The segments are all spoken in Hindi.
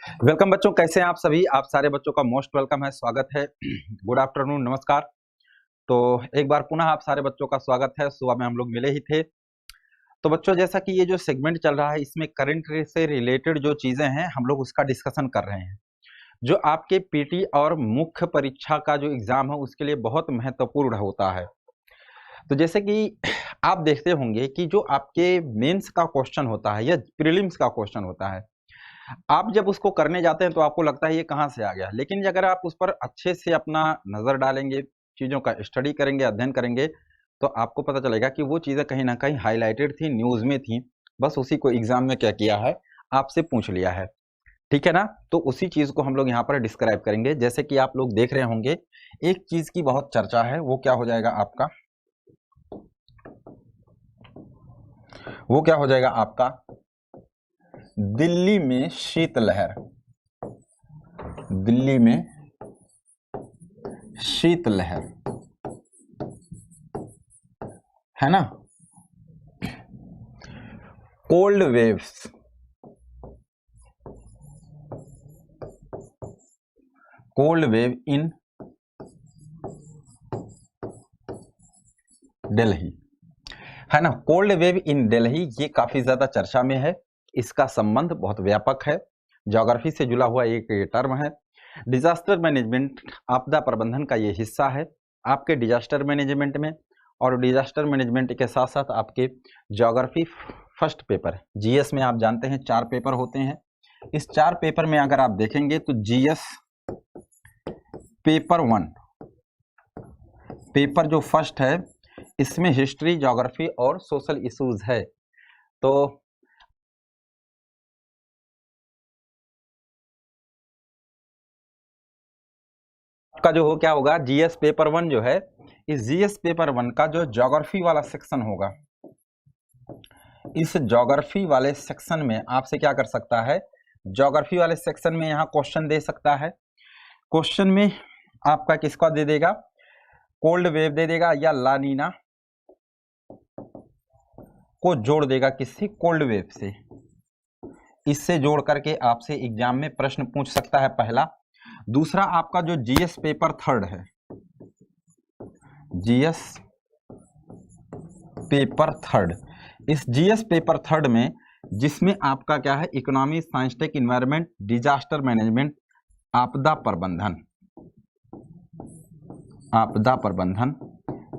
वेलकम बच्चों, कैसे हैं आप सभी। आप सारे बच्चों का मोस्ट वेलकम है, स्वागत है। गुड आफ्टरनून, नमस्कार। तो एक बार पुनः आप सारे बच्चों का स्वागत है। सुबह में हम लोग मिले ही थे। तो बच्चों, जैसा कि ये जो सेगमेंट चल रहा है, इसमें करंट से रिलेटेड जो चीजें हैं हम लोग उसका डिस्कशन कर रहे हैं, जो आपके पीटी और मुख्य परीक्षा का जो एग्जाम है उसके लिए बहुत महत्वपूर्ण होता है। तो जैसे कि आप देखते होंगे कि जो आपके मेंस का क्वेश्चन होता है या प्रीलिम्स का क्वेश्चन होता है, आप जब उसको करने जाते हैं तो आपको लगता है ये कहाँ से आ गया, लेकिन अगर आप उस पर अच्छे से अपना नजर डालेंगे, चीजों का स्टडी करेंगे, अध्ययन करेंगे, तो आपको पता चलेगा कि वो चीजें कहीं ना कहीं हाईलाइटेड थी, न्यूज में थी, बस उसी को एग्जाम में क्या किया है, आपसे पूछ लिया है। ठीक है ना। तो उसी चीज को हम लोग यहाँ पर डिस्क्राइब करेंगे। जैसे कि आप लोग देख रहे होंगे, एक चीज की बहुत चर्चा है, वो क्या हो जाएगा आपका, वो क्या हो जाएगा आपका, दिल्ली में शीतलहर। दिल्ली में शीतलहर है ना। Cold waves, cold wave in Delhi है ना। कोल्ड वेव इन दिल्ली, ये काफी ज्यादा चर्चा में है। इसका संबंध बहुत व्यापक है, ज्योग्राफी से जुड़ा हुआ एक टर्म है। डिजास्टर मैनेजमेंट, आपदा प्रबंधन का ये हिस्सा है आपके डिजास्टर मैनेजमेंट में। और डिजास्टर मैनेजमेंट के साथ साथ आपके ज्योग्राफी फर्स्ट पेपर, जीएस में आप जानते हैं 4 पेपर होते हैं। इस 4 पेपर में अगर आप देखेंगे तो जीएस पेपर 1, पेपर जो फर्स्ट है, इसमें हिस्ट्री, ज्योग्राफी और सोशल इश्यूज है। तो का जो हो क्या होगा, जीएस पेपर 1 जो है, इस जीएस पेपर 1 का जो ज्योग्राफी वाला सेक्शन होगा, इस ज्योग्राफी वाले सेक्शन में आपसे क्या कर सकता है, ज्योग्राफी वाले सेक्शन में यहाँ क्वेश्चन दे सकता है। क्वेश्चन में आपका किसका दे देगा, कोल्ड वेव दे देगा या लानीना को जोड़ देगा किससे, कोल्ड वेव से। इससे जोड़ करके आपसे एग्जाम में प्रश्न पूछ सकता है, पहला। दूसरा, आपका जो जीएस पेपर 3 है, जीएस पेपर 3, इस जीएस पेपर 3 में, जिसमें आपका क्या है, economy, scientific environment, disaster management, आपदा प्रबंधन, आपदा प्रबंधन,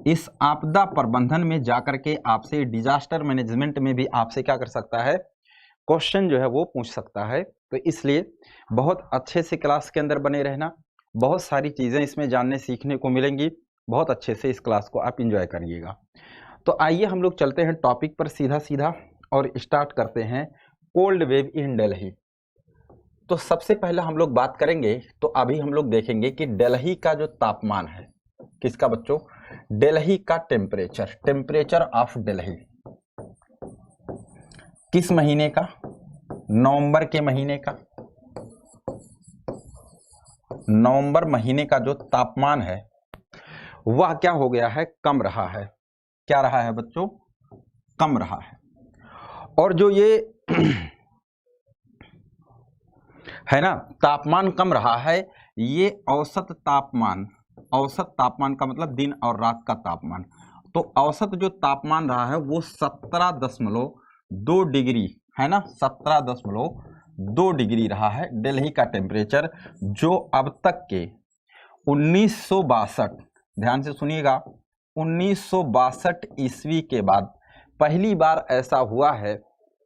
इस आपदा प्रबंधन में जाकर के आपसे डिजास्टर मैनेजमेंट में भी आपसे क्या कर सकता है, क्वेश्चन जो है वो पूछ सकता है। तो इसलिए बहुत अच्छे से क्लास के अंदर बने रहना, बहुत सारी चीजें इसमें जानने सीखने को मिलेंगी। बहुत अच्छे से इस क्लास को आप एंजॉय करिएगा। तो आइए हम लोग चलते हैं टॉपिक पर सीधा सीधा और स्टार्ट करते हैं, कोल्ड वेव इन दिल्ली। तो सबसे पहले हम लोग बात करेंगे, तो अभी हम लोग देखेंगे कि दिल्ली का जो तापमान है, किसका बच्चों, दिल्ली का टेम्परेचर, टेम्परेचर ऑफ दिल्ली किस महीने का, नवंबर के महीने का। नवंबर महीने का जो तापमान है वह क्या हो गया है, कम रहा है। क्या रहा है बच्चों, कम रहा है। और जो ये है ना, तापमान कम रहा है, ये औसत तापमान, औसत तापमान का मतलब दिन और रात का तापमान। तो औसत जो तापमान रहा है वो 17.2 डिग्री है ना, 17.2 डिग्री रहा है दिल्ली का टेम्परेचर, जो अब तक के 1962, ध्यान से सुनिएगा, 1962 ईस्वी के बाद पहली बार ऐसा हुआ है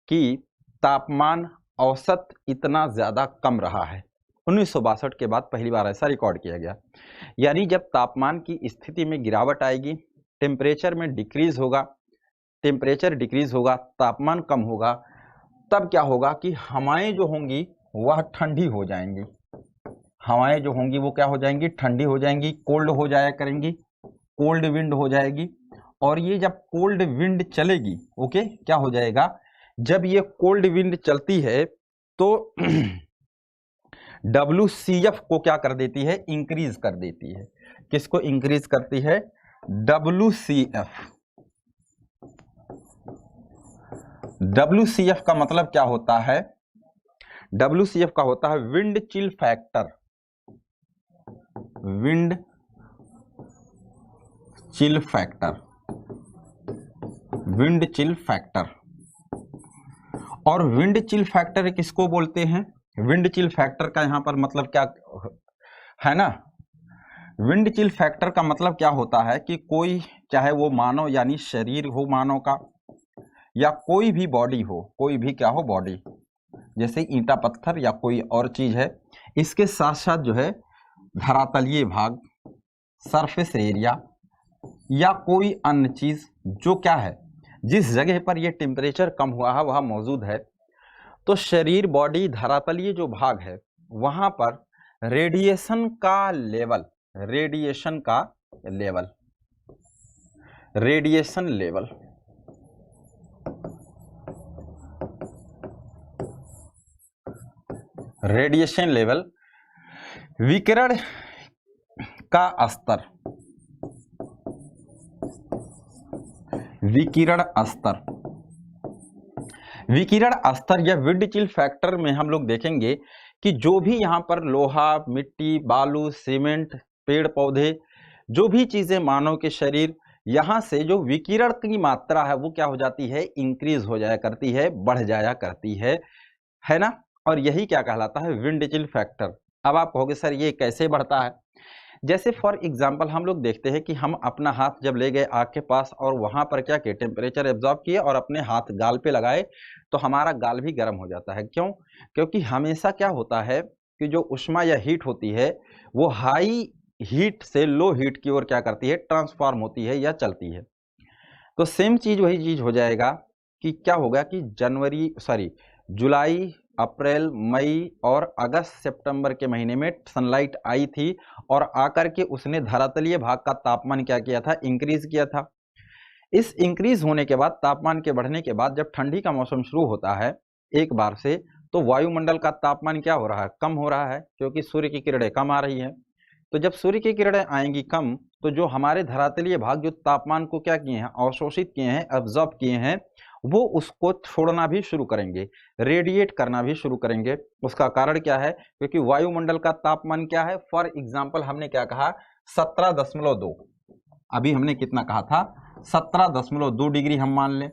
कि तापमान औसत इतना ज्यादा कम रहा है। 1962 के बाद पहली बार ऐसा रिकॉर्ड किया गया। यानी जब तापमान की स्थिति में गिरावट आएगी, टेम्परेचर में डिक्रीज होगा, टेम्परेचर डिक्रीज होगा, तापमान कम होगा, तब क्या होगा कि हवाएं जो होंगी वह ठंडी हो जाएंगी। हवाएं जो होंगी वो क्या हो जाएंगी, ठंडी हो जाएंगी, कोल्ड हो जाया करेंगी, कोल्ड विंड हो जाएगी। और ये जब कोल्ड विंड चलेगी, ओके, क्या हो जाएगा, जब ये कोल्ड विंड चलती है तो WCF को क्या कर देती है, इंक्रीज कर देती है। किसको इंक्रीज करती है, WCF। WCF का मतलब क्या होता है, WCF का होता है wind chill factor, wind chill factor, wind chill factor. और विंड चिल फैक्टर किसको बोलते हैं? विंड चिल फैक्टर का यहां पर मतलब क्या है ना, विंड चिल फैक्टर का मतलब क्या होता है कि कोई, चाहे वो मानव यानी शरीर हो मानव का, या कोई भी बॉडी हो, कोई भी क्या हो बॉडी, जैसे ईंटा पत्थर या कोई और चीज है, इसके साथ साथ जो है धरातलीय भाग, सरफेस एरिया, या कोई अन्य चीज जो क्या है, जिस जगह पर ये टेम्परेचर कम हुआ है वह मौजूद है, तो शरीर बॉडी धरातलीय जो भाग है वहां पर रेडिएशन का लेवल, रेडिएशन का level, radiation level, radiation level, विकिरण का स्तर, विकिरण स्तर, विकिरण स्तर या विंड चिल फैक्टर में हम लोग देखेंगे कि जो भी यहाँ पर लोहा, मिट्टी, बालू, सीमेंट, पेड़ पौधे, जो भी चीजें मानव के शरीर, यहाँ से जो विकिरण की मात्रा है वो क्या हो जाती है, इंक्रीज हो जाया करती है, बढ़ जाया करती है ना। और यही क्या कहलाता है, विंड चिल फैक्टर। अब आप कहोगे सर ये कैसे बढ़ता है? जैसे फॉर एग्जांपल हम लोग देखते हैं कि हम अपना हाथ जब ले गए आग के पास और वहां पर क्या किए, टेम्परेचर एब्जॉर्ब किए और अपने हाथ गाल पे लगाए, तो हमारा गाल भी गर्म हो जाता है। क्यों? क्योंकि हमेशा क्या होता है कि जो उष्मा या हीट होती है वो हाई हीट से लो हीट की ओर क्या करती है, ट्रांसफॉर्म होती है या चलती है। तो सेम चीज वही चीज हो जाएगा कि क्या होगा कि जुलाई, अप्रैल, मई और अगस्त, सितंबर के महीने में सनलाइट आई थी और आकर के उसने धरातलीय भाग का तापमान क्या किया था, इंक्रीज किया था। इस इंक्रीज होने के बाद, तापमान के बढ़ने के बाद, जब ठंडी का मौसम शुरू होता है एक बार से, तो वायुमंडल का तापमान क्या हो रहा है, कम हो रहा है, क्योंकि सूर्य की किरणें कम आ रही है। तो जब सूर्य की किरणें आएंगी कम, तो जो हमारे धरातलीय भाग जो तापमान को क्या किए हैं, अवशोषित किए हैं, एब्जॉर्ब किए हैं, वो उसको छोड़ना भी शुरू करेंगे, रेडिएट करना भी शुरू करेंगे। उसका कारण क्या है? क्योंकि वायुमंडल का तापमान क्या है, फॉर एग्जांपल हमने क्या कहा, 17.2, अभी हमने कितना कहा था, 17.2 डिग्री हम मान लें,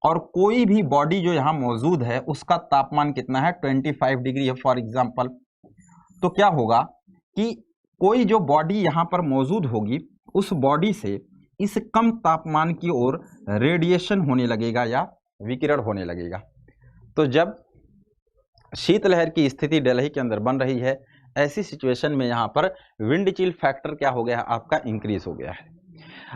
और कोई भी बॉडी जो यहाँ मौजूद है उसका तापमान कितना है, 25 डिग्री है फॉर एग्जांपल। तो क्या होगा कि कोई जो बॉडी यहाँ पर मौजूद होगी, उस बॉडी से इस कम तापमान की ओर रेडिएशन होने लगेगा या विकिरण होने लगेगा। तो जब शीतलहर की स्थिति दिल्ली के अंदर बन रही है, ऐसी सिचुएशन में यहाँ पर विंड चिल फैक्टर क्या हो गया है, आपका इंक्रीज हो गया है।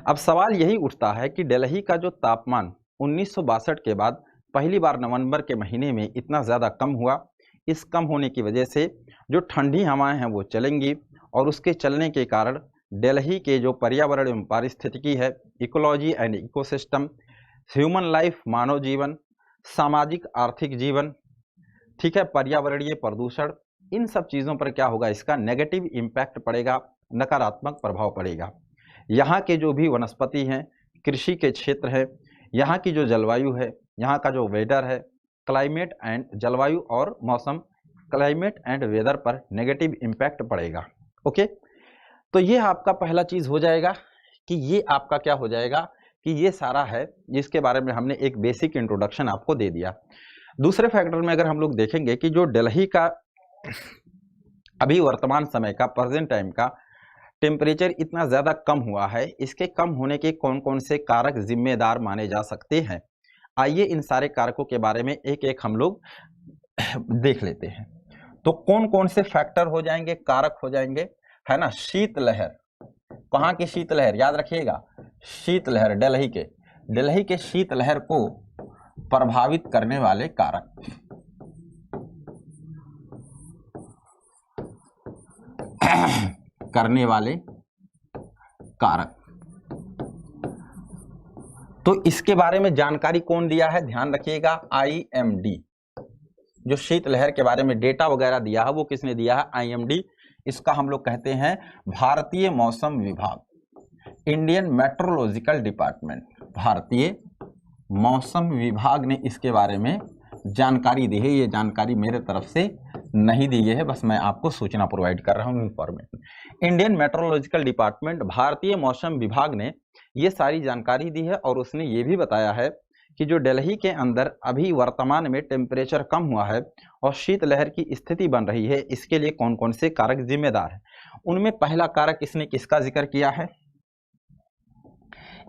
अब सवाल यही उठता है कि दिल्ली का जो तापमान 1962 के बाद पहली बार नवंबर के महीने में इतना ज़्यादा कम हुआ, इस कम होने की वजह से जो ठंडी हवाएं हैं वो चलेंगी, और उसके चलने के कारण दिल्ली के जो पर्यावरण एवं पारिस्थितिकी है, ecology and ecosystem, human life, मानव जीवन, सामाजिक आर्थिक जीवन, ठीक है, पर्यावरणीय प्रदूषण, इन सब चीज़ों पर क्या होगा, इसका नेगेटिव इम्पैक्ट पड़ेगा, नकारात्मक प्रभाव पड़ेगा। यहाँ के जो भी वनस्पति हैं, कृषि के क्षेत्र है, यहाँ की जो जलवायु है, यहाँ का जो वेदर है, क्लाइमेट एंड जलवायु और मौसम, क्लाइमेट एंड वेदर पर नेगेटिव इम्पैक्ट पड़ेगा। ओके, तो ये आपका पहला चीज हो जाएगा कि ये आपका क्या हो जाएगा कि ये सारा है, जिसके बारे में हमने एक बेसिक इंट्रोडक्शन आपको दे दिया। दूसरे फैक्टर में अगर हम लोग देखेंगे कि जो दिल्ली का अभी वर्तमान समय का, प्रेजेंट टाइम का टेम्परेचर इतना ज्यादा कम हुआ है, इसके कम होने के कौन कौन से कारक जिम्मेदार माने जा सकते हैं, आइए इन सारे कारकों के बारे में एक एक हम लोग देख लेते हैं। तो कौन कौन से फैक्टर हो जाएंगे, कारक हो जाएंगे, है ना। शीतलहर, कहाँ की शीतलहर, याद रखिएगा, शीतलहर दिल्ली के शीतलहर को प्रभावित करने वाले कारक, करने वाले कारक। तो इसके बारे में जानकारी कौन दिया है, ध्यान रखिएगा, IMD, जो शीतलहर के बारे में डेटा वगैरह दिया है वो किसने दिया है, IMD। इसका हम लोग कहते हैं भारतीय मौसम विभाग, इंडियन मेट्रोलॉजिकल डिपार्टमेंट, भारतीय मौसम विभाग ने इसके बारे में जानकारी दी है, ये जानकारी मेरे तरफ से नहीं दी गई है, बस मैं आपको सूचना प्रोवाइड कर रहा हूँ, इंफॉर्मेशन। इंडियन मेट्रोलॉजिकल डिपार्टमेंट, भारतीय मौसम विभाग ने ये सारी जानकारी दी है और उसने ये भी बताया है कि जो दिल्ली के अंदर अभी वर्तमान में टेम्परेचर कम हुआ है और शीतलहर की स्थिति बन रही है, इसके लिए कौन कौन से कारक जिम्मेदार हैं। उनमें पहला कारक इसने किसका जिक्र किया है,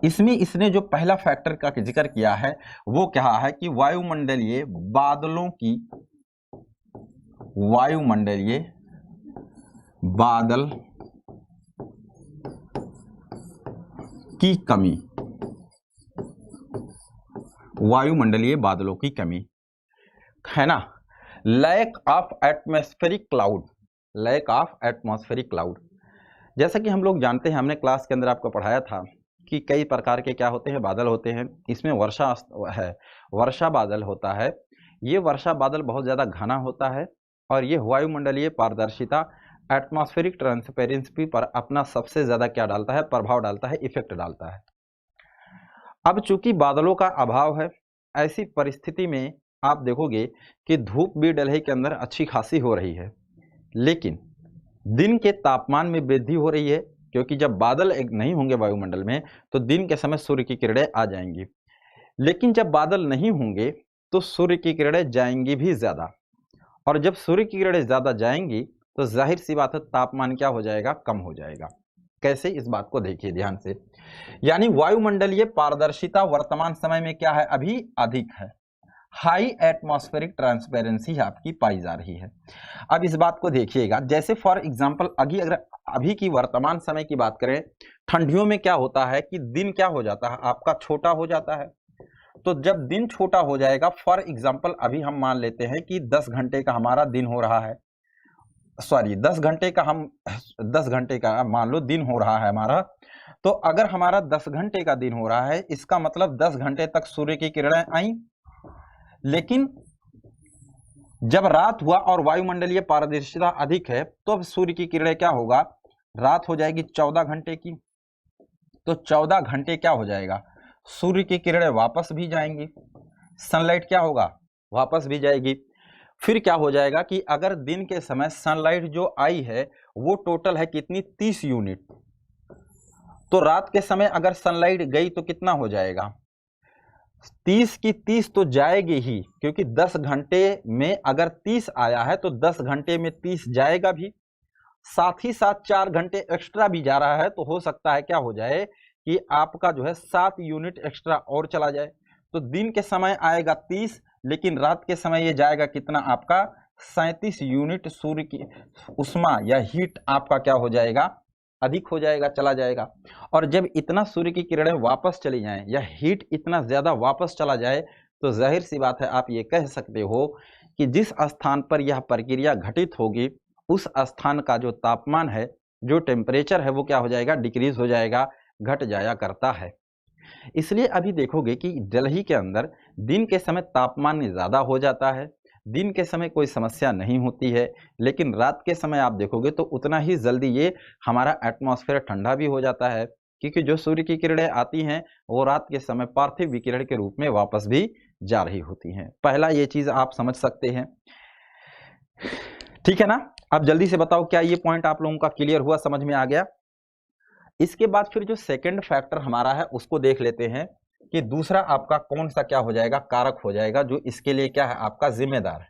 इसमें इसने जो पहला फैक्टर का जिक्र किया है वो क्या है कि वायुमंडलीय बादल की कमी, वायुमंडलीय बादलों की कमी है ना, लैक ऑफ एटमॉस्फेरिक क्लाउड। जैसा कि हम लोग जानते हैं, हमने क्लास के अंदर आपको पढ़ाया था कि कई प्रकार के क्या होते हैं, बादल होते हैं। इसमें वर्षा बादल होता है। ये वर्षा बादल बहुत ज़्यादा घना होता है और ये वायुमंडलीय पारदर्शिता, एटमॉस्फेरिक ट्रांसपेरेंसी पर अपना सबसे ज़्यादा क्या डालता है, प्रभाव डालता है, इफेक्ट डालता है। अब चूंकि बादलों का अभाव है, ऐसी परिस्थिति में आप देखोगे कि धूप भी दिल्ली के अंदर अच्छी खासी हो रही है, लेकिन दिन के तापमान में वृद्धि हो रही है, क्योंकि जब बादल एक नहीं होंगे वायुमंडल में तो दिन के समय सूर्य की किरणें आ जाएंगी, लेकिन जब बादल नहीं होंगे तो सूर्य की किरणें जाएंगी भी ज़्यादा, और जब सूर्य की किरणें ज़्यादा जाएंगी तो जाहिर सी बात है तापमान क्या हो जाएगा, कम हो जाएगा। कैसे, इस बात को देखिए ध्यान से। यानी वायुमंडलीय पारदर्शिता वर्तमान समय में क्या है, अभी अधिक है, हाई एटमॉस्फेरिक ट्रांसपेरेंसी आपकी पाई जा रही है। अब इस बात को देखिएगा, जैसे फॉर एग्जांपल अभी की वर्तमान समय की बात करें, ठंडियों में क्या होता है कि दिन क्या हो जाता है, आपका छोटा हो जाता है। तो जब दिन छोटा हो जाएगा, फॉर एग्जांपल अभी हम मान लेते हैं कि 10 घंटे का हमारा दिन हो रहा है, सॉरी 10 घंटे का मान लो दिन हो रहा है हमारा। तो अगर हमारा 10 घंटे का दिन हो रहा है, इसका मतलब 10 घंटे तक सूर्य की किरणें आई, लेकिन जब रात हुआ और वायुमंडलीय पारदर्शिता अधिक है तो अब सूर्य की किरणें क्या होगा, रात हो जाएगी 14 घंटे की। तो 14 घंटे क्या हो जाएगा, सूर्य की किरणें वापस भी जाएंगी, सनलाइट क्या होगा, वापस भी जाएगी। फिर क्या हो जाएगा कि अगर दिन के समय सनलाइट जो आई है वो टोटल है कितनी, 30 यूनिट, तो रात के समय अगर सनलाइट गई तो कितना हो जाएगा, 30 की 30 तो जाएगी ही, क्योंकि 10 घंटे में अगर 30 आया है तो 10 घंटे में 30 जाएगा भी, साथ ही साथ 4 घंटे एक्स्ट्रा भी जा रहा है, तो हो सकता है क्या हो जाए कि आपका जो है 7 यूनिट एक्स्ट्रा और चला जाए। तो दिन के समय आएगा 30, लेकिन रात के समय ये जाएगा कितना, आपका 37 यूनिट सूर्य की उष्मा या हीट आपका क्या हो जाएगा, अधिक हो जाएगा, चला जाएगा। और जब इतना सूर्य की किरणें वापस चली जाएं या हीट इतना ज्यादा वापस चला जाए, तो जाहिर सी बात है आप ये कह सकते हो कि जिस स्थान पर यह प्रक्रिया घटित होगी उस स्थान का जो तापमान है, जो टेम्परेचर है, वो क्या हो जाएगा, डिक्रीज हो जाएगा, घट जाया करता है। इसलिए अभी देखोगे कि दिल्ली के अंदर दिन के समय तापमान ज्यादा हो जाता है, दिन के समय कोई समस्या नहीं होती है, लेकिन रात के समय आप देखोगे तो उतना ही जल्दी ये हमारा एटमॉस्फेयर ठंडा भी हो जाता है, क्योंकि जो सूर्य की किरणें आती हैं वो रात के समय पार्थिव विकिरण के रूप में वापस भी जा रही होती हैं। पहला ये चीज आप समझ सकते हैं, ठीक है ना। अब जल्दी से बताओ क्या ये पॉइंट आप लोगों का क्लियर हुआ, समझ में आ गया। इसके बाद फिर जो सेकंड फैक्टर हमारा है उसको देख लेते हैं कि दूसरा आपका कौन सा क्या हो जाएगा, कारक हो जाएगा, जो इसके लिए क्या है, आपका जिम्मेदार है।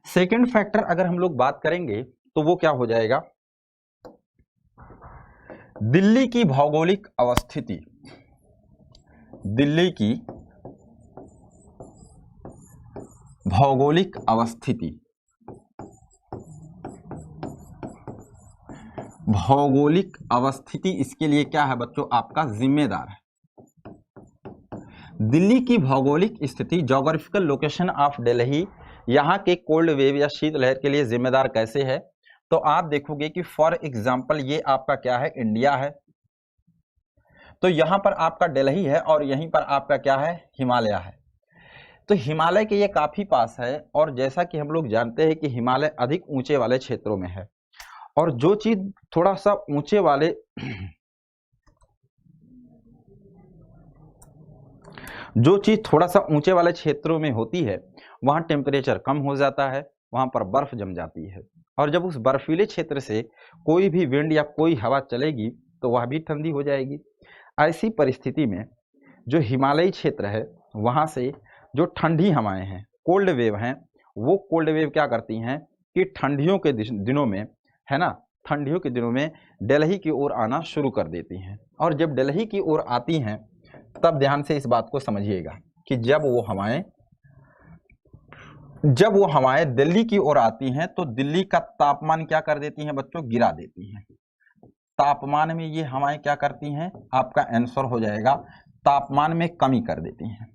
सेकंड फैक्टर अगर हम लोग बात करेंगे तो वो क्या हो जाएगा, दिल्ली की भौगोलिक अवस्थिति। दिल्ली की भौगोलिक अवस्थिति, भौगोलिक अवस्थिति इसके लिए क्या है बच्चों, आपका जिम्मेदार है। दिल्ली की भौगोलिक स्थिति, ज्योग्राफिकल लोकेशन ऑफ दिल्ली, यहाँ के कोल्ड वेव या शीतलहर के लिए जिम्मेदार कैसे है, तो आप देखोगे कि फॉर एग्जांपल ये आपका क्या है, इंडिया है, तो यहां पर आपका दिल्ली है और यहीं पर आपका क्या है, हिमालय है। तो हिमालय के ये काफी पास है, और जैसा कि हम लोग जानते हैं कि हिमालय अधिक ऊंचे वाले क्षेत्रों में है, और जो चीज थोड़ा सा ऊंचे वाले जो चीज थोड़ा सा ऊंचे वाले क्षेत्रों में होती है वहाँ टेम्परेचर कम हो जाता है, वहाँ पर बर्फ जम जाती है, और जब उस बर्फीले क्षेत्र से कोई भी विंड या कोई हवा चलेगी तो वह भी ठंडी हो जाएगी। ऐसी परिस्थिति में जो हिमालयी क्षेत्र है वहाँ से जो ठंडी हवाएं हैं, कोल्ड वेव हैं, वो कोल्ड वेव क्या करती हैं कि ठंडियों के दिनों में, है ना, ठंडियों के दिनों में दिल्ली की ओर आना शुरू कर देती हैं। और जब दिल्ली की ओर आती हैं तब ध्यान से इस बात को समझिएगा कि जब वो हवाएं दिल्ली की ओर आती हैं तो दिल्ली का तापमान क्या कर देती हैं बच्चों, गिरा देती हैं। तापमान में ये हवाएं क्या करती हैं, आपका आंसर हो जाएगा तापमान में कमी कर देती हैं,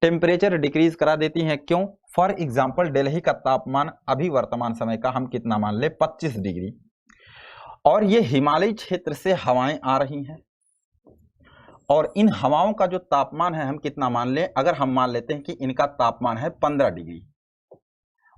टेम्परेचर डिक्रीज करा देती हैं। क्यों? फॉर एग्जाम्पल दिल्ली का तापमान अभी वर्तमान समय का हम कितना मान ले, 25 डिग्री, और ये हिमालयी क्षेत्र से हवाएं आ रही हैं, और इन हवाओं का जो तापमान है हम कितना मान लें, अगर हम मान लेते हैं कि इनका तापमान है 15 डिग्री,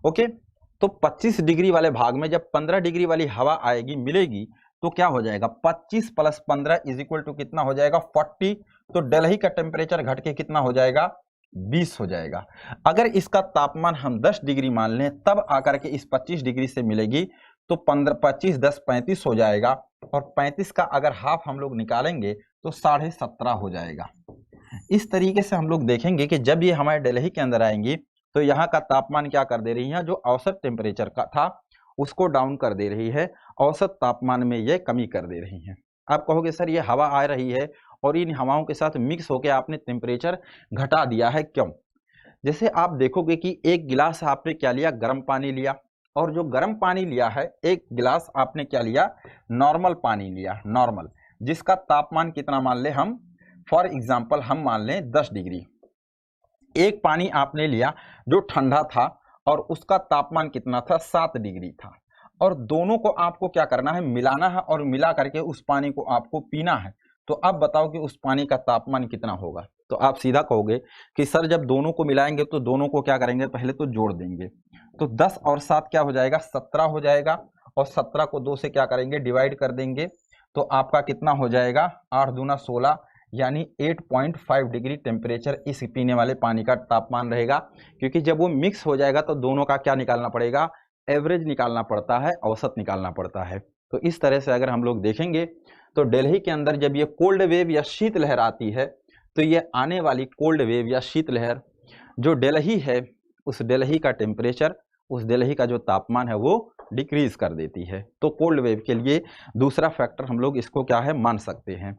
ओके, तो 25 डिग्री वाले भाग में जब 15 डिग्री वाली हवा आएगी, मिलेगी, तो क्या हो जाएगा, 25 + 15 = कितना हो जाएगा, 40। तो दिल्ली का टेम्परेचर घट के कितना हो जाएगा, 20 हो जाएगा। अगर इसका तापमान हम 10 डिग्री मान लें, तब आकर के इस 25 डिग्री से मिलेगी, तो 15 25 10 35 हो जाएगा, और 35 का अगर हाफ हम लोग निकालेंगे तो 17.5 हो जाएगा। इस तरीके से हम लोग देखेंगे कि जब ये हमारे दिल्ली के अंदर आएंगी तो यहाँ का तापमान क्या कर दे रही है, जो औसत टेम्परेचर का था उसको डाउन कर दे रही है, औसत तापमान में ये कमी कर दे रही है। आप कहोगे सर ये हवा आ रही है और इन हवाओं के साथ मिक्स होकर आपने टेम्परेचर घटा दिया है, क्यों? जैसे आप देखोगे कि एक गिलास आपने क्या लिया, गर्म पानी लिया, और जो गर्म पानी लिया है एक गिलास आपने क्या लिया, नॉर्मल पानी लिया, नॉर्मल, जिसका तापमान कितना मान ले हम, फॉर एग्जाम्पल हम मान लें 10 डिग्री। एक पानी आपने लिया जो ठंडा था और उसका तापमान कितना था, 7 डिग्री था, और दोनों को आपको क्या करना है, मिलाना है, और मिला करके उस पानी को आपको पीना है। तो अब बताओ कि उस पानी का तापमान कितना होगा? तो आप सीधा कहोगे कि सर जब दोनों को मिलाएंगे तो दोनों को क्या करेंगे, पहले तो जोड़ देंगे, तो 10 और 7 क्या हो जाएगा, 17 हो जाएगा, और 17 को 2 से क्या करेंगे, डिवाइड कर देंगे, तो आपका कितना हो जाएगा, 8 दूना 16, यानी 8.5 डिग्री टेम्परेचर इस पीने वाले पानी का तापमान रहेगा। क्योंकि जब वो मिक्स हो जाएगा तो दोनों का क्या निकालना पड़ेगा, एवरेज निकालना पड़ता है, औसत निकालना पड़ता है। तो इस तरह से अगर हम लोग देखेंगे तो दिल्ली के अंदर जब ये कोल्ड वेव या शीत लहर आती है, तो ये आने वाली कोल्ड वेव या शीत लहर जो दिल्ली है, उस दिल्ली का टेम्परेचर, उस दिल्ली का जो तापमान है वो डिक्रीज कर देती है। तो कोल्ड वेव के लिए दूसरा फैक्टर हम लोग इसको क्या है, मान सकते हैं।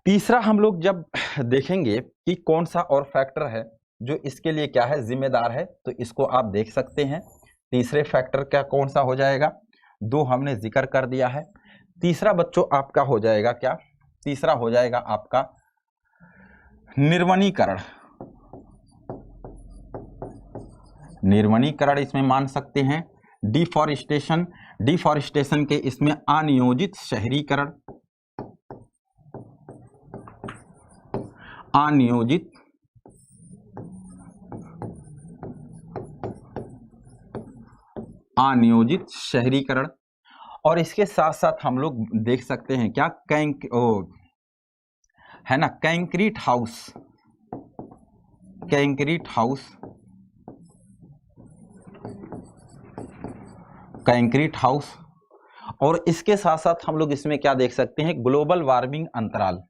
तीसरा हम लोग जब देखेंगे कि कौन सा और फैक्टर है जो इसके लिए क्या है, जिम्मेदार है, तो इसको आप देख सकते हैं। तीसरे फैक्टर क्या कौन सा हो जाएगा, 2 हमने जिक्र कर दिया है। तीसरा बच्चों आपका हो जाएगा क्या, तीसरा हो जाएगा आपका निर्वनीकरण। निर्वनीकरण इसमें मान सकते हैं, डिफॉरेस्टेशन, डिफॉरेस्टेशन के इसमें अनियोजित शहरीकरण, अनियोजित शहरीकरण, और इसके साथ साथ हम लोग देख सकते हैं क्या, है ना, concrete house, concrete house, concrete house, और इसके साथ साथ हम लोग इसमें क्या देख सकते हैं, ग्लोबल वार्मिंग अंतराल,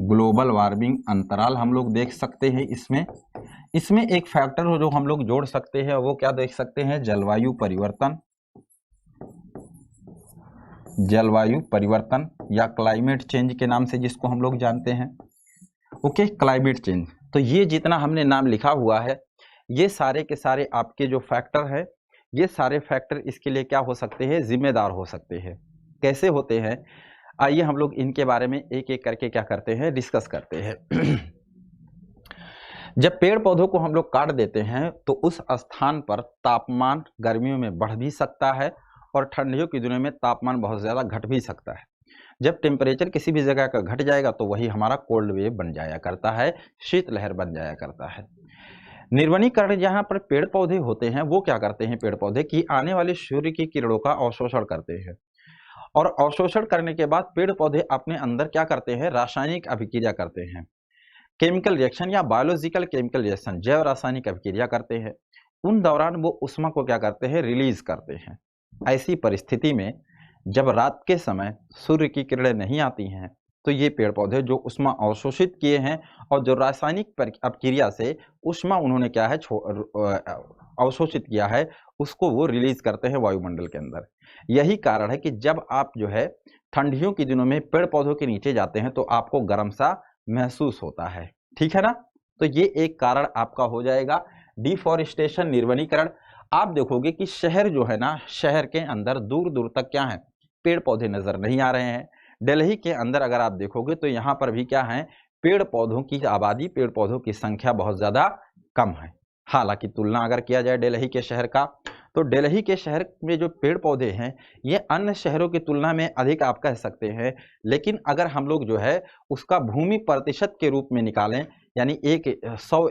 ग्लोबल वार्मिंग अंतराल हम लोग देख सकते हैं। इसमें एक फैक्टर जो हम लोग जोड़ सकते हैं वो क्या देख सकते हैं, जलवायु परिवर्तन, जलवायु परिवर्तन या क्लाइमेट चेंज के नाम से जिसको हम लोग जानते हैं, ओके, क्लाइमेट चेंज। तो ये जितना हमने नाम लिखा हुआ है, ये सारे के सारे आपके जो फैक्टर है, ये सारे फैक्टर इसके लिए क्या हो सकते हैं, जिम्मेदार हो सकते हैं। कैसे होते हैं, आइए हम लोग इनके बारे में एक एक करके क्या करते हैं, डिस्कस करते हैं। जब पेड़ पौधों को हम लोग काट देते हैं तो उस स्थान पर तापमान गर्मियों में बढ़ भी सकता है और ठंडियों के दिनों में तापमान बहुत ज़्यादा घट भी सकता है। जब टेम्परेचर किसी भी जगह का घट जाएगा तो वही हमारा कोल्ड वेव बन जाया करता है, शीत लहर बन जाया करता है। निर्वनीकरण, जहाँ पर पेड़ पौधे होते हैं वो क्या करते हैं, पेड़ पौधे की आने वाले सूर्य की किरणों का अवशोषण करते हैं, और अवशोषण करने के बाद पेड़ पौधे अपने अंदर क्या करते हैं, रासायनिक अभिक्रिया करते हैं, केमिकल रिएक्शन या बायोलॉजिकल केमिकल रिएक्शन, जैव रासायनिक अभिक्रिया करते हैं। उन दौरान वो ऊष्मा को क्या करते हैं, रिलीज करते हैं। ऐसी परिस्थिति में जब रात के समय सूर्य की किरणें नहीं आती हैं तो ये पेड़ पौधे जो ऊष्मा अवशोषित किए हैं और जो रासायनिक अपक्रिया से ऊष्मा उन्होंने क्या है अवशोषित किया है, उसको वो रिलीज करते हैं वायुमंडल के अंदर। यही कारण है कि जब आप जो है ठंडियों के दिनों में पेड़ पौधों के नीचे जाते हैं तो आपको गर्म सा महसूस होता है, ठीक है ना। तो ये एक कारण आपका हो जाएगा डिफॉरेस्टेशन, निर्वनीकरण। आप देखोगे कि शहर जो है ना, शहर के अंदर दूर दूर तक क्या है, पेड़ पौधे नजर नहीं आ रहे हैं। दिल्ली के अंदर अगर आप देखोगे तो यहाँ पर भी क्या है, पेड़ पौधों की आबादी, पेड़ पौधों की संख्या बहुत ज्यादा कम है। हालांकि तुलना अगर किया जाए दिल्ली के शहर का, तो दिल्ली के शहर में जो पेड़ पौधे हैं ये अन्य शहरों की तुलना में अधिक आप कह सकते हैं। लेकिन अगर हम लोग जो है उसका भूमि प्रतिशत के रूप में निकालें, यानी 100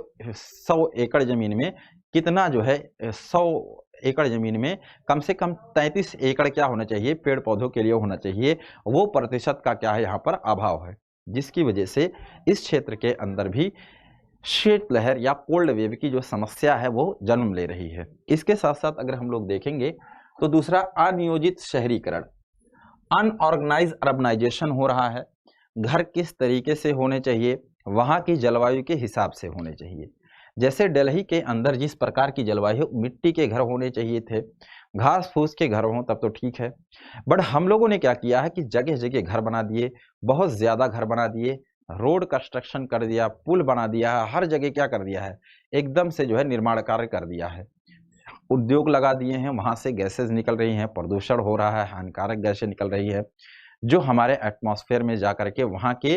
एकड़ जमीन में कितना जो है, 100 एकड़ जमीन में कम से कम 33 एकड़ क्या होना चाहिए, पेड़ पौधों के लिए होना चाहिए। वो प्रतिशत का क्या है यहाँ पर अभाव है, जिसकी वजह से इस क्षेत्र के अंदर भी शीतलहर या कोल्ड वेव की जो समस्या है वो जन्म ले रही है। इसके साथ साथ अगर हम लोग देखेंगे तो दूसरा अनियोजित शहरीकरण, अनऑर्गेनाइज अर्बनाइजेशन हो रहा है। घर किस तरीके से होने चाहिए, वहां की जलवायु के हिसाब से होने चाहिए। जैसे दिल्ली के अंदर जिस प्रकार की जलवायु, मिट्टी के घर होने चाहिए थे, घास फूस के घर हों तब तो ठीक है, बट हम लोगों ने क्या किया है कि जगह जगह घर बना दिए, बहुत ज्यादा घर बना दिए, रोड कंस्ट्रक्शन कर दिया, पुल बना दिया है, हर जगह क्या कर दिया है, एकदम से जो है निर्माण कार्य कर दिया है, उद्योग लगा दिए हैं, वहां से गैसेज निकल रही हैं, प्रदूषण हो रहा है, हानिकारक गैसें निकल रही है जो हमारे एटमॉस्फेयर में जा करके वहां के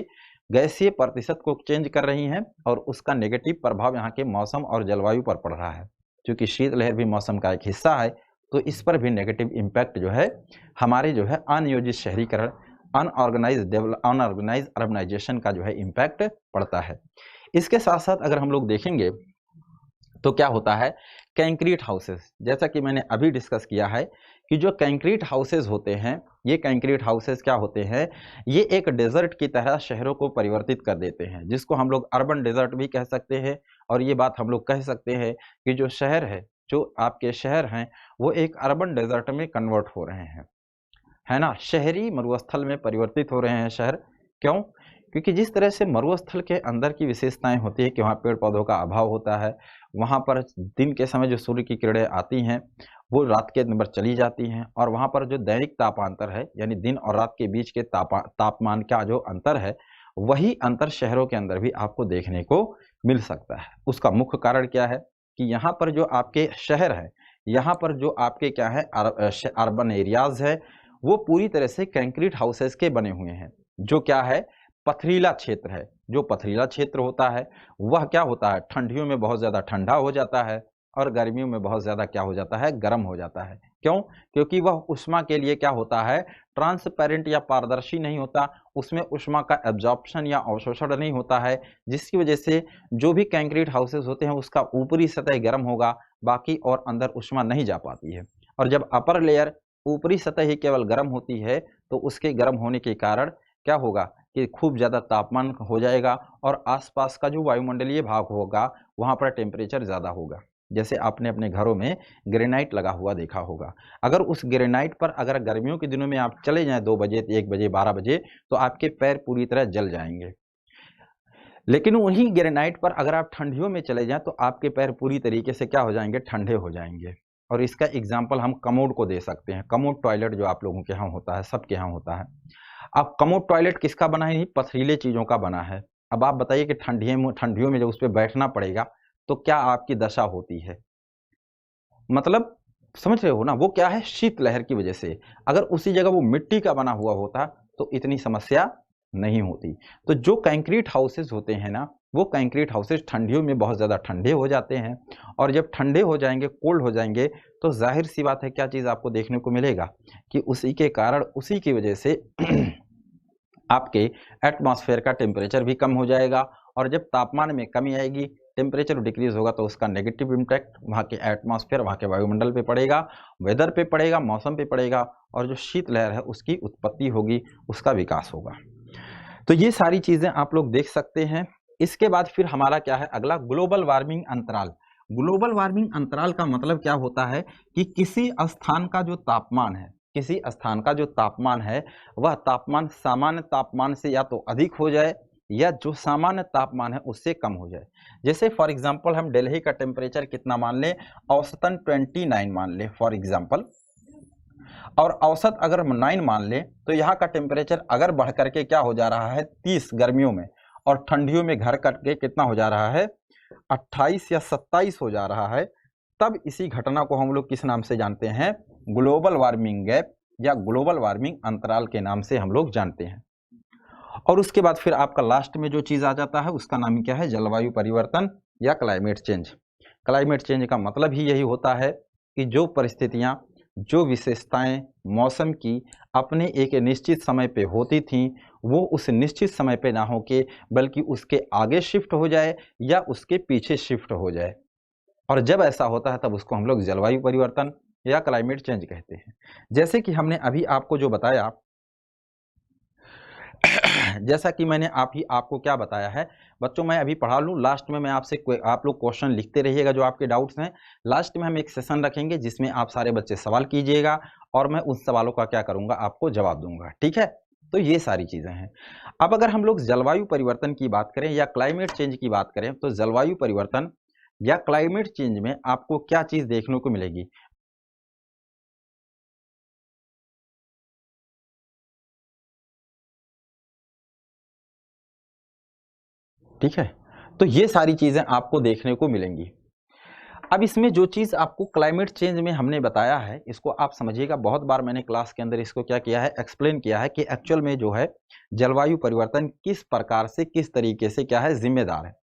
गैसीय प्रतिशत को चेंज कर रही हैं और उसका नेगेटिव प्रभाव यहाँ के मौसम और जलवायु पर पड़ रहा है। क्योंकि शीतलहर भी मौसम का एक हिस्सा है, तो इस पर भी नेगेटिव इम्पैक्ट जो है हमारे जो है अनियोजित शहरीकरण, अनऑर्गेनाइज अर्बनाइजेशन का जो है इम्पैक्ट पड़ता है। इसके साथ साथ अगर हम लोग देखेंगे तो क्या होता है, कंक्रीट हाउसेस, जैसा कि मैंने अभी डिस्कस किया है कि जो कंक्रीट हाउसेस होते हैं, ये कंक्रीट हाउसेस क्या होते हैं, ये एक डेजर्ट की तरह शहरों को परिवर्तित कर देते हैं, जिसको हम लोग अर्बन डेजर्ट भी कह सकते हैं। और ये बात हम लोग कह सकते हैं कि जो शहर है, जो आपके शहर हैं, वो एक अर्बन डेजर्ट में कन्वर्ट हो रहे हैं, है ना, शहरी मरुस्थल में परिवर्तित हो रहे हैं शहर। क्यों? क्योंकि जिस तरह से मरुस्थल के अंदर की विशेषताएं होती है कि वहाँ पेड़ पौधों का अभाव होता है, वहाँ पर दिन के समय जो सूर्य की किरणें आती हैं वो रात के अंदर चली जाती हैं, और वहाँ पर जो दैनिक तापांतर है, यानी दिन और रात के बीच के तापमान का जो अंतर है, वही अंतर शहरों के अंदर भी आपको देखने को मिल सकता है। उसका मुख्य कारण क्या है कि यहाँ पर जो आपके शहर है, यहाँ पर जो आपके क्या है अर्बन एरियाज है, वो पूरी तरह से कंक्रीट हाउसेस के बने हुए हैं, जो क्या है, पथरीला क्षेत्र है। जो पथरीला क्षेत्र होता है वह क्या होता है, ठंडियों में बहुत ज्यादा ठंडा हो जाता है और गर्मियों में बहुत ज्यादा क्या हो जाता है, गर्म हो जाता है। क्यों? क्योंकि वह उष्मा के लिए क्या होता है, ट्रांसपेरेंट या पारदर्शी नहीं होता, उसमें उष्मा का एब्जॉर्प्शन या अवशोषण नहीं होता है, जिसकी वजह से जो भी कंक्रीट हाउसेस होते हैं उसका ऊपरी सतह गर्म होगा, बाकी और अंदर उष्मा नहीं जा पाती है। और जब अपर लेयर, ऊपरी सतह ही केवल गर्म होती है, तो उसके गर्म होने के कारण क्या होगा कि खूब ज़्यादा तापमान हो जाएगा और आसपास का जो वायुमंडलीय भाग होगा वहाँ पर टेम्परेचर ज़्यादा होगा। जैसे आपने अपने घरों में ग्रेनाइट लगा हुआ देखा होगा, अगर उस ग्रेनाइट पर अगर गर्मियों के दिनों में आप चले जाएं 2 बजे, 1 बजे, 12 बजे, तो आपके पैर पूरी तरह जल जाएंगे। लेकिन वहीं ग्रेनाइट पर अगर आप ठंडियों में चले जाएं तो आपके पैर पूरी तरीके से क्या हो जाएंगे, ठंडे हो जाएंगे। और इसका एग्जाम्पल हम कमोड को दे सकते हैं। कमोड टॉयलेट जो आप लोगों के यहाँ होता है, सबके यहाँ होता है। अब कमोड टॉयलेट किसका बना है? पथरीले चीजों का बना है। अब आप बताइए कि ठंडियों में जब उस पर बैठना पड़ेगा तो क्या आपकी दशा होती है, मतलब समझ रहे हो ना, वो क्या है, शीतलहर की वजह से। अगर उसी जगह वो मिट्टी का बना हुआ होता तो इतनी समस्या नहीं होती। तो जो कंक्रीट हाउसेस होते हैं ना, वो कंक्रीट हाउसेस ठंडियों में बहुत ज़्यादा ठंडे हो जाते हैं, और जब ठंडे हो जाएंगे, कोल्ड हो जाएंगे, तो जाहिर सी बात है क्या चीज़ आपको देखने को मिलेगा कि उसी के कारण, उसी की वजह से आपके एटमॉस्फेयर का टेम्परेचर भी कम हो जाएगा, और जब तापमान में कमी आएगी टेम्परेचर डिक्रीज होगा तो उसका नेगेटिव इम्पैक्ट वहाँ के एटमॉस्फेयर, वहाँ के वायुमंडल पे पड़ेगा, वेदर पे पड़ेगा, मौसम पे पड़ेगा, और जो शीतलहर है उसकी उत्पत्ति होगी, उसका विकास होगा। तो ये सारी चीजें आप लोग देख सकते हैं। इसके बाद फिर हमारा क्या है अगला, ग्लोबल वार्मिंग अंतराल। ग्लोबल वार्मिंग अंतराल का मतलब क्या होता है कि किसी स्थान का जो तापमान है, किसी स्थान का जो तापमान है वह तापमान सामान्य तापमान से या तो अधिक हो जाए या जो सामान्य तापमान है उससे कम हो जाए। जैसे फॉर एग्जांपल हम दिल्ली का टेम्परेचर कितना मान लें, औसतन 29 मान लें फॉर एग्जांपल, और औसत अगर हम 9 मान लें तो यहाँ का टेम्परेचर अगर बढ़ करके क्या हो जा रहा है 30 गर्मियों में, और ठंडियों में घर करके कितना हो जा रहा है 28 या 27 हो जा रहा है, तब इसी घटना को हम लोग किस नाम से जानते हैं, ग्लोबल वार्मिंग गैप या ग्लोबल वार्मिंग अंतराल के नाम से हम लोग जानते हैं। और उसके बाद फिर आपका लास्ट में जो चीज आ जाता है उसका नाम क्या है, जलवायु परिवर्तन या क्लाइमेट चेंज। क्लाइमेट चेंज का मतलब ही यही होता है कि जो परिस्थितियां, जो विशेषताएं मौसम की अपने एक निश्चित समय पे होती थीं वो उस निश्चित समय पे ना होके बल्कि उसके आगे शिफ्ट हो जाए या उसके पीछे शिफ्ट हो जाए, और जब ऐसा होता है तब उसको हम लोग जलवायु परिवर्तन या क्लाइमेट चेंज कहते हैं। जैसे कि हमने अभी आपको जो बताया जैसा कि मैंने आपको क्या बताया है बच्चों, मैं अभी पढ़ा लूँ, लास्ट में मैं आपसे आप लोग क्वेश्चन लिखते रहिएगा जो आपके डाउट्स हैं। लास्ट में हम एक सेशन रखेंगे जिसमें आप सारे बच्चे सवाल कीजिएगा और मैं उन सवालों का क्या करूंगा, आपको जवाब दूंगा, ठीक है। तो ये सारी चीजें हैं। अब अगर हम लोग जलवायु परिवर्तन की बात करें या क्लाइमेट चेंज की बात करें तो जलवायु परिवर्तन या क्लाइमेट चेंज में आपको क्या चीज देखने को मिलेगी, ठीक है। तो ये सारी चीजें आपको देखने को मिलेंगी। अब इसमें जो चीज आपको क्लाइमेट चेंज में हमने बताया है इसको आप समझिएगा, बहुत बार मैंने क्लास के अंदर इसको क्या किया है, एक्सप्लेन किया है कि एक्चुअल में जो है जलवायु परिवर्तन किस प्रकार से किस तरीके से क्या है जिम्मेदार है।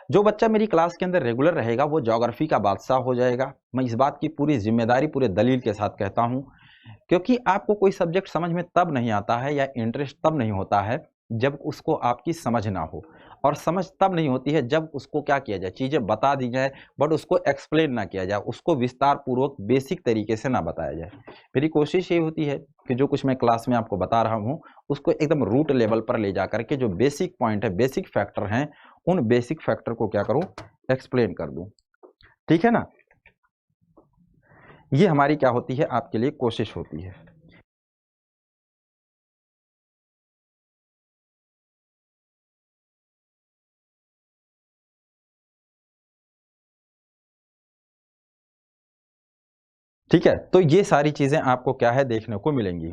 जो बच्चा मेरी क्लास के अंदर रेगुलर रहेगा वो ज्योग्राफी का बादशाह हो जाएगा। मैं इस बात की पूरी जिम्मेदारी पूरे दलील के साथ कहता हूं, क्योंकि आपको कोई सब्जेक्ट समझ में तब नहीं आता है या इंटरेस्ट तब नहीं होता है जब उसको आपकी समझ ना हो, और समझ तब नहीं होती है जब उसको क्या किया जाए, चीजें बता दी जाए बट उसको एक्सप्लेन ना किया जाए, उसको विस्तार पूर्वक बेसिक तरीके से ना बताया जाए। मेरी कोशिश ये होती है कि जो कुछ मैं क्लास में आपको बता रहा हूँ उसको एकदम रूट लेवल पर ले जा करके जो बेसिक पॉइंट है, बेसिक फैक्टर हैं, उन बेसिक फैक्टर को क्या करूं, एक्सप्लेन कर दूं, ठीक है ना। ये हमारी क्या होती है, आपके लिए कोशिश होती है। ठीक है, तो ये सारी चीजें आपको क्या है देखने को मिलेंगी।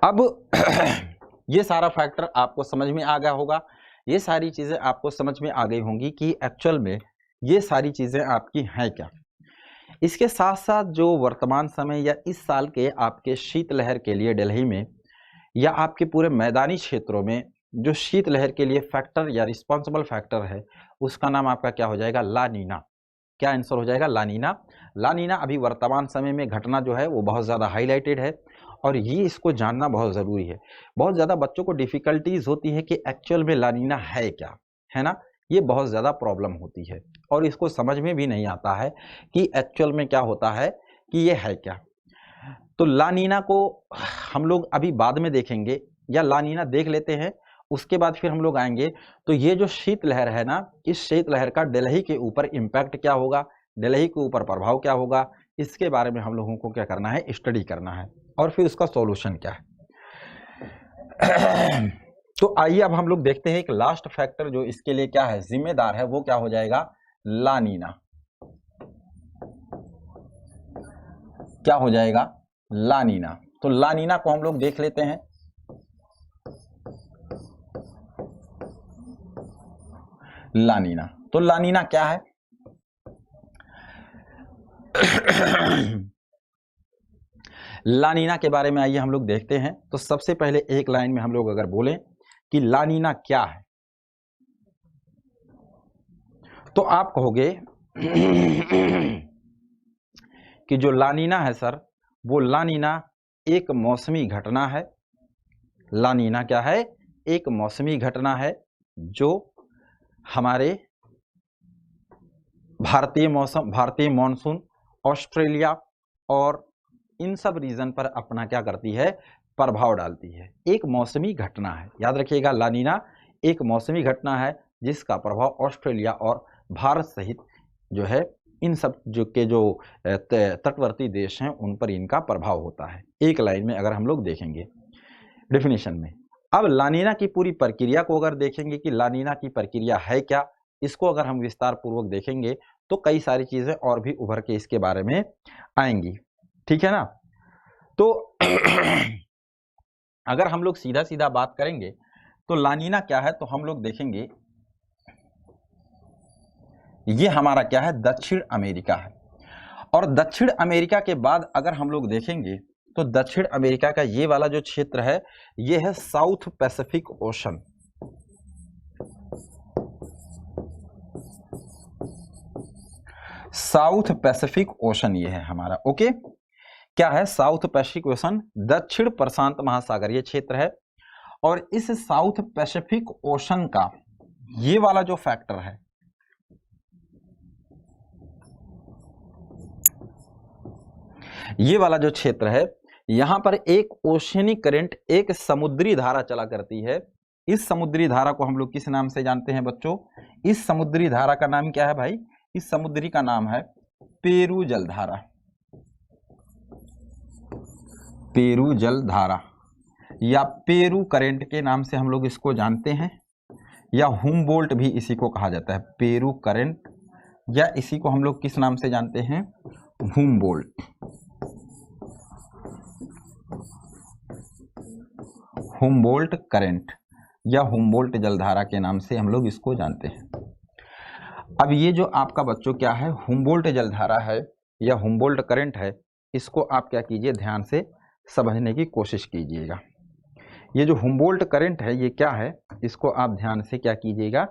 अब ये सारा फैक्टर आपको समझ में आ गया होगा, ये सारी चीजें आपको समझ में आ गई होंगी कि एक्चुअल में ये सारी चीजें आपकी हैं क्या। इसके साथ साथ जो वर्तमान समय या इस साल के आपके शीतलहर के लिए दिल्ली में या आपके पूरे मैदानी क्षेत्रों में जो शीतलहर के लिए फैक्टर या रिस्पॉन्सिबल फैक्टर है उसका नाम आपका क्या हो जाएगा, ला नीना। क्या आंसर हो जाएगा, ला नीना। ला नीना अभी वर्तमान समय में घटना जो है वो बहुत ज़्यादा हाईलाइटेड है और ये इसको जानना बहुत ज़रूरी है। बहुत ज़्यादा बच्चों को डिफिकल्टीज होती है कि एक्चुअल में ला नीना है क्या, है ना। ये बहुत ज़्यादा प्रॉब्लम होती है और इसको समझ में भी नहीं आता है कि एक्चुअल में क्या होता है, कि ये है क्या। तो ला नीना को हम लोग अभी बाद में देखेंगे या ला नीना देख लेते हैं, उसके बाद फिर हम लोग आएंगे। तो ये जो शीतलहर है ना, इस शीतलहर का दिल्ली के ऊपर इम्पैक्ट क्या होगा, दिल्ली के ऊपर प्रभाव क्या होगा, इसके बारे में हम लोगों को क्या करना है, स्टडी करना है और फिर उसका सॉल्यूशन क्या है। तो आइए अब हम लोग देखते हैं एक लास्ट फैक्टर जो इसके लिए क्या है जिम्मेदार है, वो क्या हो जाएगा, ला नीना। क्या हो जाएगा, ला नीना। तो ला नीना को हम लोग देख लेते हैं। ला नीना, तो ला नीना क्या है। ला नीना के बारे में आइए हम लोग देखते हैं। तो सबसे पहले एक लाइन में हम लोग अगर बोलें कि ला नीना क्या है तो आप कहोगे कि जो ला नीना है सर, वो ला नीना एक मौसमी घटना है। ला नीना क्या है, एक मौसमी घटना है जो हमारे भारतीय मॉनसून, ऑस्ट्रेलिया और इन सब रीजन पर अपना क्या करती है, प्रभाव डालती है। एक मौसमी घटना है, याद रखिएगा, ला नीना एक मौसमी घटना है जिसका प्रभाव ऑस्ट्रेलिया और भारत सहित जो है इन सब जो तटवर्ती देश हैं उन पर इनका प्रभाव होता है। एक लाइन में अगर हम लोग देखेंगे डेफिनेशन में। अब ला नीना की पूरी प्रक्रिया को अगर देखेंगे कि ला नीना की प्रक्रिया है क्या, इसको अगर हम विस्तार पूर्वक देखेंगे तो कई सारी चीजें और भी उभर के इसके बारे में आएंगी, ठीक है ना। तो अगर हम लोग सीधा सीधा बात करेंगे तो ला नीना क्या है, तो हम लोग देखेंगे ये हमारा क्या है, दक्षिण अमेरिका है। और दक्षिण अमेरिका के बाद अगर हम लोग देखेंगे तो दक्षिण अमेरिका का ये वाला जो क्षेत्र है ये है south Pacific ocean. South Pacific ocean ये है हमारा, ओके। क्या है, साउथ पैसिफिक ओशन, दक्षिण प्रशांत महासागरीय क्षेत्र है। और इस साउथ पैसिफिक ओशन का ये वाला जो फैक्टर है, ये वाला जो क्षेत्र है, यहां पर एक ओशियनिक करंट, एक समुद्री धारा चला करती है। इस समुद्री धारा को हम लोग किस नाम से जानते हैं बच्चों, इस समुद्री धारा का नाम क्या है भाई, इस समुद्री का नाम है पेरू जलधारा। पेरू जलधारा या पेरू करंट के नाम से हम लोग इसको जानते हैं, या हुम्बोल्ट भी इसी को कहा जाता है, पेरू करंट, या इसी को हम लोग किस नाम से जानते हैं, हुम्बोल्ट। हुम्बोल्ट करंट या हुम्बोल्ट जलधारा के नाम से हम लोग इसको जानते हैं। अब ये जो आपका बच्चों क्या है, हुम्बोल्ट जलधारा है या हुम्बोल्ट करंट है, इसको आप क्या कीजिए, ध्यान से समझने की कोशिश कीजिएगा। ये जो हुम्बोल्ट करंट है ये क्या है, इसको आप ध्यान से क्या कीजिएगा,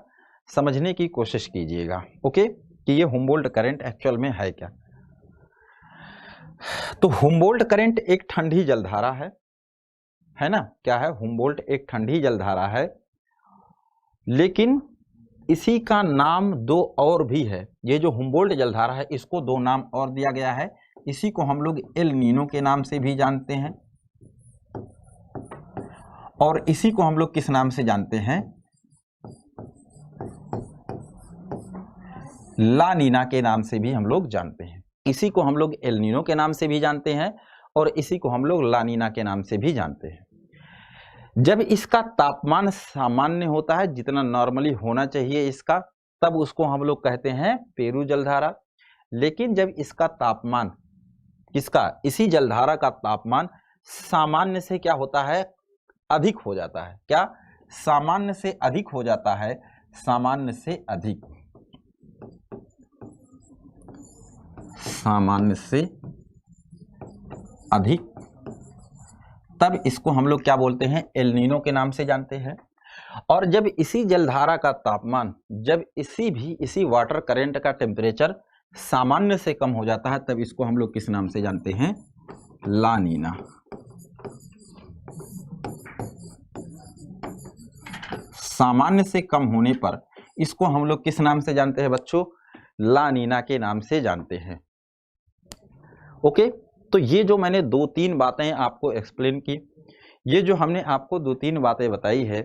समझने की कोशिश कीजिएगा, ओके, कि ये हुम्बोल्ट करंट एक्चुअल में है क्या। तो हुम्बोल्ट करंट एक ठंडी जलधारा है ना, क्या है, हुम्बोल्ट एक ठंडी जलधारा है, लेकिन इसी का नाम दो और भी है। ये जो हुम्बोल्ट जलधारा है इसको दो नाम और दिया गया है। इसी को हम लोग एल नीनो के नाम से भी जानते हैं, और इसी को हम लोग किस नाम से जानते हैं, ला नीना के नाम से भी हम लोग जानते हैं। इसी को हम लोग एल नीनो के नाम से भी जानते हैं और इसी को हम लोग ला नीना के नाम से भी जानते हैं। जब इसका तापमान सामान्य होता है, जितना नॉर्मली होना चाहिए इसका, तब उसको हम लोग कहते हैं पेरू जलधारा। लेकिन जब इसका तापमान, किसका, इसी जलधारा का तापमान सामान्य से क्या होता है, अधिक हो जाता है, क्या, सामान्य से अधिक हो जाता है, सामान्य से अधिक, सामान्य से अधिक, तब इसको हम लोग क्या बोलते हैं, एल नीनो के नाम से जानते हैं। और जब इसी जलधारा का तापमान, जब इसी वाटर करंट का टेम्परेचर सामान्य से कम हो जाता है, तब इसको हम लोग किस नाम से जानते हैं, ला नीना। सामान्य से कम होने पर इसको हम लोग किस नाम से जानते हैं बच्चों, ला नीना के नाम से जानते हैं, ओके। तो ये जो मैंने दो तीन बातें आपको एक्सप्लेन की, ये जो हमने आपको दो तीन बातें बताई है,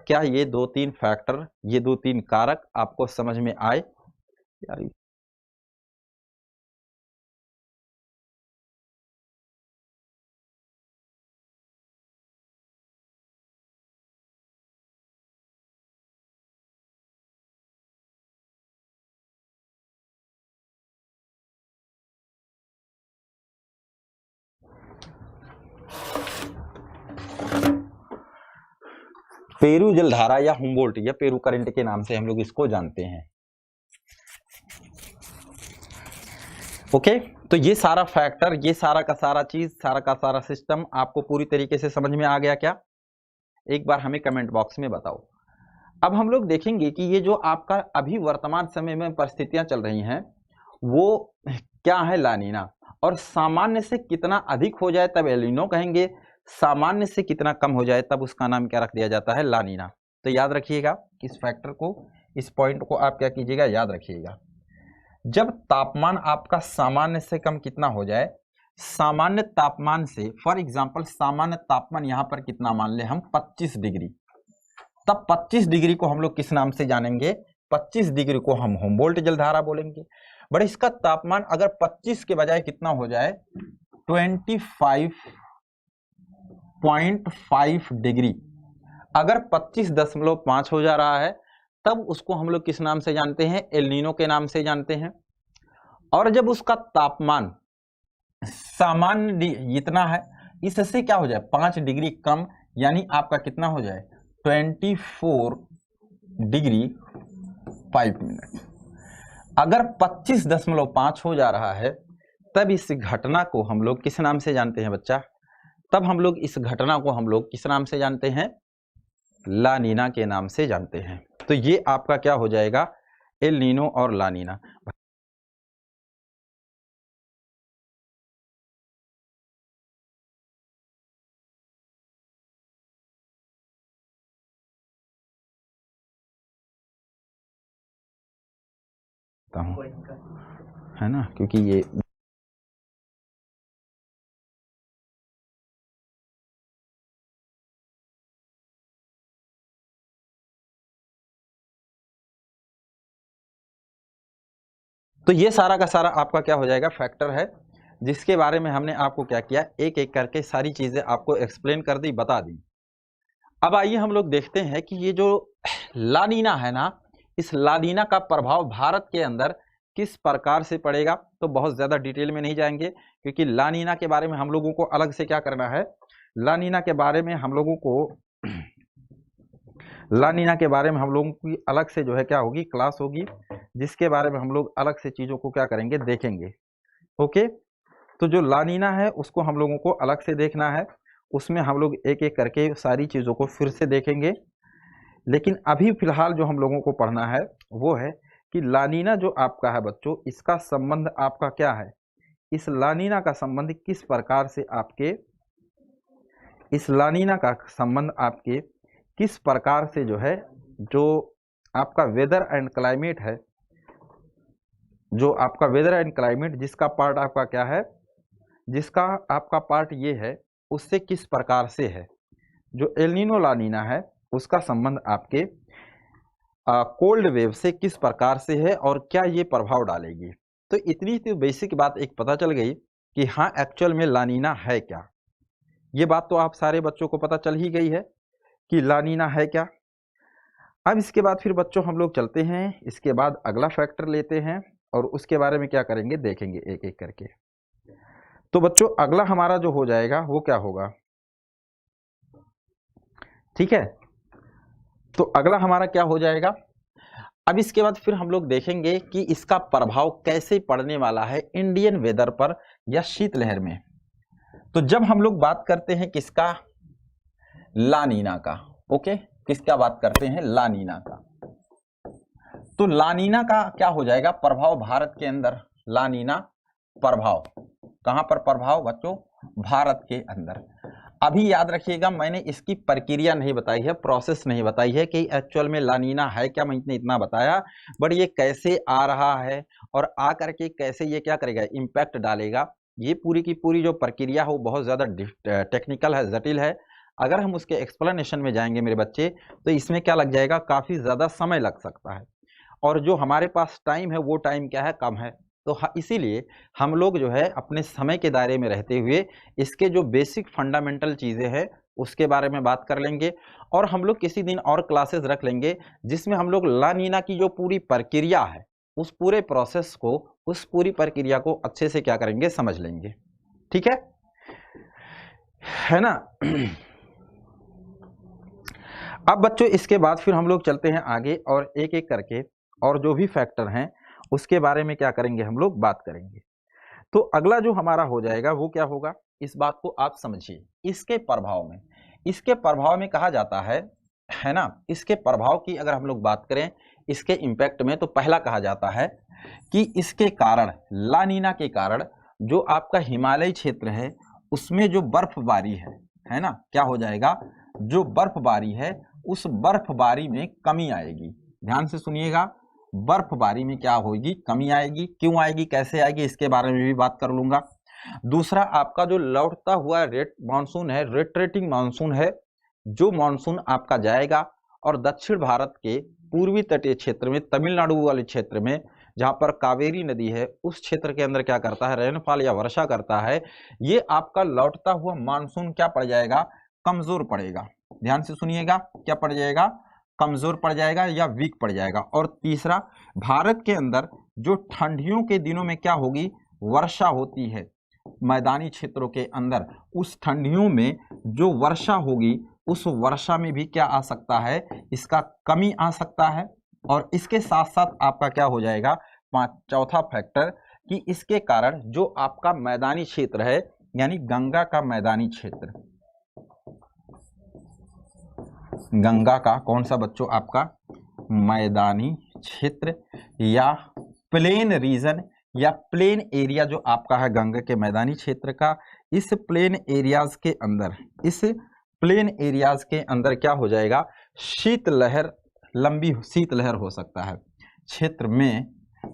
क्या ये दो तीन फैक्टर, ये दो तीन कारक आपको समझ में आए यार। पेरू जलधारा या हुम्बोल्ट या पेरू करंट के नाम से हम लोग इसको जानते हैं, ओके। तो ये सारा फैक्टर, ये सारा का सारा चीज, सारा का सारा सिस्टम आपको पूरी तरीके से समझ में आ गया क्या, एक बार हमें कमेंट बॉक्स में बताओ। अब हम लोग देखेंगे कि ये जो आपका अभी वर्तमान समय में परिस्थितियां चल रही हैं वो क्या है, ला नीना। और सामान्य से कितना अधिक हो जाए तब एल नीनो कहेंगे, सामान्य से कितना कम हो जाए तब उसका नाम क्या रख दिया जाता है, ला नीना। तो याद रखिएगा इस फैक्टर को इस पॉइंट को आप क्या कीजिएगा, याद रखिएगा। जब तापमान आपका सामान्य से कम कितना हो जाए, सामान्य तापमान से, फॉर एग्जांपल सामान्य तापमान यहां पर कितना मान ले हम 25 डिग्री, तब 25 डिग्री को हम लोग किस नाम से जानेंगे, 25 डिग्री को हम होमवोल्ट जलधारा बोलेंगे। बट इसका तापमान अगर 25 के बजाय कितना हो जाए, 25.5 डिग्री, अगर 25.5 हो जा रहा है तब उसको हम लोग किस नाम से जानते हैं, एल नीनो के नाम से जानते हैं। और जब उसका तापमान सामान्य इतना है, इससे क्या हो जाए 5 डिग्री कम, यानी आपका कितना हो जाए 24 डिग्री 5 मिनट। अगर 25.5 हो जा रहा है तब इस घटना को हम लोग किस नाम से जानते हैं बच्चा, तब हम लोग इस घटना को हम लोग किस नाम से जानते हैं, ला नीना के नाम से जानते हैं। तो ये आपका क्या हो जाएगा, एल नीनो और ला नीना। है ना, क्योंकि ये तो ये सारा का सारा आपका क्या हो जाएगा, फैक्टर है, जिसके बारे में हमने आपको क्या किया, एक एक करके सारी चीजें आपको एक्सप्लेन कर दी, बता दी। अब आइए हम लोग देखते हैं कि ये जो ला नीना है ना, इस ला नीना का प्रभाव भारत के अंदर किस प्रकार से पड़ेगा। तो बहुत ज्यादा डिटेल में नहीं जाएंगे, क्योंकि ला नीना के बारे में हम लोगों को अलग से क्या करना है, ला नीना के बारे में हम लोगों को ला नीना के बारे में हम लोगों की अलग से जो है क्या होगी, क्लास होगी, जिसके बारे में हम लोग अलग से चीजों को क्या करेंगे, देखेंगे। ओके, तो जो ला नीना है उसको हम लोगों को अलग से देखना है, उसमें हम लोग एक एक करके सारी चीजों को फिर से देखेंगे। लेकिन अभी फिलहाल जो हम लोगों को पढ़ना है वो है कि ला नीना जो आपका है बच्चों, इसका संबंध आपका क्या है, इस ला नीना का संबंध किस प्रकार से आपके, इस ला नीना का संबंध आपके किस प्रकार से जो है, जो आपका वेदर एंड क्लाइमेट है, जो आपका वेदर एंड क्लाइमेट जिसका पार्ट आपका क्या है, जिसका आपका पार्ट ये है, उससे किस प्रकार से है। जो एल नीनो ला नीना है उसका संबंध आपके कोल्ड वेव से किस प्रकार से है और क्या ये प्रभाव डालेगी। तो इतनी तो बेसिक बात एक पता चल गई कि हाँ एक्चुअल में ला नीना है क्या। ये बात तो आप सारे बच्चों को पता चल ही गई है कि ला नीना है क्या। अब इसके बाद फिर बच्चों हम लोग चलते हैं, इसके बाद अगला फैक्टर लेते हैं और उसके बारे में क्या करेंगे, देखेंगे एक एक करके। तो बच्चों अगला हमारा जो हो जाएगा वो क्या होगा, ठीक है। तो अगला हमारा क्या हो जाएगा, अब इसके बाद फिर हम लोग देखेंगे कि इसका प्रभाव कैसे पड़ने वाला है इंडियन वेदर पर या शीतलहर में। तो जब हम लोग बात करते हैं किसका, ला नीना का, ओके, किसका बात करते हैं, ला नीना का। तो ला नीना का क्या हो जाएगा प्रभाव भारत के अंदर, ला नीना प्रभाव कहां पर, प्रभाव बच्चों भारत के अंदर। अभी याद रखिएगा मैंने इसकी प्रक्रिया नहीं बताई है, प्रोसेस नहीं बताई है कि एक्चुअल में ला नीना है क्या, मैंने इतना बताया, बट ये कैसे आ रहा है और आ करके कैसे ये क्या करेगा, इम्पैक्ट डालेगा, ये पूरी की पूरी जो प्रक्रिया है वो बहुत ज्यादा टेक्निकल है, जटिल है। अगर हम उसके एक्सप्लेनेशन में जाएंगे मेरे बच्चे तो इसमें क्या लग जाएगा, काफी ज्यादा समय लग सकता है, और जो हमारे पास टाइम है वो टाइम क्या है, कम है। तो इसीलिए हम लोग जो है अपने समय के दायरे में रहते हुए इसके जो बेसिक फंडामेंटल चीजें हैं उसके बारे में बात कर लेंगे, और हम लोग किसी दिन और क्लासेस रख लेंगे जिसमें हम लोग ला नीना की जो पूरी प्रक्रिया है उस पूरे प्रोसेस को, उस पूरी प्रक्रिया को अच्छे से क्या करेंगे, समझ लेंगे, ठीक है ना। अब बच्चों इसके बाद फिर हम लोग चलते हैं आगे और एक एक करके और जो भी फैक्टर हैं उसके बारे में क्या करेंगे, हम लोग बात करेंगे। तो अगला जो हमारा हो जाएगा वो क्या होगा, इस बात को आप समझिए। इसके प्रभाव में, इसके प्रभाव में कहा जाता है ना, इसके प्रभाव की अगर हम लोग बात करें, इसके इम्पैक्ट में, तो पहला कहा जाता है कि इसके कारण, ला नीना के कारण जो आपका हिमालय क्षेत्र है उसमें जो बर्फबारी है ना, क्या हो जाएगा, जो बर्फबारी है उस बर्फबारी में कमी आएगी, ध्यान से सुनिएगा, बर्फबारी में क्या होगी, कमी आएगी। क्यों आएगी, कैसे आएगी, इसके बारे में भी बात कर लूंगा। दूसरा, आपका जो लौटता हुआ रेट मानसून है, रिट्रेटिंग मानसून है, जो मानसून आपका जाएगा और दक्षिण भारत के पूर्वी तटीय क्षेत्र में, तमिलनाडु वाले क्षेत्र में जहां पर कावेरी नदी है, उस क्षेत्र के अंदर क्या करता है, रेनफॉल या वर्षा करता है। ये आपका लौटता हुआ मानसून क्या पड़ जाएगा, कमजोर पड़ेगा। ध्यान से सुनिएगा, क्या पड़ जाएगा, कमजोर पड़ जाएगा या वीक पड़ जाएगा। और तीसरा, भारत के अंदर जो ठंडियों के दिनों में क्या होगी, वर्षा होती है मैदानी क्षेत्रों के अंदर, उस ठंडियों में जो वर्षा होगी, उस वर्षा में भी क्या आ सकता है, इसका कमी आ सकता है। और इसके साथ साथ आपका क्या हो जाएगा, चौथा फैक्टर, कि इसके कारण जो आपका मैदानी क्षेत्र है, यानी गंगा का मैदानी क्षेत्र, गंगा का कौन सा बच्चों, आपका मैदानी क्षेत्र या प्लेन रीजन या प्लेन एरिया जो आपका है गंगा के मैदानी क्षेत्र का, इस प्लेन एरियाज के अंदर, इस प्लेन एरियाज के अंदर क्या हो जाएगा, शीतलहर, लंबी शीतलहर हो सकता है। क्षेत्र में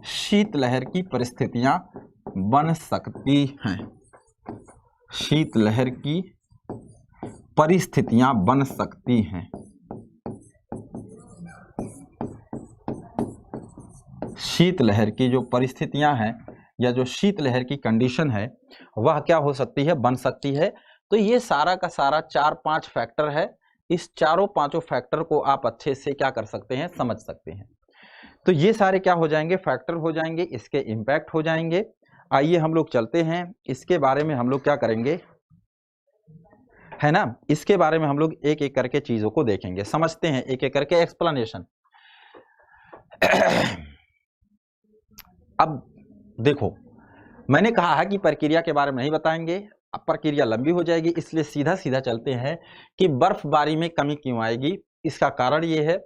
शीतलहर की परिस्थितियां बन सकती हैं, शीतलहर की परिस्थितियां बन सकती हैं। शीतलहर की जो परिस्थितियां हैं या जो शीतलहर की कंडीशन है, वह क्या हो सकती है, बन सकती है। तो ये सारा का सारा 4-5 फैक्टर है। इस चारों पांचों फैक्टर को आप अच्छे से क्या कर सकते हैं, समझ सकते हैं। तो ये सारे क्या हो जाएंगे, फैक्टर हो जाएंगे, इसके इम्पैक्ट हो जाएंगे। आइए हम लोग चलते हैं, इसके बारे में हम लोग क्या करेंगे, है ना, इसके बारे में हम लोग एक एक करके चीजों को देखेंगे, समझते हैं एक एक करके एक्सप्लेनेशन। अब देखो, मैंने कहा है कि प्रक्रिया के बारे में नहीं बताएंगे, अब प्रक्रिया लंबी हो जाएगी, इसलिए सीधा सीधा चलते हैं कि बर्फबारी में कमी क्यों आएगी। इसका कारण ये है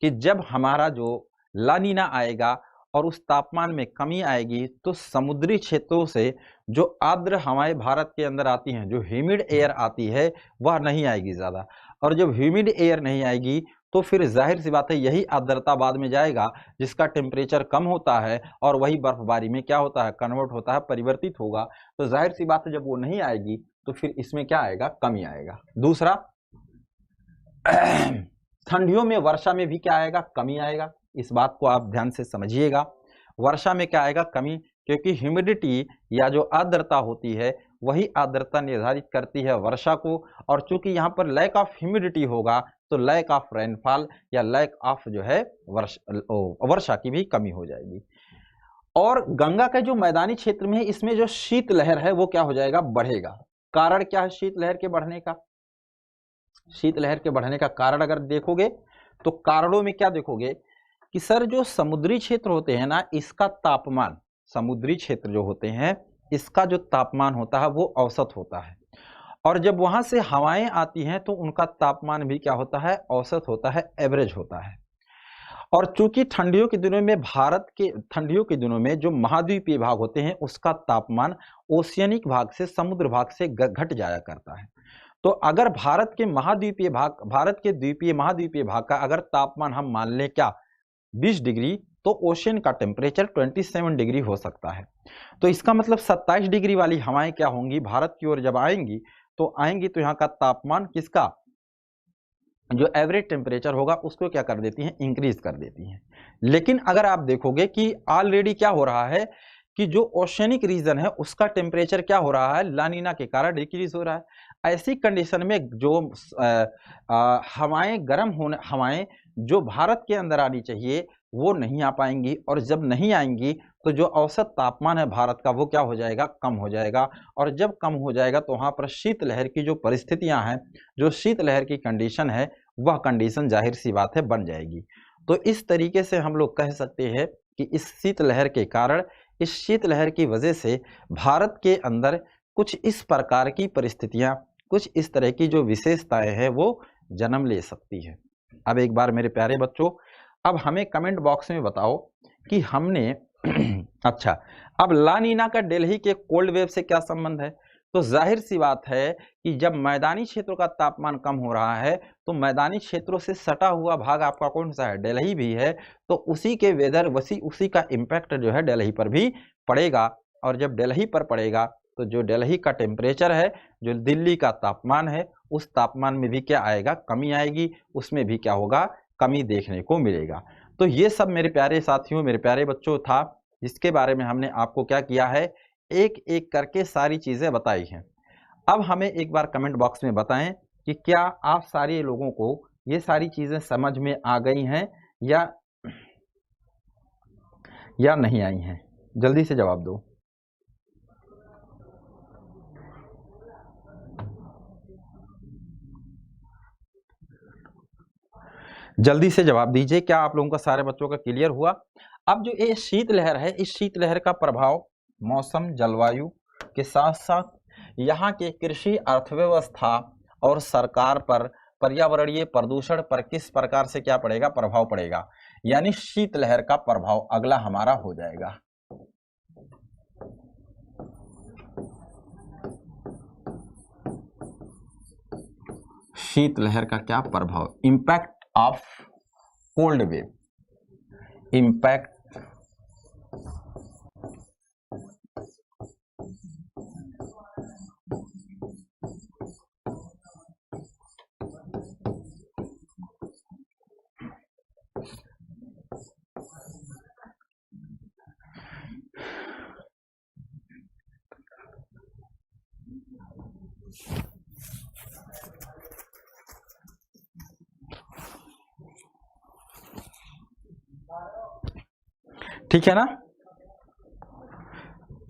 कि जब हमारा जो लानीना आएगा और उस तापमान में कमी आएगी, तो समुद्री क्षेत्रों से जो आर्द्र हवाएं भारत के अंदर आती हैं, जो ह्यूमिड एयर आती है, वह नहीं आएगी ज्यादा। और जब ह्यूमिड एयर नहीं आएगी तो फिर जाहिर सी बात है यही आर्द्रता बाद में जाएगा, जिसका टेम्परेचर कम होता है और वही बर्फबारी में क्या होता है, कन्वर्ट होता है, परिवर्तित होगा। तो जाहिर सी बात है जब वो नहीं आएगी तो फिर इसमें क्या आएगा, कमी आएगा। दूसरा, ठंडियों में वर्षा में भी क्या आएगा, कमी आएगा। इस बात को आप ध्यान से समझिएगा, वर्षा में क्या आएगा, कमी, क्योंकि ह्यूमिडिटी या जो आर्द्रता होती है वही आर्द्रता निर्धारित करती है वर्षा को। और चूंकि यहाँ पर लैक ऑफ ह्यूमिडिटी होगा तो लैक ऑफ रेनफॉल या लैक ऑफ जो है वर्षा की भी कमी हो जाएगी। और गंगा का जो मैदानी क्षेत्र में है, इसमें जो शीतलहर है वो क्या हो जाएगा, बढ़ेगा। कारण क्या है शीतलहर के बढ़ने का, शीतलहर के बढ़ने का कारण अगर देखोगे तो कारणों में क्या देखोगे कि सर जो समुद्री क्षेत्र होते हैं ना, इसका तापमान, समुद्री क्षेत्र जो होते हैं इसका जो तापमान होता है वो औसत होता है। और जब वहां से हवाएं आती हैं तो उनका तापमान भी क्या होता है, औसत होता है, एवरेज होता है। और चूंकि ठंडियों के दिनों में ठंडियों के दिनों में जो महाद्वीपीय भाग होते हैं उसका तापमान ओशियनिक भाग से, समुद्र भाग से घट जाया करता है। तो अगर भारत के द्वीपीय महाद्वीपीय भाग का अगर तापमान हम मान लें क्या 20 डिग्री, तो ओशियन का टेम्परेचर 27 डिग्री हो सकता है। तो इसका मतलब 27 डिग्री वाली हवाएं क्या होंगी, भारत की ओर जब आएंगी तो यहाँ का तापमान किसका, जो एवरेज टेम्परेचर होगा उसको क्या कर देती हैं, इंक्रीज कर देती हैं। लेकिन अगर आप देखोगे कि ऑलरेडी क्या हो रहा है कि जो ओशियनिक रीजन है उसका टेम्परेचर क्या हो रहा है, लानीना के कारण डिक्रीज हो रहा है। ऐसी कंडीशन में जो हवाएं जो भारत के अंदर आनी चाहिए वो नहीं आ पाएंगी। और जब नहीं आएंगी तो जो औसत तापमान है भारत का वो क्या हो जाएगा, कम हो जाएगा। और जब कम हो जाएगा तो वहां पर शीतलहर की जो परिस्थितियां हैं, जो शीतलहर की कंडीशन है, वह कंडीशन जाहिर सी बात है बन जाएगी। तो इस तरीके से हम लोग कह सकते हैं कि इस शीतलहर के कारण, इस शीतलहर की वजह से भारत के अंदर कुछ इस प्रकार की परिस्थितियां, कुछ इस तरह की जो विशेषताएं हैं वो जन्म ले सकती है। अब एक बार मेरे प्यारे बच्चों, अब हमें कमेंट बॉक्स में बताओ कि हमने अच्छा, अब ला नीना का दिल्ली के कोल्ड वेव से क्या संबंध है। तो जाहिर सी बात है कि जब मैदानी क्षेत्रों का तापमान कम हो रहा है तो मैदानी क्षेत्रों से सटा हुआ भाग आपका कौन सा है, दिल्ली भी है, तो उसी के वेदर उसी का इम्पैक्ट जो है दिल्ली पर भी पड़ेगा। और जब दिल्ली पर पड़ेगा तो जो दिल्ली का टेम्परेचर है, जो दिल्ली का तापमान है, उस तापमान में भी क्या आएगा, कमी आएगी, उसमें भी क्या होगा, कमी देखने को मिलेगा। तो ये सब मेरे प्यारे साथियों, मेरे प्यारे बच्चों था जिसके बारे में हमने आपको क्या किया है, एक एक करके सारी चीजें बताई हैं। अब हमें एक बार कमेंट बॉक्स में बताएं कि क्या आप सारे लोगों को ये सारी चीजें समझ में आ गई हैं या नहीं आई हैं। जल्दी से जवाब दो। जल्दी से जवाब दीजिए, क्या आप लोगों का सारे बच्चों का क्लियर हुआ। अब जो ये शीतलहर है, इस शीतलहर का प्रभाव मौसम जलवायु के साथ साथ यहाँ के कृषि अर्थव्यवस्था और सरकार पर, पर्यावरणीय प्रदूषण पर किस प्रकार से क्या पड़ेगा, प्रभाव पड़ेगा, यानी शीतलहर का प्रभाव अगला हमारा हो जाएगा। शीतलहर का क्या प्रभाव, impact of cold wave, impact ठीक है ना।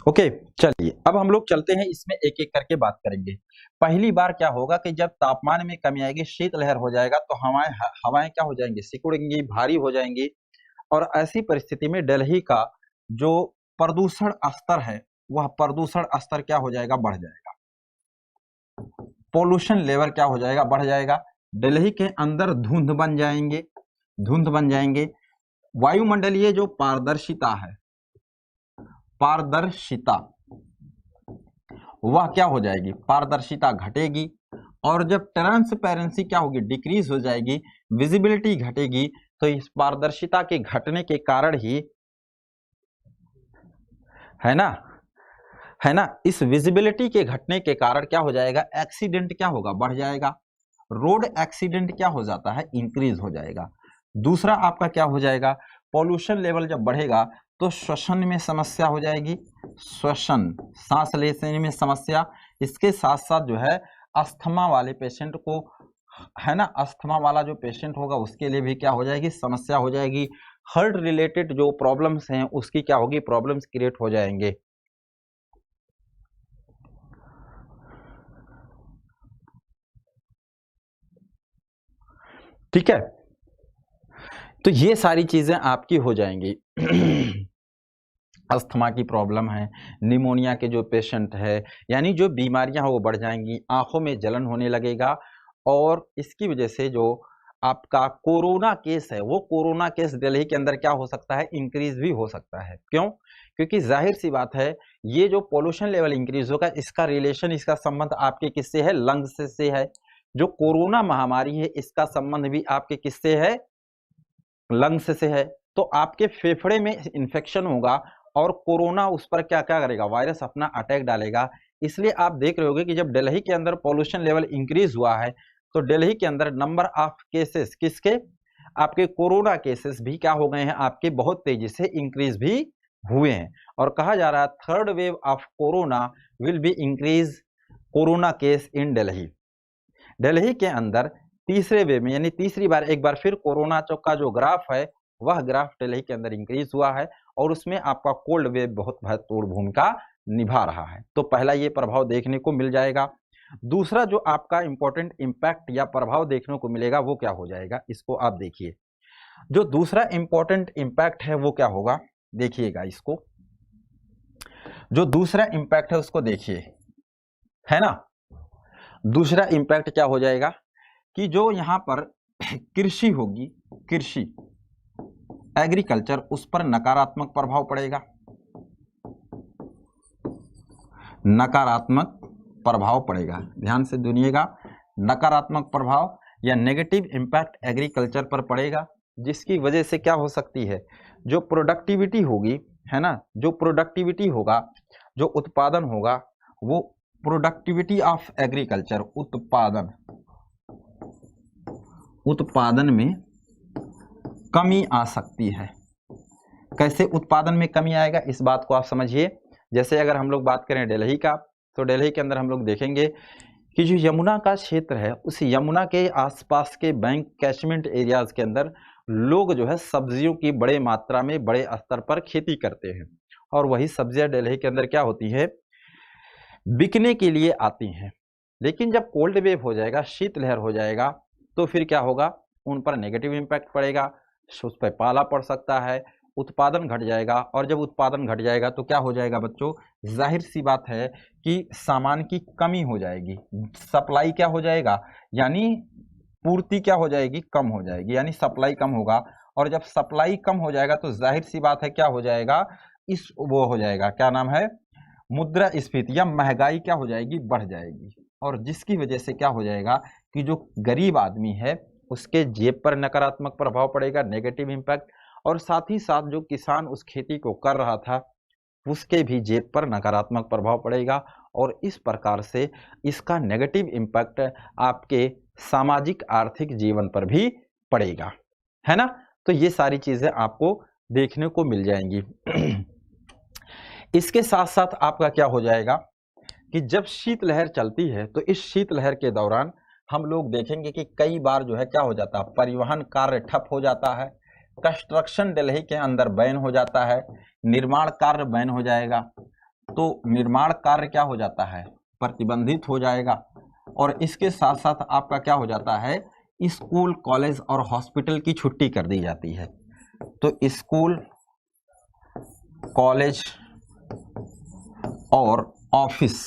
ओके, चलिए अब हम लोग चलते हैं, इसमें एक एक करके बात करेंगे। पहली बार क्या होगा कि जब तापमान में कमी आएगी, शीतलहर हो जाएगा, तो हवाएं क्या हो जाएंगी, सिकुड़ेंगी, भारी हो जाएंगी। और ऐसी परिस्थिति में दिल्ली का जो प्रदूषण स्तर है, वह प्रदूषण स्तर क्या हो जाएगा, बढ़ जाएगा। पोल्यूशन लेवल क्या हो जाएगा, बढ़ जाएगा। दिल्ली के अंदर धुंध बन जाएंगे। वायुमंडलीय जो पारदर्शिता है, पारदर्शिता वह क्या हो जाएगी, पारदर्शिता घटेगी। और जब ट्रांसपेरेंसी क्या होगी, डिक्रीज हो जाएगी, विजिबिलिटी घटेगी। तो इस पारदर्शिता के घटने के कारण ही है ना, इस विजिबिलिटी के घटने के कारण क्या हो जाएगा, एक्सीडेंट क्या होगा, बढ़ जाएगा। रोड एक्सीडेंट क्या हो जाता है, इंक्रीज हो जाएगा। दूसरा आपका क्या हो जाएगा, पॉल्यूशन लेवल जब बढ़ेगा तो श्वसन में समस्या हो जाएगी, श्वसन, सांस लेने में समस्या। इसके साथ साथ जो है अस्थमा वाले पेशेंट को, है ना, अस्थमा वाला जो पेशेंट होगा उसके लिए भी क्या हो जाएगी, समस्या हो जाएगी। हार्ट रिलेटेड जो प्रॉब्लम्स हैं उसकी क्या होगी, प्रॉब्लम्स क्रिएट हो जाएंगे। ठीक है, तो ये सारी चीजें आपकी हो जाएंगी। अस्थमा की प्रॉब्लम है, निमोनिया के जो पेशेंट है, यानी जो बीमारियां हैं वो बढ़ जाएंगी, आंखों में जलन होने लगेगा। और इसकी वजह से जो आपका कोरोना केस है, वो कोरोना केस दिल्ली के अंदर क्या हो सकता है, इंक्रीज भी हो सकता है। क्यों, क्योंकि जाहिर सी बात है, ये जो पोल्यूशन लेवल इंक्रीज होगा, इसका रिलेशन, इसका संबंध आपके किससे है, लंग्स से है। जो कोरोना महामारी है, इसका संबंध भी आपके किससे है, लंग्स से है। तो आपके फेफड़े में इन्फेक्शन होगा और कोरोना उस पर क्या क्या करेगा, वायरस अपना अटैक डालेगा। इसलिए आप देख रहे होगे कि जब दिल्ली के अंदर पॉल्यूशन लेवल इंक्रीज हुआ है तो दिल्ली के अंदर नंबर ऑफ केसेस किसके, आपके कोरोना केसेस भी क्या हो गए हैं, आपके बहुत तेजी से इंक्रीज भी हुए हैं। और कहा जा रहा है third wave of corona will be increase corona case in Delhi. Delhi के अंदर तीसरे वेव में, यानी तीसरी बार एक बार फिर कोरोना का जो ग्राफ है, वह ग्राफ दिल्ली के अंदर इंक्रीज हुआ है और उसमें आपका कोल्ड वेव बहुत महत्वपूर्ण भूमिका निभा रहा है। तो पहला ये प्रभाव देखने को मिल जाएगा। दूसरा जो आपका इंपॉर्टेंट इंपैक्ट या प्रभाव देखने को मिलेगा वो क्या हो जाएगा, इसको आप देखिए। जो दूसरा इंपॉर्टेंट इंपैक्ट है वो क्या होगा, देखिएगा इसको। जो दूसरा इंपैक्ट है उसको देखिए, है ना। दूसरा इंपैक्ट क्या हो जाएगा कि जो यहां पर कृषि होगी, कृषि, एग्रीकल्चर, उस पर नकारात्मक प्रभाव पड़ेगा, नकारात्मक प्रभाव पड़ेगा। ध्यान से सुनिएगा, नकारात्मक प्रभाव या नेगेटिव इम्पैक्ट एग्रीकल्चर पर पड़ेगा, जिसकी वजह से क्या हो सकती है, जो प्रोडक्टिविटी होगी, है ना, जो प्रोडक्टिविटी होगा, जो उत्पादन होगा, वो प्रोडक्टिविटी ऑफ एग्रीकल्चर, उत्पादन में कमी आ सकती है। कैसे उत्पादन में कमी आएगा, इस बात को आप समझिए। जैसे अगर हम लोग बात करें दिल्ली का, तो दिल्ली के अंदर हम लोग देखेंगे कि जो यमुना का क्षेत्र है, उस यमुना के आसपास के बैंक कैचमेंट एरियाज के अंदर लोग जो है सब्जियों की बड़े मात्रा में बड़े स्तर पर खेती करते हैं, और वही सब्जियां दिल्ली के अंदर क्या होती है, बिकने के लिए आती हैं। लेकिन जब कोल्ड वेव हो जाएगा, शीतलहर हो जाएगा, तो फिर क्या होगा, उन पर नेगेटिव इम्पैक्ट पड़ेगा, उस पर पाला पड़ सकता है, उत्पादन घट जाएगा, और जब उत्पादन घट जाएगा तो क्या हो जाएगा बच्चों, जाहिर सी बात है कि सामान की कमी हो जाएगी, सप्लाई क्या हो जाएगा, यानी पूर्ति क्या हो जाएगी, कम हो जाएगी, यानी सप्लाई कम होगा। और जब सप्लाई कम हो जाएगा तो जाहिर सी बात है क्या हो जाएगा, वो हो जाएगा, क्या नाम है, मुद्रास्फीति या महंगाई क्या हो जाएगी, बढ़ जाएगी। और जिसकी वजह से क्या हो जाएगा कि जो गरीब आदमी है उसके जेब पर नकारात्मक प्रभाव पड़ेगा, नेगेटिव इम्पैक्ट, और साथ ही साथ जो किसान उस खेती को कर रहा था उसके भी जेब पर नकारात्मक प्रभाव पड़ेगा, और इस प्रकार से इसका नेगेटिव इम्पैक्ट आपके सामाजिक आर्थिक जीवन पर भी पड़ेगा, है ना। तो ये सारी चीजें आपको देखने को मिल जाएंगी। इसके साथ साथ आपका क्या हो जाएगा कि जब शीतलहर चलती है तो इस शीतलहर के दौरान हम लोग देखेंगे कि कई बार जो है क्या हो जाता है, परिवहन कार्य ठप हो जाता है, कंस्ट्रक्शन दिल्ली के अंदर बैन हो जाता है, निर्माण कार्य बैन हो जाएगा, तो निर्माण कार्य क्या हो जाता है, प्रतिबंधित हो जाएगा। और इसके साथ साथ आपका क्या हो जाता है, स्कूल कॉलेज और हॉस्पिटल की छुट्टी कर दी जाती है। तो स्कूल कॉलेज और ऑफिस,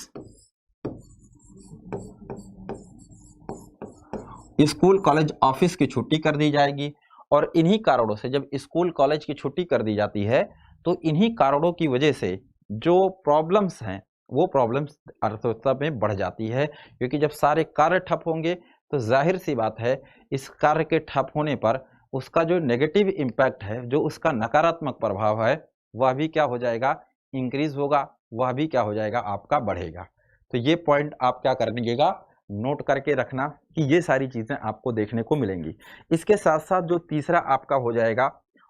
स्कूल कॉलेज ऑफिस की छुट्टी कर दी जाएगी। और इन्हीं कारणों से जब स्कूल कॉलेज की छुट्टी कर दी जाती है तो इन्हीं कारणों की वजह से जो प्रॉब्लम्स हैं वो प्रॉब्लम्स अर्थव्यवस्था में बढ़ जाती है, क्योंकि जब सारे कार्य ठप होंगे तो जाहिर सी बात है इस कार्य के ठप होने पर उसका जो नेगेटिव इम्पैक्ट है, जो उसका नकारात्मक प्रभाव है, वह भी क्या हो जाएगा, इंक्रीज होगा, वह भी क्या हो जाएगा, आपका बढ़ेगा। तो ये पॉइंट आप क्या करिएगा, नोट करके रखना कि ये सारी चीजें आपको देखने को मिलेंगी। इसके साथ साथ जो तीसरा आपका हो जाएगा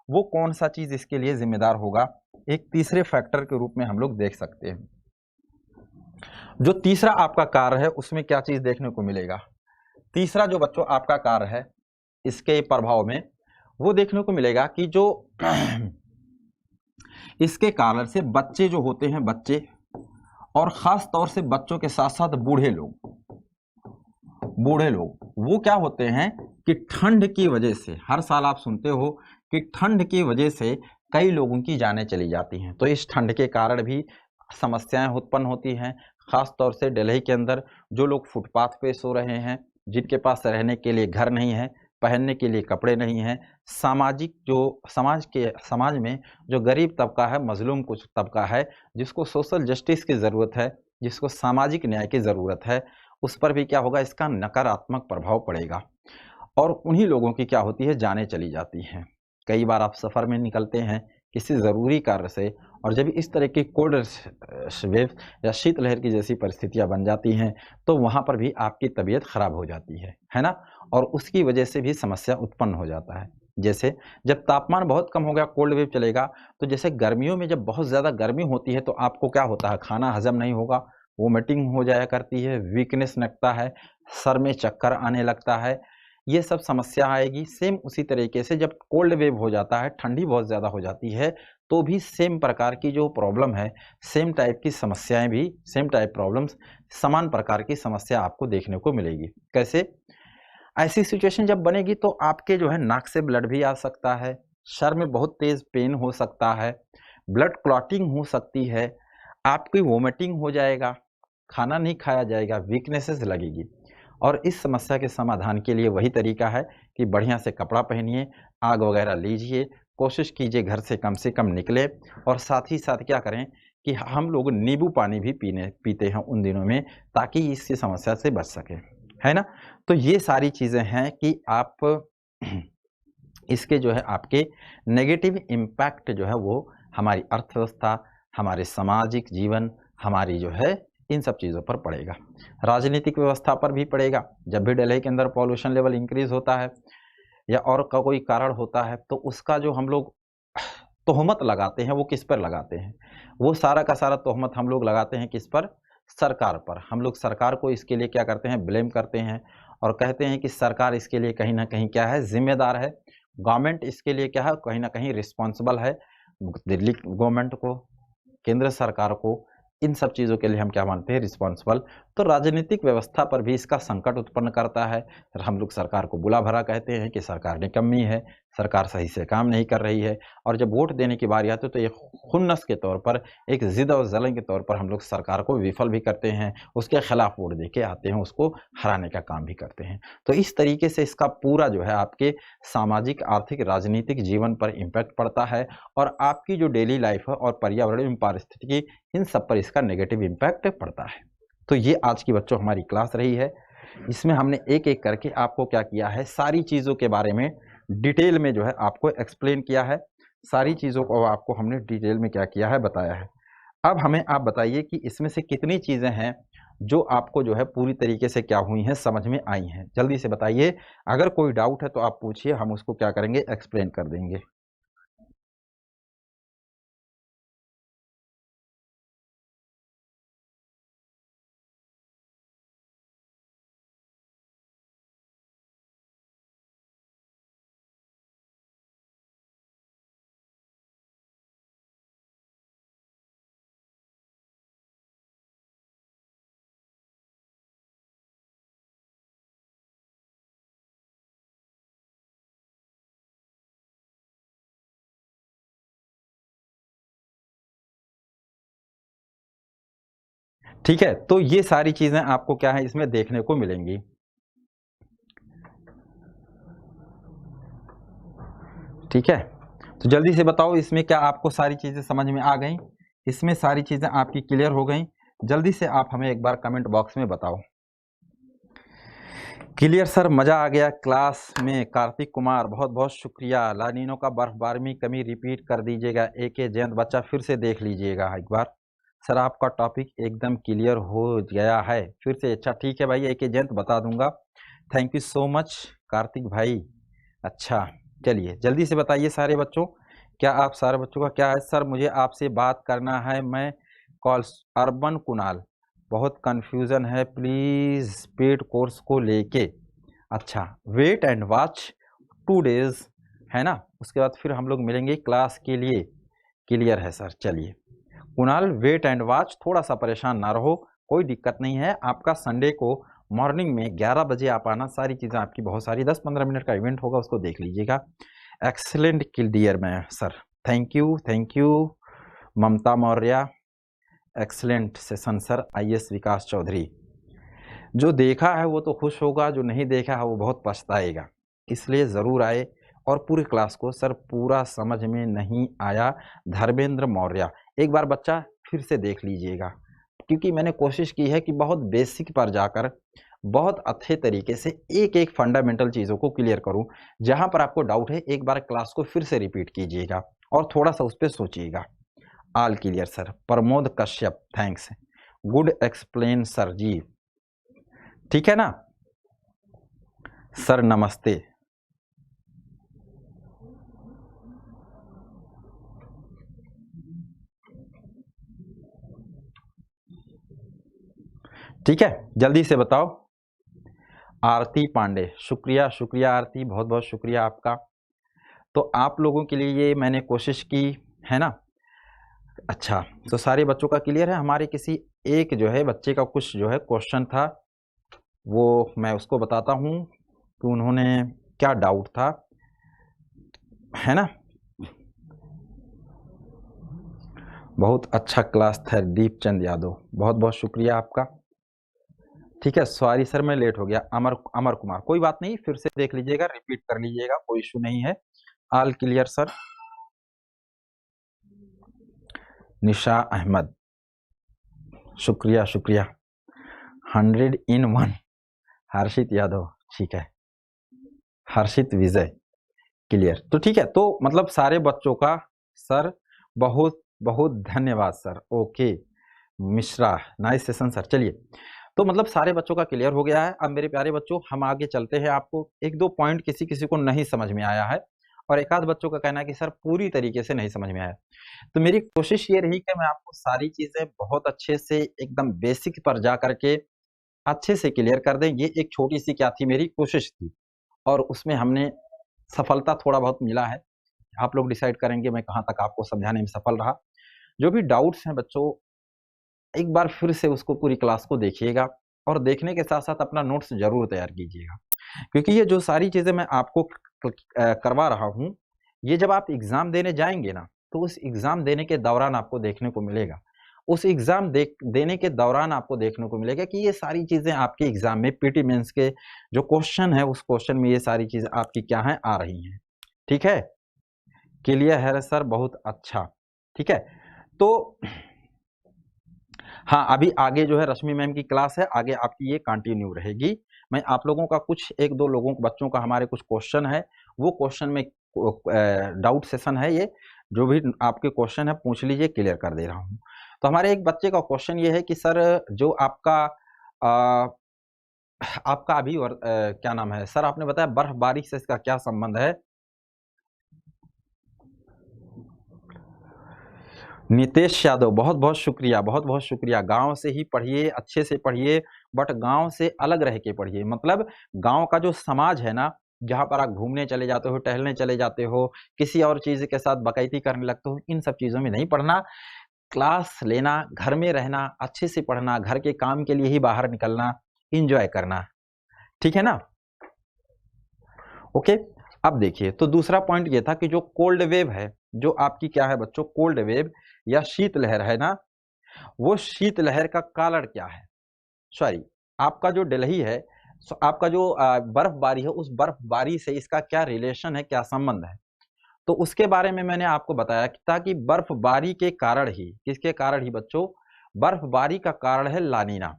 वो कौन सा चीज इसके लिए जिम्मेदार होगा, एक तीसरे फैक्टर के रूप में हम लोग देख सकते हैं। जो तीसरा आपका कार्य है उसमें क्या चीज देखने को मिलेगा, तीसरा जो बच्चों आपका कार्य है इसके प्रभाव में वो देखने को मिलेगा कि जो इसके कारण से बच्चे जो होते हैं, बच्चे और खास तौर से बच्चों के साथ साथ बूढ़े लोग वो क्या होते हैं कि ठंड की वजह से, हर साल आप सुनते हो कि ठंड की वजह से कई लोगों की जानें चली जाती हैं। तो इस ठंड के कारण भी समस्याएं उत्पन्न होती हैं, खास तौर से दिल्ली के अंदर जो लोग फुटपाथ पे सो रहे हैं, जिनके पास रहने के लिए घर नहीं है, पहनने के लिए कपड़े नहीं हैं, सामाजिक जो समाज में जो गरीब तबका है, मजलूम कुछ तबका है, जिसको सोशल जस्टिस की ज़रूरत है, जिसको सामाजिक न्याय की ज़रूरत है, उस पर भी क्या होगा, इसका नकारात्मक प्रभाव पड़ेगा। और उन्हीं लोगों की क्या होती है, जानें चली जाती हैं। कई बार आप सफ़र में निकलते हैं किसी ज़रूरी कार्य से, और जब इस तरह की कोल्ड वेव या शीतलहर की जैसी परिस्थितियां बन जाती हैं तो वहाँ पर भी आपकी तबीयत खराब हो जाती है ना, और उसकी वजह से भी समस्या उत्पन्न हो जाता है। जैसे जब तापमान बहुत कम हो गया, कोल्ड वेव चलेगा, तो जैसे गर्मियों में जब बहुत ज़्यादा गर्मी होती है तो आपको क्या होता है, खाना हजम नहीं होगा, वोमिटिंग हो जाया करती है, वीकनेस लगता है, सर में चक्कर आने लगता है, ये सब समस्या आएगी। सेम उसी तरीके से जब कोल्ड वेव हो जाता है, ठंडी बहुत ज़्यादा हो जाती है, तो भी सेम प्रकार की जो प्रॉब्लम है, सेम टाइप की समस्याएं भी, सेम टाइप प्रॉब्लम्स, समान प्रकार की समस्या आपको देखने को मिलेगी। कैसे, ऐसी सिचुएशन जब बनेगी तो आपके जो है नाक से ब्लड भी आ सकता है, सर में बहुत तेज़ पेन हो सकता है, ब्लड क्लॉटिंग हो सकती है, आपकी वोमिटिंग हो जाएगा, खाना नहीं खाया जाएगा, वीकनेसेस लगेगी। और इस समस्या के समाधान के लिए वही तरीका है कि बढ़िया से कपड़ा पहनिए, आग वगैरह लीजिए, कोशिश कीजिए घर से कम निकले, और साथ ही साथ क्या करें कि हम लोग नींबू पानी भी पीते हैं उन दिनों में, ताकि इसकी समस्या से बच सके, है ना। तो ये सारी चीज़ें हैं कि आप इसके जो है आपके नेगेटिव इम्पैक्ट जो है वो हमारी अर्थव्यवस्था, हमारे सामाजिक जीवन, हमारी जो है इन सब चीज़ों पर पड़ेगा। राजनीतिक व्यवस्था पर भी पड़ेगा। जब भी दिल्ली के अंदर पॉल्यूशन लेवल इंक्रीज होता है या और का कोई कारण होता है, तो उसका जो हम लोग तोहमत लगाते हैं वो किस पर लगाते हैं? वो सारा का सारा तोहमत हम लोग लगाते हैं किस पर? सरकार पर। हम लोग सरकार को इसके लिए क्या करते हैं? ब्लेम करते हैं और कहते हैं कि सरकार इसके लिए कहीं ना कहीं क्या है? जिम्मेदार है। गवर्नमेंट इसके लिए क्या है? कहीं ना कहीं रिस्पॉन्सिबल है। दिल्ली गवर्नमेंट को, केंद्र सरकार को, इन सब चीज़ों के लिए हम क्या मानते हैं? रिस्पॉन्सिबल। तो राजनीतिक व्यवस्था पर भी इसका संकट उत्पन्न करता है। हम लोग सरकार को बुला भरा कहते हैं कि सरकार निकम्मी है, सरकार सही से काम नहीं कर रही है, और जब वोट देने की बारी आती है तो एक खुन्नस के तौर पर, एक जिद और जलन के तौर पर हम लोग सरकार को विफल भी करते हैं, उसके खिलाफ वोट दे के आते हैं, उसको हराने का काम भी करते हैं। तो इस तरीके से इसका पूरा जो है आपके सामाजिक, आर्थिक, राजनीतिक जीवन पर इम्पैक्ट पड़ता है, और आपकी जो डेली लाइफ है और पर्यावरण एवं पारिस्थितिकी, इन सब पर इसका नेगेटिव इम्पैक्ट पड़ता है। तो ये आज की बच्चों हमारी क्लास रही है। इसमें हमने एक एक करके आपको क्या किया है? सारी चीज़ों के बारे में डिटेल में जो है आपको एक्सप्लेन किया है। सारी चीज़ों को आपको हमने डिटेल में क्या किया है? बताया है। अब हमें आप बताइए कि इसमें से कितनी चीज़ें हैं जो आपको जो है पूरी तरीके से क्या हुई हैं? समझ में आई हैं। जल्दी से बताइए। अगर कोई डाउट है तो आप पूछिए, हम उसको क्या करेंगे? एक्सप्लेन कर देंगे। ठीक है, तो ये सारी चीज़ें आपको क्या है इसमें देखने को मिलेंगी। ठीक है, तो जल्दी से बताओ इसमें क्या आपको सारी चीज़ें समझ में आ गई? इसमें सारी चीज़ें आपकी क्लियर हो गई? जल्दी से आप हमें एक बार कमेंट बॉक्स में बताओ। क्लियर सर, मज़ा आ गया क्लास में। कार्तिक कुमार, बहुत बहुत शुक्रिया। लानिनो का बर्फबारी में कमी रिपीट कर दीजिएगा। ए जयंत बच्चा फिर से देख लीजिएगा एक बार। सर आपका टॉपिक एकदम क्लियर हो गया है फिर से। अच्छा ठीक है भाई, ए जयंत बता दूंगा। Thank you so much Kartik भाई। अच्छा चलिए जल्दी से बताइए सारे बच्चों, क्या आप सारे बच्चों का क्या है? सर मुझे आपसे बात करना है, मैं कॉल अर्बन कुणाल, बहुत कन्फ्यूज़न है प्लीज़ पेड कोर्स को लेके। अच्छा, वेट एंड वॉच 2 डेज़, है ना? उसके बाद फिर हम लोग मिलेंगे क्लास के लिए। क्लियर है सर। चलिए कुणाल, वेट एंड वॉच, थोड़ा सा परेशान ना रहो, कोई दिक्कत नहीं है। आपका संडे को मॉर्निंग में 11 बजे आप आना। सारी चीज़ें आपकी बहुत सारी 10-15 मिनट का इवेंट होगा, उसको देख लीजिएगा। एक्सीलेंट क्लियर में sir, thank you Mamta Maurya. Excellent session sir. IAS Vikas Chaudhary, जो देखा है वो तो खुश होगा, जो नहीं देखा है वो बहुत पछताएगा, इसलिए ज़रूर आए और पूरी क्लास को। सर पूरा समझ में नहीं आया। धर्मेंद्र मौर्य, एक बार बच्चा फिर से देख लीजिएगा, क्योंकि मैंने कोशिश की है कि बहुत बेसिक पर जाकर बहुत अच्छे तरीके से एक एक फंडामेंटल चीज़ों को क्लियर करूं। जहां पर आपको डाउट है एक बार क्लास को फिर से रिपीट कीजिएगा और थोड़ा सा उस पर सोचिएगा। All clear sir. Pramod Kashyap, thanks, good explain sir ji. ठीक है ना सर, नमस्ते। ठीक है, जल्दी से बताओ। आरती पांडे, शुक्रिया शुक्रिया आरती, बहुत बहुत शुक्रिया आपका। तो आप लोगों के लिए ये मैंने कोशिश की है ना। अच्छा, तो सारे बच्चों का क्लियर है? हमारे किसी एक जो है बच्चे का कुछ जो है क्वेश्चन था, वो मैं उसको बताता हूँ कि उन्होंने क्या डाउट था, है ना। बहुत अच्छा क्लास था दीप चंद यादव, बहुत बहुत शुक्रिया आपका। ठीक है, सॉरी सर मैं लेट हो गया। अमर अमर कुमार, कोई बात नहीं, फिर से देख लीजिएगा, रिपीट कर लीजिएगा, कोई इशू नहीं है। All clear sir. Nisha Ahmed, शुक्रिया शुक्रिया। 100 in 1 हर्षित यादव, ठीक है, हर्षित विजय, क्लियर। तो ठीक है, तो मतलब सारे बच्चों का सर बहुत बहुत धन्यवाद sir. Okay Mishra, nice session sir. चलिए, तो मतलब सारे बच्चों का क्लियर हो गया है। अब मेरे प्यारे बच्चों हम आगे चलते हैं। आपको एक दो पॉइंट किसी किसी को नहीं समझ में आया है और एक आध बच्चों का कहना है कि सर पूरी तरीके से नहीं समझ में आया। तो मेरी कोशिश ये रही कि मैं आपको सारी चीजें बहुत अच्छे से एकदम बेसिक पर जा करके अच्छे से क्लियर कर दें। ये एक छोटी सी क्या थी, मेरी कोशिश थी और उसमें हमने सफलता थोड़ा बहुत मिला है। आप लोग डिसाइड करेंगे मैं कहाँ तक आपको समझाने में सफल रहा। जो भी डाउट्स हैं बच्चों, एक बार फिर से उसको पूरी क्लास को देखिएगा और देखने के साथ साथ अपना नोट्स जरूर तैयार कीजिएगा, क्योंकि ये जो सारी चीजें मैं आपको करवा रहा हूँ, ये जब आप एग्जाम देने जाएंगे ना, तो उस एग्जाम देने के दौरान आपको देखने को मिलेगा, उस एग्जाम देने के दौरान आपको देखने को मिलेगा कि ये सारी चीजें आपके एग्जाम में पीटी मेंस के जो क्वेश्चन है उस क्वेश्चन में ये सारी चीजें आपकी क्या है, आ रही हैं। ठीक है, क्लियर है सर, बहुत अच्छा। ठीक है, तो हाँ, अभी आगे जो है रश्मि मैम की क्लास है, आगे आपकी ये कंटिन्यू रहेगी। मैं आप लोगों का कुछ एक दो लोगों बच्चों का हमारे कुछ क्वेश्चन है, वो क्वेश्चन में डाउट सेशन है, ये जो भी आपके क्वेश्चन है पूछ लीजिए, क्लियर कर दे रहा हूँ। तो हमारे एक बच्चे का क्वेश्चन ये है कि सर जो आपका अभी क्या नाम है सर, आपने बताया बर्फबारी से इसका क्या संबंध है? नितेश यादव, बहुत बहुत शुक्रिया, बहुत बहुत शुक्रिया। गांव से ही पढ़िए, अच्छे से पढ़िए, बट गांव से अलग रह के पढ़िए। मतलब गांव का जो समाज है ना, जहां पर आप घूमने चले जाते हो, टहलने चले जाते हो, किसी और चीज के साथ बकैती करने लगते हो, इन सब चीजों में नहीं पढ़ना। क्लास लेना, घर में रहना, अच्छे से पढ़ना, घर के काम के लिए ही बाहर निकलना, इंजॉय करना। ठीक है ना? ओके, अब देखिए, तो दूसरा पॉइंट ये था कि जो कोल्ड वेव है, जो आपकी क्या है बच्चों, कोल्ड वेव या शीत लहर है ना, वो शीत लहर का कारण क्या है? सॉरी, आपका जो दिल्ली है, आपका जो बर्फबारी है, उस बर्फबारी से इसका क्या रिलेशन है, क्या संबंध है? तो उसके बारे में मैंने आपको बताया कि ताकि बर्फबारी के कारण ही, किसके कारण ही बच्चों, बर्फबारी का कारण है लानीना।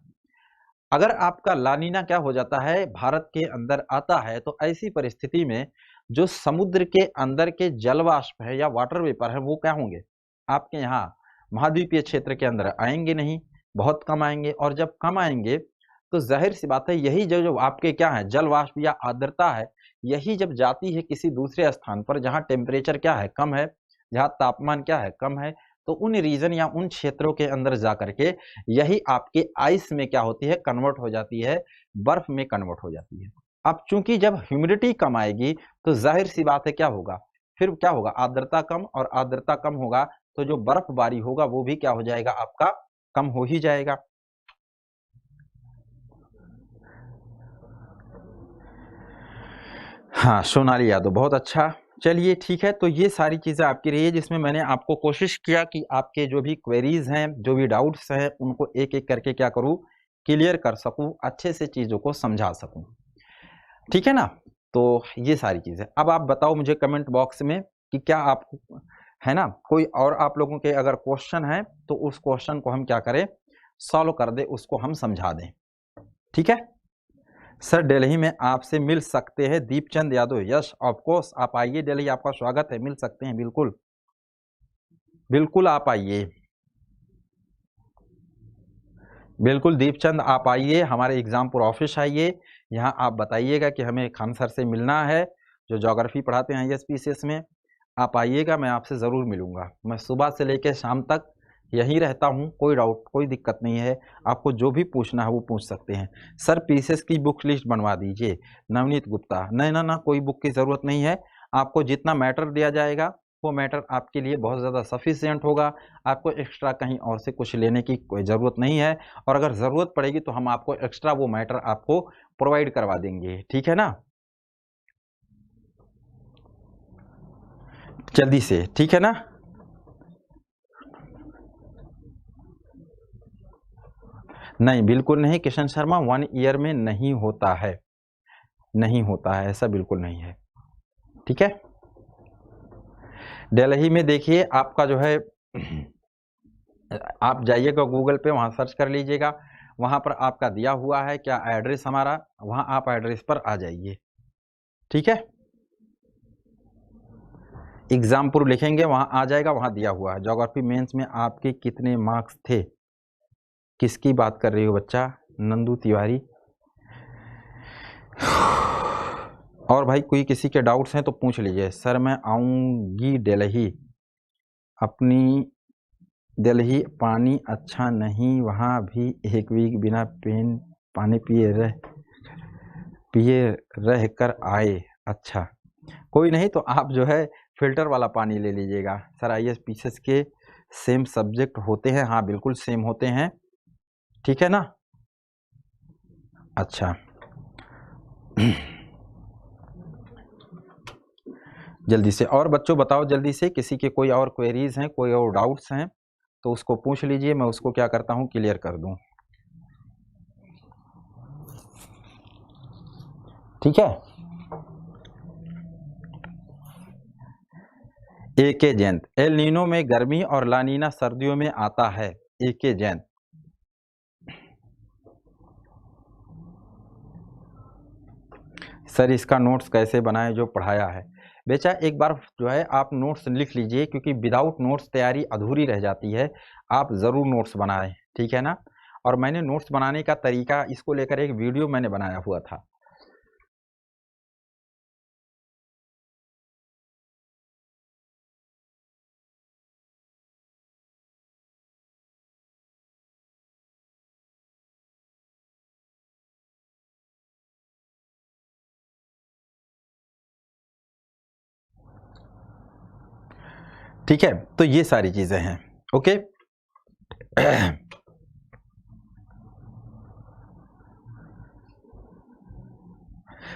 अगर आपका लानीना क्या हो जाता है, भारत के अंदर आता है, तो ऐसी परिस्थिति में जो समुद्र के अंदर के जल वाष्प है या वाटर वेपर है, वो क्या होंगे, आपके यहाँ महाद्वीपीय क्षेत्र के अंदर आएंगे नहीं, बहुत कम आएंगे। और जब कम आएंगे तो जाहिर सी बात है, यही जो जो आपके क्या है, जल वाष्प या आर्द्रता है, यही जब जाती है किसी दूसरे स्थान पर जहाँ टेम्परेचर क्या है, कम है, जहाँ तापमान क्या है, कम है, तो उन रीजन या उन क्षेत्रों के अंदर जा करके यही आपके आइस में क्या होती है, कन्वर्ट हो जाती है, बर्फ में कन्वर्ट हो जाती है। अब चूंकि जब ह्यूमिडिटी कम आएगी तो जाहिर सी बात है क्या होगा, फिर क्या होगा, आर्द्रता कम, और आर्द्रता कम होगा तो जो बर्फबारी होगा वो भी क्या हो जाएगा, आपका कम हो ही जाएगा। हाँ, सोनाली यादव, बहुत अच्छा। चलिए ठीक है, तो ये सारी चीजें आपकी रही है, जिसमें मैंने आपको कोशिश किया कि आपके जो भी क्वेरीज हैं, जो भी डाउट्स हैं, उनको एक एक करके क्या करूं, क्लियर कर सकूं, अच्छे से चीजों को समझा सकूं। ठीक है ना? तो ये सारी चीजें, अब आप बताओ मुझे कमेंट बॉक्स में कि क्या आपको है ना, कोई और आप लोगों के अगर क्वेश्चन है तो उस क्वेश्चन को हम क्या करें, सॉल्व कर दे, उसको हम समझा दें। ठीक है सर, दिल्ली में आपसे मिल सकते हैं, Deepchand Yadav, yes of course, आप आइए दिल्ली, आपका स्वागत है, मिल सकते हैं, बिल्कुल बिल्कुल आप आइए, बिल्कुल दीपचंद आप आइए, हमारे एग्जामपुर ऑफिस आइए, यहाँ आप बताइएगा कि हमें खान सर से मिलना है, जो ज्योग्राफी पढ़ाते हैं ISPCS में। आप आइएगा, मैं आपसे ज़रूर मिलूंगा। मैं सुबह से लेकर शाम तक यहीं रहता हूँ, कोई डाउट कोई दिक्कत नहीं है, आपको जो भी पूछना है वो पूछ सकते हैं। सर पीसेस की बुक लिस्ट बनवा दीजिए, नवनीत गुप्ता, नहीं ना ना, कोई बुक की ज़रूरत नहीं है, आपको जितना मैटर दिया जाएगा वो मैटर आपके लिए बहुत ज़्यादा सफिशियंट होगा, आपको एक्स्ट्रा कहीं और से कुछ लेने की कोई ज़रूरत नहीं है, और अगर ज़रूरत पड़ेगी तो हम आपको एक्स्ट्रा वो मैटर आपको प्रोवाइड करवा देंगे। ठीक है ना, जल्दी से, ठीक है ना? नहीं, बिल्कुल नहीं किशन शर्मा, 1 ईयर में नहीं होता है, नहीं होता है, ऐसा बिल्कुल नहीं है। ठीक है, दिल्ली में देखिए आपका जो है आप जाइएगा गूगल पे, वहाँ सर्च कर लीजिएगा, वहाँ पर आपका दिया हुआ है क्या एड्रेस हमारा, वहाँ आप एड्रेस पर आ जाइए, ठीक है। एग्जामपुर लिखेंगे, वहाँ आ जाएगा, वहाँ दिया हुआ है। ज्योग्राफी मेंस में आपके कितने मार्क्स थे? किसकी बात कर रही हो बच्चा? नंदू तिवारी। और भाई कोई किसी के डाउट्स हैं तो पूछ लीजिए। सर मैं आऊँगी दिल्ली, अपनी दिल्ली पानी अच्छा नहीं, वहाँ भी एक वीक बिना पानी पिए रह कर आए। अच्छा, कोई नहीं तो आप जो है फिल्टर वाला पानी ले लीजिएगा। सर आईएएस पीसीएस के सेम सब्जेक्ट होते हैं? हाँ बिल्कुल सेम होते हैं, ठीक है ना। अच्छा जल्दी से और बच्चों बताओ, जल्दी से किसी के कोई और क्वेरीज हैं, कोई और डाउट्स हैं तो उसको पूछ लीजिए, मैं उसको क्या करता हूँ क्लियर कर दूँ, ठीक है। एके जयंत, एल नीनो में गर्मी और लानीना सर्दियों में आता है। एके जयंत, सर इसका नोट्स कैसे बनाएं जो पढ़ाया है? बेचा एक बार जो है आप नोट्स लिख लीजिए, क्योंकि विदाउट नोट्स तैयारी अधूरी रह जाती है। आप ज़रूर नोट्स बनाएं, ठीक है ना। और मैंने नोट्स बनाने का तरीका, इसको लेकर एक वीडियो मैंने बनाया हुआ था। ठीक है, तो ये सारी चीज़ें हैं, ओके।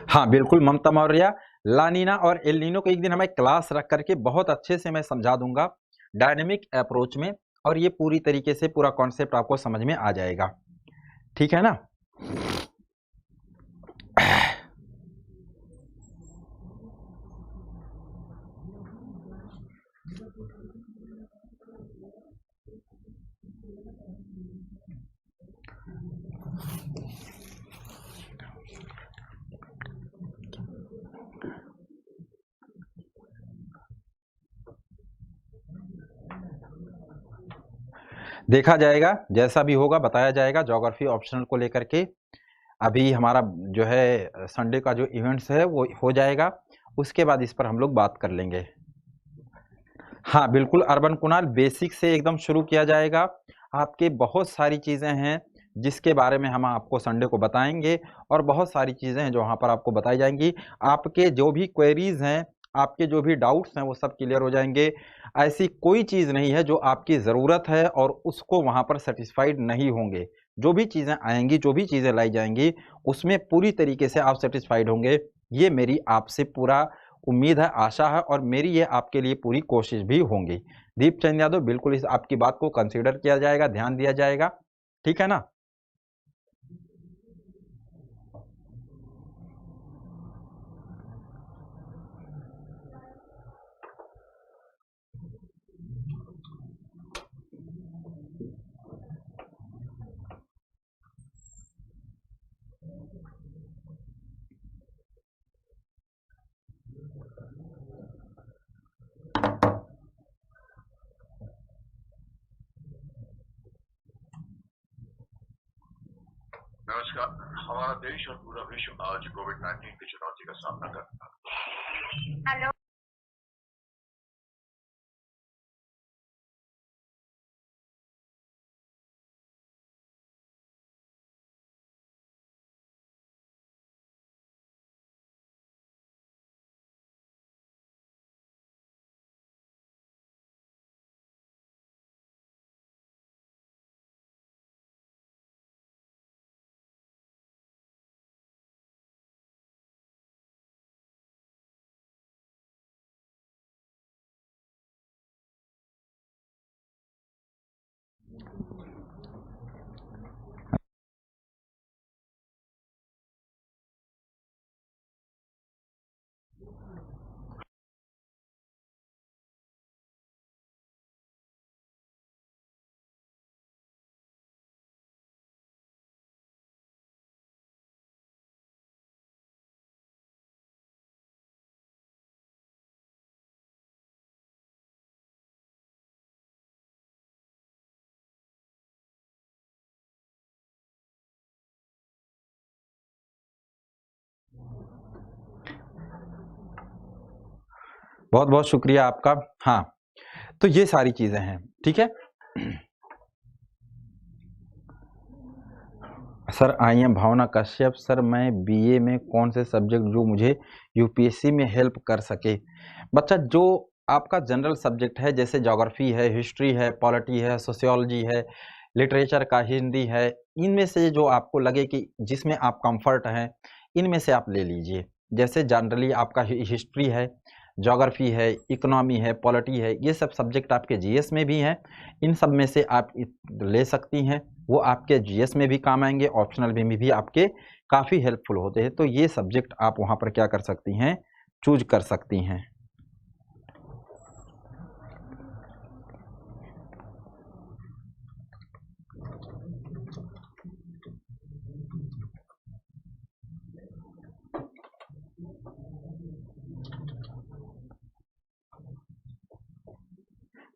हाँ बिल्कुल ममता मौर्य, लानीना और एल नीनो को एक दिन हमें क्लास रख करके बहुत अच्छे से मैं समझा दूंगा डायनेमिक अप्रोच में, और ये पूरी तरीके से पूरा कॉन्सेप्ट आपको समझ में आ जाएगा, ठीक है ना। देखा जाएगा, जैसा भी होगा बताया जाएगा। ज्योग्राफी ऑप्शनल को लेकर के अभी हमारा जो है संडे का जो इवेंट्स है वो हो जाएगा, उसके बाद इस पर हम लोग बात कर लेंगे। हाँ बिल्कुल, अर्बन कुणाल बेसिक से एकदम शुरू किया जाएगा। आपके बहुत सारी चीज़ें हैं जिसके बारे में हम आपको संडे को बताएंगे, और बहुत सारी चीज़ें हैं जो वहाँ पर आपको बताई जाएंगी। आपके जो भी क्वेरीज हैं, आपके जो भी डाउट्स हैं वो सब क्लियर हो जाएंगे। ऐसी कोई चीज़ नहीं है जो आपकी ज़रूरत है और उसको वहाँ पर सेटिस्फाइड नहीं होंगे। जो भी चीज़ें आएंगी, जो भी चीज़ें लाई जाएंगी, उसमें पूरी तरीके से आप सेटिस्फाइड होंगे। ये मेरी आपसे पूरा उम्मीद है, आशा है, और मेरी ये आपके लिए पूरी कोशिश भी होंगी। दीपचंद यादव, बिल्कुल इस आपकी बात को कंसीडर किया जाएगा, ध्यान दिया जाएगा, ठीक है ना। नमस्कार। हमारा देश और पूरा विश्व आज कोविड-19 की चुनौती का सामना कर रहा है। हेलो। बहुत बहुत शुक्रिया आपका। हाँ, तो ये सारी चीजें हैं, ठीक है। Sir I am Bhavna Kashyap. Sir मैं बीए में कौन से सब्जेक्ट जो मुझे यूपीएससी में हेल्प कर सके? बच्चा, जो आपका जनरल सब्जेक्ट है, जैसे ज्योग्राफी है, हिस्ट्री है, पॉलिटी है, सोशियोलॉजी है, लिटरेचर का हिंदी है, इनमें से जो आपको लगे कि जिसमें आप कंफर्ट हैं, इनमें से आप ले लीजिए। जैसे जनरली आपका हिस्ट्री है, ज्योग्राफी है, इकोनॉमी है, पॉलिटी है, ये सब सब्जेक्ट आपके जीएस में भी हैं। इन सब में से आप ले सकती हैं, वो आपके जीएस में भी काम आएंगे, ऑप्शनल में भी आपके काफ़ी हेल्पफुल होते हैं। तो ये सब्जेक्ट आप वहाँ पर क्या कर सकती हैं, चूज कर सकती हैं।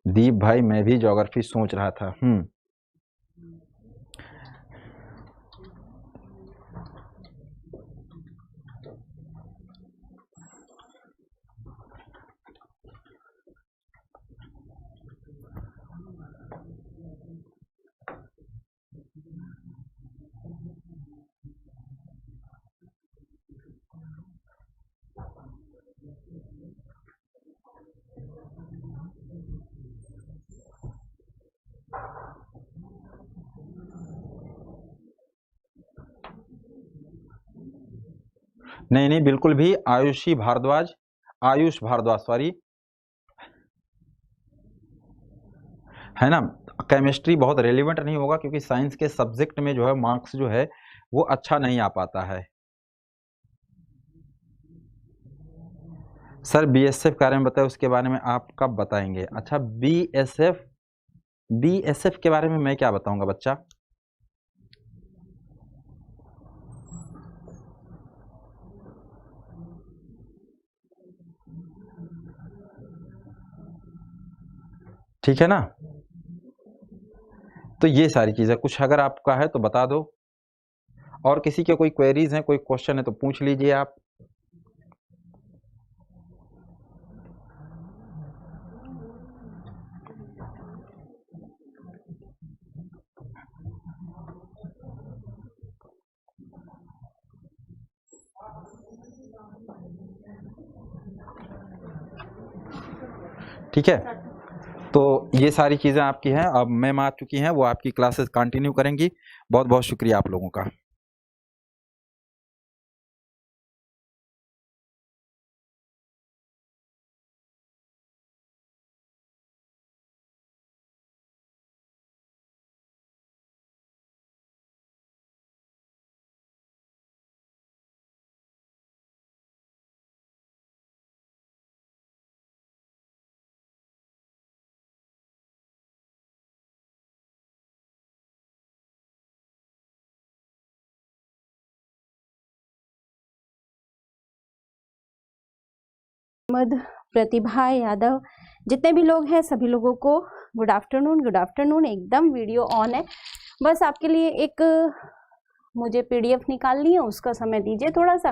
दीप भाई, मैं भी ज्योग्राफी सोच रहा था। नहीं नहीं, बिल्कुल भी। आयुष भारद्वाज सॉरी, है ना। केमिस्ट्री बहुत रेलिवेंट नहीं होगा, क्योंकि साइंस के सब्जेक्ट में जो है मार्क्स जो है वो अच्छा नहीं आ पाता है। सर बीएसएफ के बारे में बताए, उसके बारे में आप कब बताएंगे? अच्छा, बीएसएफ के बारे में मैं क्या बताऊंगा बच्चा? ठीक है ना। तो ये सारी चीजें कुछ अगर आपका है तो बता दो, और किसी के कोई क्वेरीज हैं, कोई क्वेश्चन है तो पूछ लीजिए आप। ठीक है, तो ये सारी चीज़ें आपकी हैं। अब मैम आ चुकी हैं, वो आपकी क्लासेस कंटिन्यू करेंगी। बहुत बहुत शुक्रिया आप लोगों का। प्रतिभा यादव, जितने भी लोग हैं सभी लोगों को गुड आफ्टरनून। एकदम वीडियो ऑन है, बस आपके लिए एक मुझे पीडीएफ निकालनी है, उसका समय दीजिए थोड़ा सा,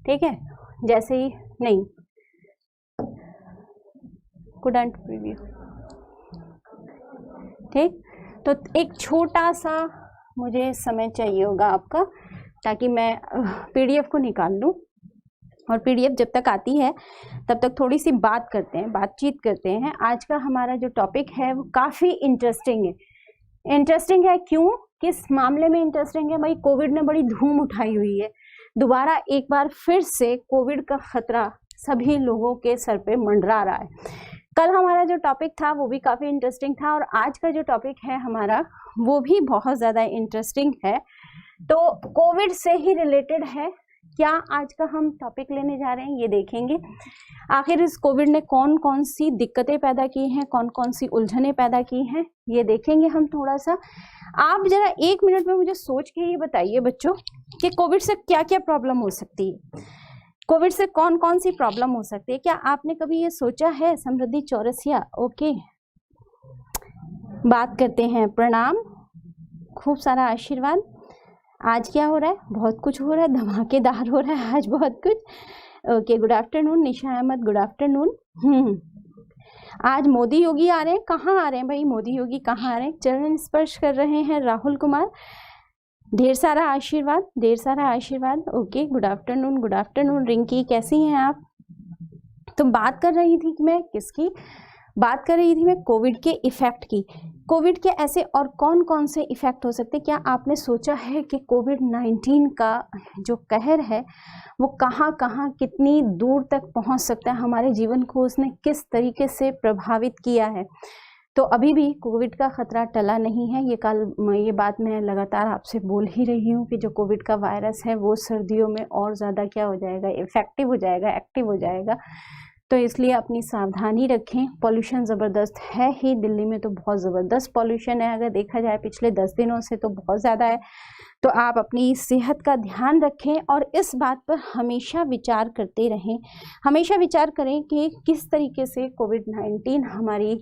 ठीक है। जैसे ही नहीं कुडंट प्रीव्यू, ठीक, तो एक छोटा सा मुझे समय चाहिए होगा आपका, ताकि मैं पीडीएफ को निकाल लूँ। और पीडीएफ जब तक आती है तब तक थोड़ी सी बातचीत करते हैं। आज का हमारा जो टॉपिक है वो काफ़ी इंटरेस्टिंग है। क्यों, किस मामले में इंटरेस्टिंग है भाई? कोविड ने बड़ी धूम उठाई हुई है, दोबारा एक बार फिर से कोविड का खतरा सभी लोगों के सर पे मंडरा रहा है। कल हमारा जो टॉपिक था वो भी काफ़ी इंटरेस्टिंग था, और आज का जो टॉपिक है हमारा वो भी बहुत ज़्यादा इंटरेस्टिंग है। तो कोविड से ही रिलेटेड है। क्या आज का हम टॉपिक लेने जा रहे हैं ये देखेंगे। आखिर इस कोविड ने कौन कौन सी दिक्कतें पैदा की हैं, कौन कौन सी उलझनें पैदा की हैं, ये देखेंगे हम थोड़ा सा। आप जरा 1 मिनट में मुझे सोच के ये बताइए बच्चों कि कोविड से क्या क्या प्रॉब्लम हो सकती है, कोविड से कौन कौन सी प्रॉब्लम हो सकती है। क्या आपने कभी ये सोचा है? समृद्धि चौरसिया, ओके, बात करते हैं। प्रणाम, खूब सारा आशीर्वाद। आज क्या हो रहा है? बहुत कुछ हो रहा है, धमाकेदार हो रहा है आज बहुत कुछ। ओके, गुड आफ्टरनून निशा अहमद, गुड आफ्टरनून। आज मोदी योगी आ रहे हैं, कहाँ आ रहे हैं भाई मोदी योगी, कहाँ आ रहे हैं? चरण स्पर्श कर रहे हैं राहुल कुमार, ढेर सारा आशीर्वाद, ढेर सारा आशीर्वाद। Okay, good afternoon, good afternoon. Rinki कैसी हैं आप? तो बात कर रही थी कि मैं किसकी बात कर रही थी, मैं कोविड के इफ़ेक्ट की। कोविड के ऐसे और कौन कौन से इफ़ेक्ट हो सकते हैं? क्या आपने सोचा है कि कोविड-19 का जो कहर है वो कहाँ कहाँ कितनी दूर तक पहुंच सकता है, हमारे जीवन को उसने किस तरीके से प्रभावित किया है? तो अभी भी कोविड का खतरा टला नहीं है। ये बात मैं लगातार आपसे बोल ही रही हूँ कि जो कोविड का वायरस है वो सर्दियों में और ज़्यादा क्या हो जाएगा, इफेक्टिव हो जाएगा, एक्टिव हो जाएगा। तो इसलिए अपनी सावधानी रखें। पॉल्यूशन ज़बरदस्त है ही, दिल्ली में तो बहुत ज़बरदस्त पॉल्यूशन है, अगर देखा जाए पिछले 10 दिनों से तो बहुत ज़्यादा है। तो आप अपनी सेहत का ध्यान रखें और इस बात पर हमेशा विचार करते रहें, हमेशा विचार करें कि किस तरीके से कोविड-19 हमारी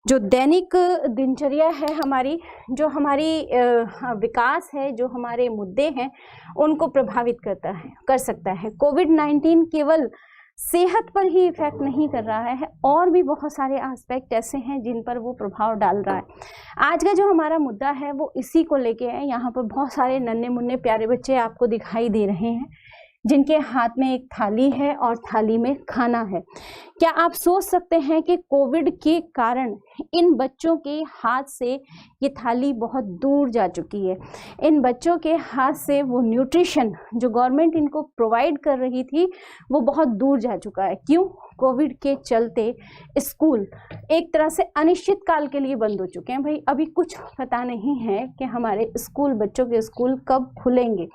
जो दैनिक दिनचर्या है, हमारी जो हमारी विकास है, जो हमारे मुद्दे हैं, उनको प्रभावित कर सकता है। कोविड-19 केवल सेहत पर ही इफेक्ट नहीं कर रहा है, और भी बहुत सारे एस्पेक्ट ऐसे हैं जिन पर वो प्रभाव डाल रहा है। आज का जो हमारा मुद्दा है वो इसी को लेके है। यहाँ पर बहुत सारे नन्हे मुन्ने प्यारे बच्चे आपको दिखाई दे रहे हैं जिनके हाथ में एक थाली है और थाली में खाना है। क्या आप सोच सकते हैं कि कोविड के कारण इन बच्चों के हाथ से ये थाली बहुत दूर जा चुकी है। इन बच्चों के हाथ से वो न्यूट्रिशन जो गवर्नमेंट इनको प्रोवाइड कर रही थी वो बहुत दूर जा चुका है। क्यों? कोविड के चलते स्कूल एक तरह से अनिश्चित काल के लिए बंद हो चुके हैं। भाई अभी कुछ पता नहीं है कि हमारे स्कूल, बच्चों के स्कूल कब खुलेंगे।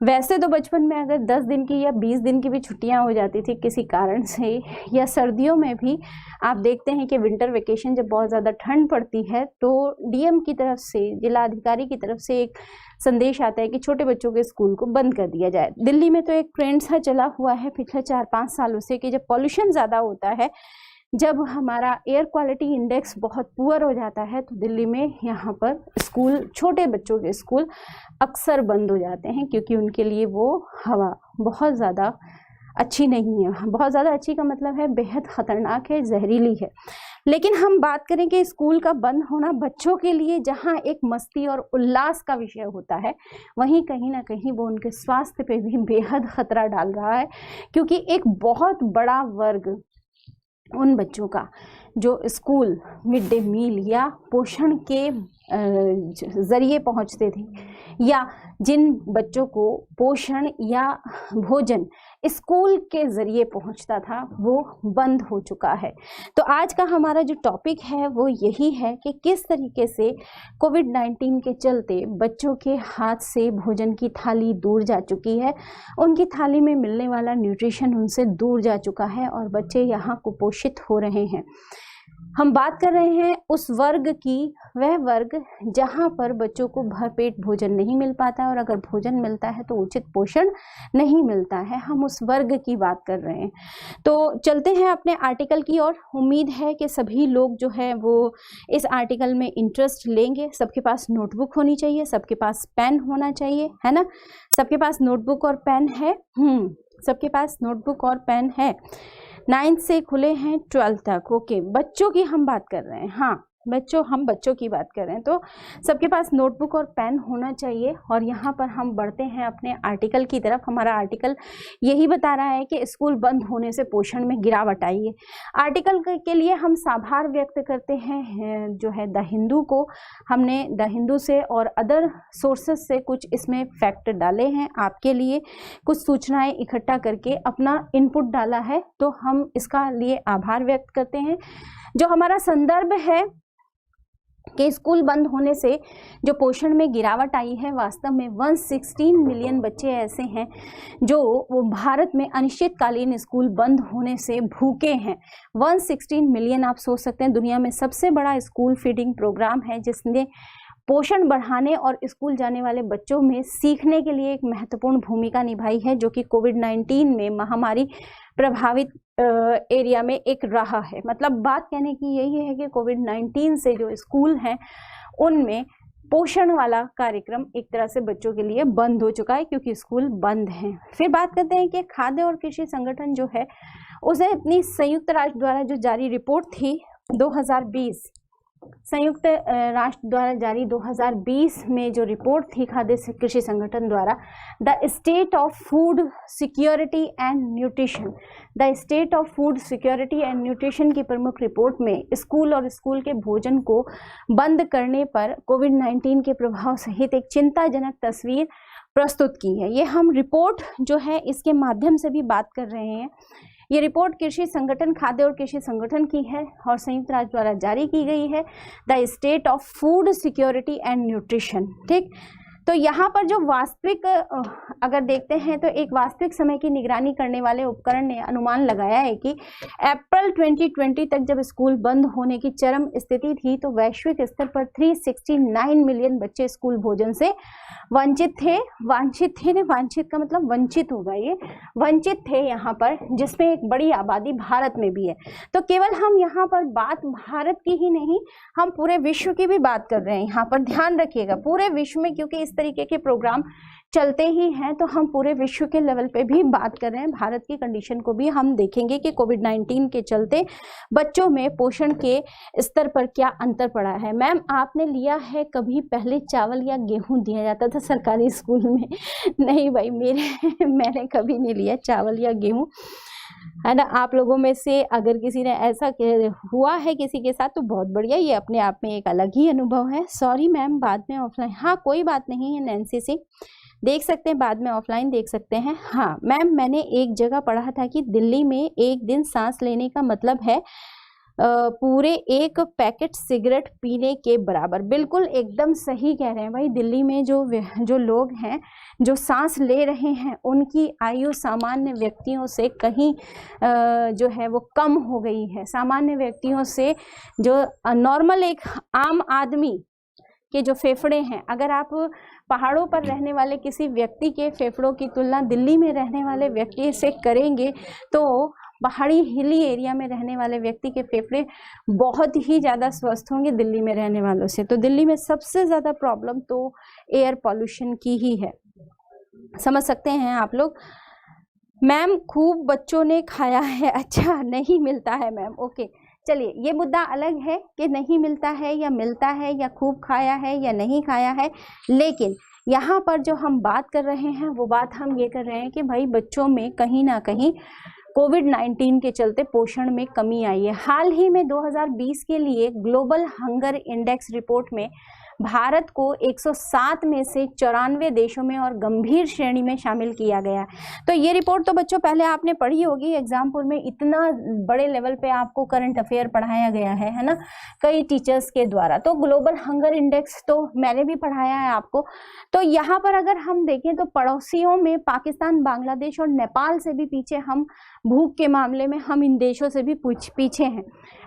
वैसे तो बचपन में अगर 10 दिन की या 20 दिन की भी छुट्टियां हो जाती थी किसी कारण से, या सर्दियों में भी आप देखते हैं कि विंटर वेकेशन जब बहुत ज़्यादा ठंड पड़ती है तो डीएम की तरफ से, जिला अधिकारी की तरफ से एक संदेश आता है कि छोटे बच्चों के स्कूल को बंद कर दिया जाए। दिल्ली में तो एक ट्रेंड सा चला हुआ है पिछले 4-5 सालों से कि जब पॉल्यूशन ज़्यादा होता है, जब हमारा एयर क्वालिटी इंडेक्स बहुत पुअर हो जाता है, तो दिल्ली में यहाँ पर स्कूल, छोटे बच्चों के स्कूल अक्सर बंद हो जाते हैं, क्योंकि उनके लिए वो हवा बहुत ज़्यादा अच्छी नहीं है। बहुत ज़्यादा अच्छी का मतलब है बेहद ख़तरनाक है, जहरीली है। लेकिन हम बात करें कि स्कूल का बंद होना बच्चों के लिए जहाँ एक मस्ती और उल्लास का विषय होता है, वहीं कहीं ना कहीं वो उनके स्वास्थ्य पे भी बेहद ख़तरा डाल रहा है, क्योंकि एक बहुत बड़ा वर्ग उन बच्चों का जो स्कूल मिड डे मील या पोषण के ज़रिए पहुंचते थे, या जिन बच्चों को पोषण या भोजन स्कूल के ज़रिए पहुंचता था, वो बंद हो चुका है। तो आज का हमारा जो टॉपिक है वो यही है कि किस तरीके से कोविड-19 के चलते बच्चों के हाथ से भोजन की थाली दूर जा चुकी है, उनकी थाली में मिलने वाला न्यूट्रिशन उनसे दूर जा चुका है और बच्चे यहाँ कुपोषित हो रहे हैं। हम बात कर रहे हैं उस वर्ग की, वह वर्ग जहाँ पर बच्चों को भरपेट भोजन नहीं मिल पाता है, और अगर भोजन मिलता है तो उचित पोषण नहीं मिलता है। हम उस वर्ग की बात कर रहे हैं। तो चलते हैं अपने आर्टिकल की ओर। उम्मीद है कि सभी लोग जो है वो इस आर्टिकल में इंटरेस्ट लेंगे। सबके पास नोटबुक होनी चाहिए, सबके पास पेन होना चाहिए, है ना? सबके पास नोटबुक और पेन है? सबके पास नोटबुक और पेन है। 9th से खुले हैं 12th तक। ओके, बच्चों की हम बात कर रहे हैं। हाँ, हम बच्चों की बात कर रहे हैं, तो सबके पास नोटबुक और पेन होना चाहिए। और यहाँ पर हम बढ़ते हैं अपने आर्टिकल की तरफ। हमारा आर्टिकल यही बता रहा है कि स्कूल बंद होने से पोषण में गिरावट आई है। आर्टिकल के लिए हम आभार व्यक्त करते हैं जो है द हिंदू को। हमने द हिंदू से और अदर सोर्सेस से कुछ इसमें फैक्ट डाले हैं, आपके लिए कुछ सूचनाएं इकट्ठा करके अपना इनपुट डाला है, तो हम इसका लिए आभार व्यक्त करते हैं। जो हमारा संदर्भ है कि स्कूल बंद होने से जो पोषण में गिरावट आई है, वास्तव में 116 मिलियन बच्चे ऐसे हैं जो वो भारत में अनिश्चितकालीन स्कूल बंद होने से भूखे हैं। 116 मिलियन, आप सोच सकते हैं दुनिया में सबसे बड़ा स्कूल फीडिंग प्रोग्राम है, जिसने पोषण बढ़ाने और स्कूल जाने वाले बच्चों में सीखने के लिए एक महत्वपूर्ण भूमिका निभाई है, जो कि कोविड-19 में महामारी प्रभावित एरिया में एक रहा है। मतलब बात कहने की यही है कि कोविड-19 से जो स्कूल हैं उनमें पोषण वाला कार्यक्रम एक तरह से बच्चों के लिए बंद हो चुका है क्योंकि स्कूल बंद हैं। फिर बात करते हैं कि खाद्य और कृषि संगठन जो है उसे अपनी संयुक्त राष्ट्र द्वारा जो जारी रिपोर्ट थी 2020, संयुक्त राष्ट्र द्वारा जारी 2020 में जो रिपोर्ट थी खाद्य कृषि संगठन द्वारा, the state of food security and nutrition, the state of food security and nutrition की प्रमुख रिपोर्ट में स्कूल और स्कूल के भोजन को बंद करने पर कोविड-19 के प्रभाव सहित एक चिंताजनक तस्वीर प्रस्तुत की है। ये हम रिपोर्ट जो है इसके माध्यम से भी बात कर रहे हैं। ये रिपोर्ट कृषि संगठन, खाद्य और कृषि संगठन की है और संयुक्त राष्ट्र द्वारा जारी की गई है, the state of food security and nutrition. ठीक, तो यहाँ पर जो वास्तविक अगर देखते हैं तो एक वास्तविक समय की निगरानी करने वाले उपकरण ने अनुमान लगाया है कि अप्रैल 2020 तक जब स्कूल बंद होने की चरम स्थिति थी तो वैश्विक स्तर पर 369 मिलियन बच्चे स्कूल भोजन से वंचित थे। वांछित का मतलब वंचित होगा, ये वंचित थे यहाँ पर, जिसमें एक बड़ी आबादी भारत में भी है। तो केवल हम यहाँ पर बात भारत की ही नहीं, हम पूरे विश्व की भी बात कर रहे हैं। यहाँ पर ध्यान रखिएगा, पूरे विश्व में, क्योंकि इस तरीके के प्रोग्राम चलते ही हैं तो हम पूरे विश्व के लेवल पे भी बात कर रहे हैं। भारत की कंडीशन को भी हम देखेंगे कि कोविड-19 के चलते बच्चों में पोषण के स्तर पर क्या अंतर पड़ा है। मैम, आपने लिया है कभी पहले चावल या गेहूं दिया जाता था सरकारी स्कूल में? नहीं भाई, मैंने कभी नहीं लिया चावल या गेहूं, है ना। आप लोगों में से अगर किसी ने ऐसा हुआ है किसी के साथ तो बहुत बढ़िया, ये अपने आप में एक अलग ही अनुभव है। सॉरी मैम, बाद में ऑफलाइन, हाँ कोई बात नहीं है नैन्सी सिंह, देख सकते हैं बाद में ऑफलाइन देख सकते हैं। हाँ मैम, मैंने एक जगह पढ़ा था कि दिल्ली में एक दिन सांस लेने का मतलब है पूरे एक पैकेट सिगरेट पीने के बराबर। बिल्कुल एकदम सही कह रहे हैं भाई। दिल्ली में जो लोग हैं जो सांस ले रहे हैं उनकी आयु सामान्य व्यक्तियों से कहीं जो है वो कम हो गई है। सामान्य व्यक्तियों से जो नॉर्मल एक आम आदमी के जो फेफड़े हैं, अगर आप पहाड़ों पर रहने वाले किसी व्यक्ति के फेफड़ों की तुलना दिल्ली में रहने वाले व्यक्ति से करेंगे तो पहाड़ी हिली एरिया में रहने वाले व्यक्ति के फेफड़े बहुत ही ज़्यादा स्वस्थ होंगे दिल्ली में रहने वालों से। तो दिल्ली में सबसे ज़्यादा प्रॉब्लम तो एयर पॉल्यूशन की ही है, समझ सकते हैं आप लोग। मैम, खूब बच्चों ने खाया है, अच्छा नहीं मिलता है मैम, ओके चलिए, ये मुद्दा अलग है कि नहीं मिलता है या मिलता है या खूब खाया है या नहीं खाया है, लेकिन यहाँ पर जो हम बात कर रहे हैं वो बात हम ये कर रहे हैं कि भाई बच्चों में कहीं ना कहीं कोविड-19 के चलते पोषण में कमी आई है। हाल ही में 2020 के लिए ग्लोबल हंगर इंडेक्स रिपोर्ट में भारत को 107 में से 94 देशों में और गंभीर श्रेणी में शामिल किया गया। तो ये रिपोर्ट तो बच्चों पहले आपने पढ़ी होगी एग्जाम्पल में, इतना बड़े लेवल पे आपको करंट अफेयर पढ़ाया गया है ना, कई टीचर्स के द्वारा। तो ग्लोबल हंगर इंडेक्स तो मैंने भी पढ़ाया है आपको। तो यहाँ पर अगर हम देखें तो पड़ोसियों में पाकिस्तान, बांग्लादेश और नेपाल से भी पीछे, हम भूख के मामले में हम इन देशों से भी पीछे हैं।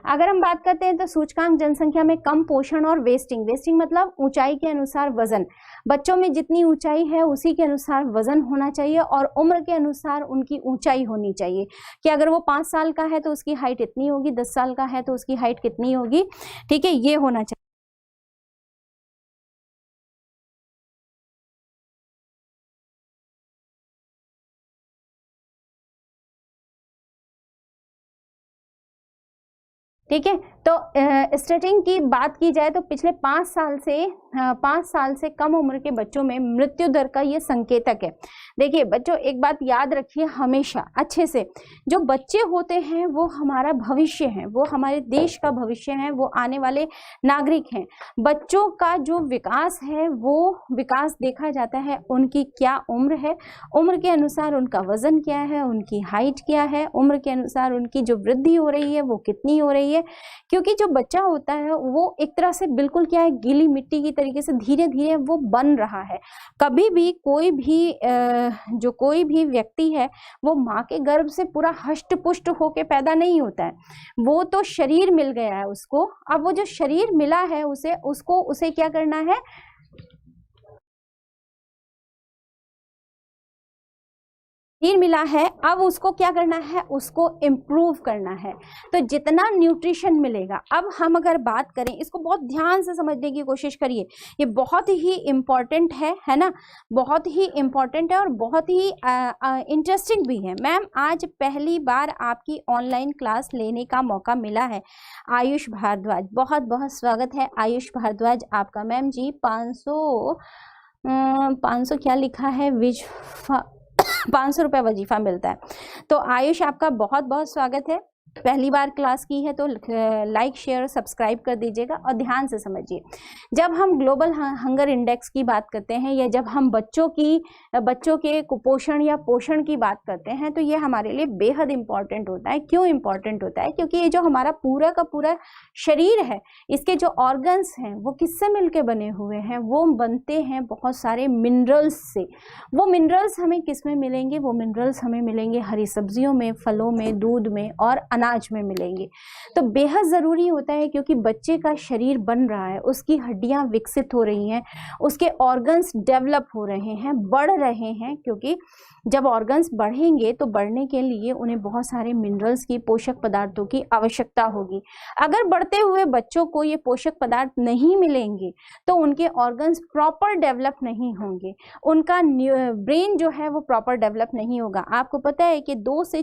अगर हम बात करते हैं तो सूचकांक जनसंख्या में कम पोषण और वेस्टिंग मतलब ऊंचाई के अनुसार वजन, बच्चों में जितनी ऊंचाई है उसी के अनुसार वजन होना चाहिए और उम्र के अनुसार उनकी ऊंचाई होनी चाहिए कि अगर वो 5 साल का है तो उसकी हाइट इतनी होगी, 10 साल का है तो उसकी हाइट कितनी होगी, ठीक है, ये होना चाहिए। ठीक है, तो स्टार्टिंग की बात की जाए तो पिछले 5 साल से कम उम्र के बच्चों में मृत्यु दर का ये संकेतक है। देखिए बच्चों, एक बात याद रखिए हमेशा अच्छे से, जो बच्चे होते हैं वो हमारा भविष्य है, वो हमारे देश का भविष्य है, वो आने वाले नागरिक हैं। बच्चों का जो विकास है वो विकास देखा जाता है उनकी क्या उम्र है, उम्र के अनुसार उनका वजन क्या है, उनकी हाइट क्या है, उम्र के अनुसार उनकी जो वृद्धि हो रही है वो कितनी हो रही है। क्योंकि जो बच्चा होता है वो एक तरह से बिल्कुल क्या है, गीली मिट्टी की तरीके से धीरे धीरे वो बन रहा है। कभी भी कोई भी व्यक्ति है वो माँ के गर्भ से पूरा हष्ट पुष्ट होके पैदा नहीं होता है, वो तो शरीर मिल गया है उसको। अब वो जो शरीर मिला है उसे क्या करना है, शरीर मिला है, अब उसको क्या करना है, उसको इम्प्रूव करना है। तो जितना न्यूट्रिशन मिलेगा, अब हम अगर बात करें, इसको बहुत ध्यान से समझने की कोशिश करिए, ये बहुत ही इम्पॉर्टेंट है ना, बहुत ही इम्पॉर्टेंट है और बहुत ही इंटरेस्टिंग भी है। मैम आज पहली बार आपकी ऑनलाइन क्लास लेने का मौका मिला है। आयुष भारद्वाज, बहुत बहुत स्वागत है आयुष भारद्वाज आपका। मैम जी 500 क्या लिखा है, 500 रुपये वजीफा मिलता है। तो आयुष आपका बहुत बहुत स्वागत है, पहली बार क्लास की है तो लाइक शेयर सब्सक्राइब कर दीजिएगा। और ध्यान से समझिए, जब हम ग्लोबल हंगर इंडेक्स की बात करते हैं या जब हम बच्चों के कुपोषण या पोषण की बात करते हैं तो ये हमारे लिए बेहद इम्पॉर्टेंट होता है। क्यों इम्पॉर्टेंट होता है? क्योंकि ये जो हमारा पूरा का पूरा शरीर है, इसके जो ऑर्गन्स हैं वो किससे मिलके बने हुए हैं? वो बनते हैं बहुत सारे मिनरल्स से। वो मिनरल्स हमें किस में मिलेंगे? वो मिनरल्स हमें मिलेंगे हरी सब्जियों में, फलों में, दूध में और अनाज में मिलेंगे। तो बेहद ज़रूरी होता है, क्योंकि बच्चे का शरीर बन रहा है, उसकी हड्डियां विकसित हो रही हैं, उसके ऑर्गन्स डेवलप हो रहे हैं, बढ़ रहे हैं। क्योंकि जब ऑर्गन्स बढ़ेंगे तो बढ़ने के लिए उन्हें बहुत सारे मिनरल्स की, पोषक पदार्थों की आवश्यकता होगी। अगर बढ़ते हुए बच्चों को ये पोषक पदार्थ नहीं मिलेंगे तो उनके ऑर्गन्स प्रॉपर डेवलप नहीं होंगे, उनका ब्रेन जो है वो प्रॉपर डेवलप नहीं होगा। आपको पता है कि 2 से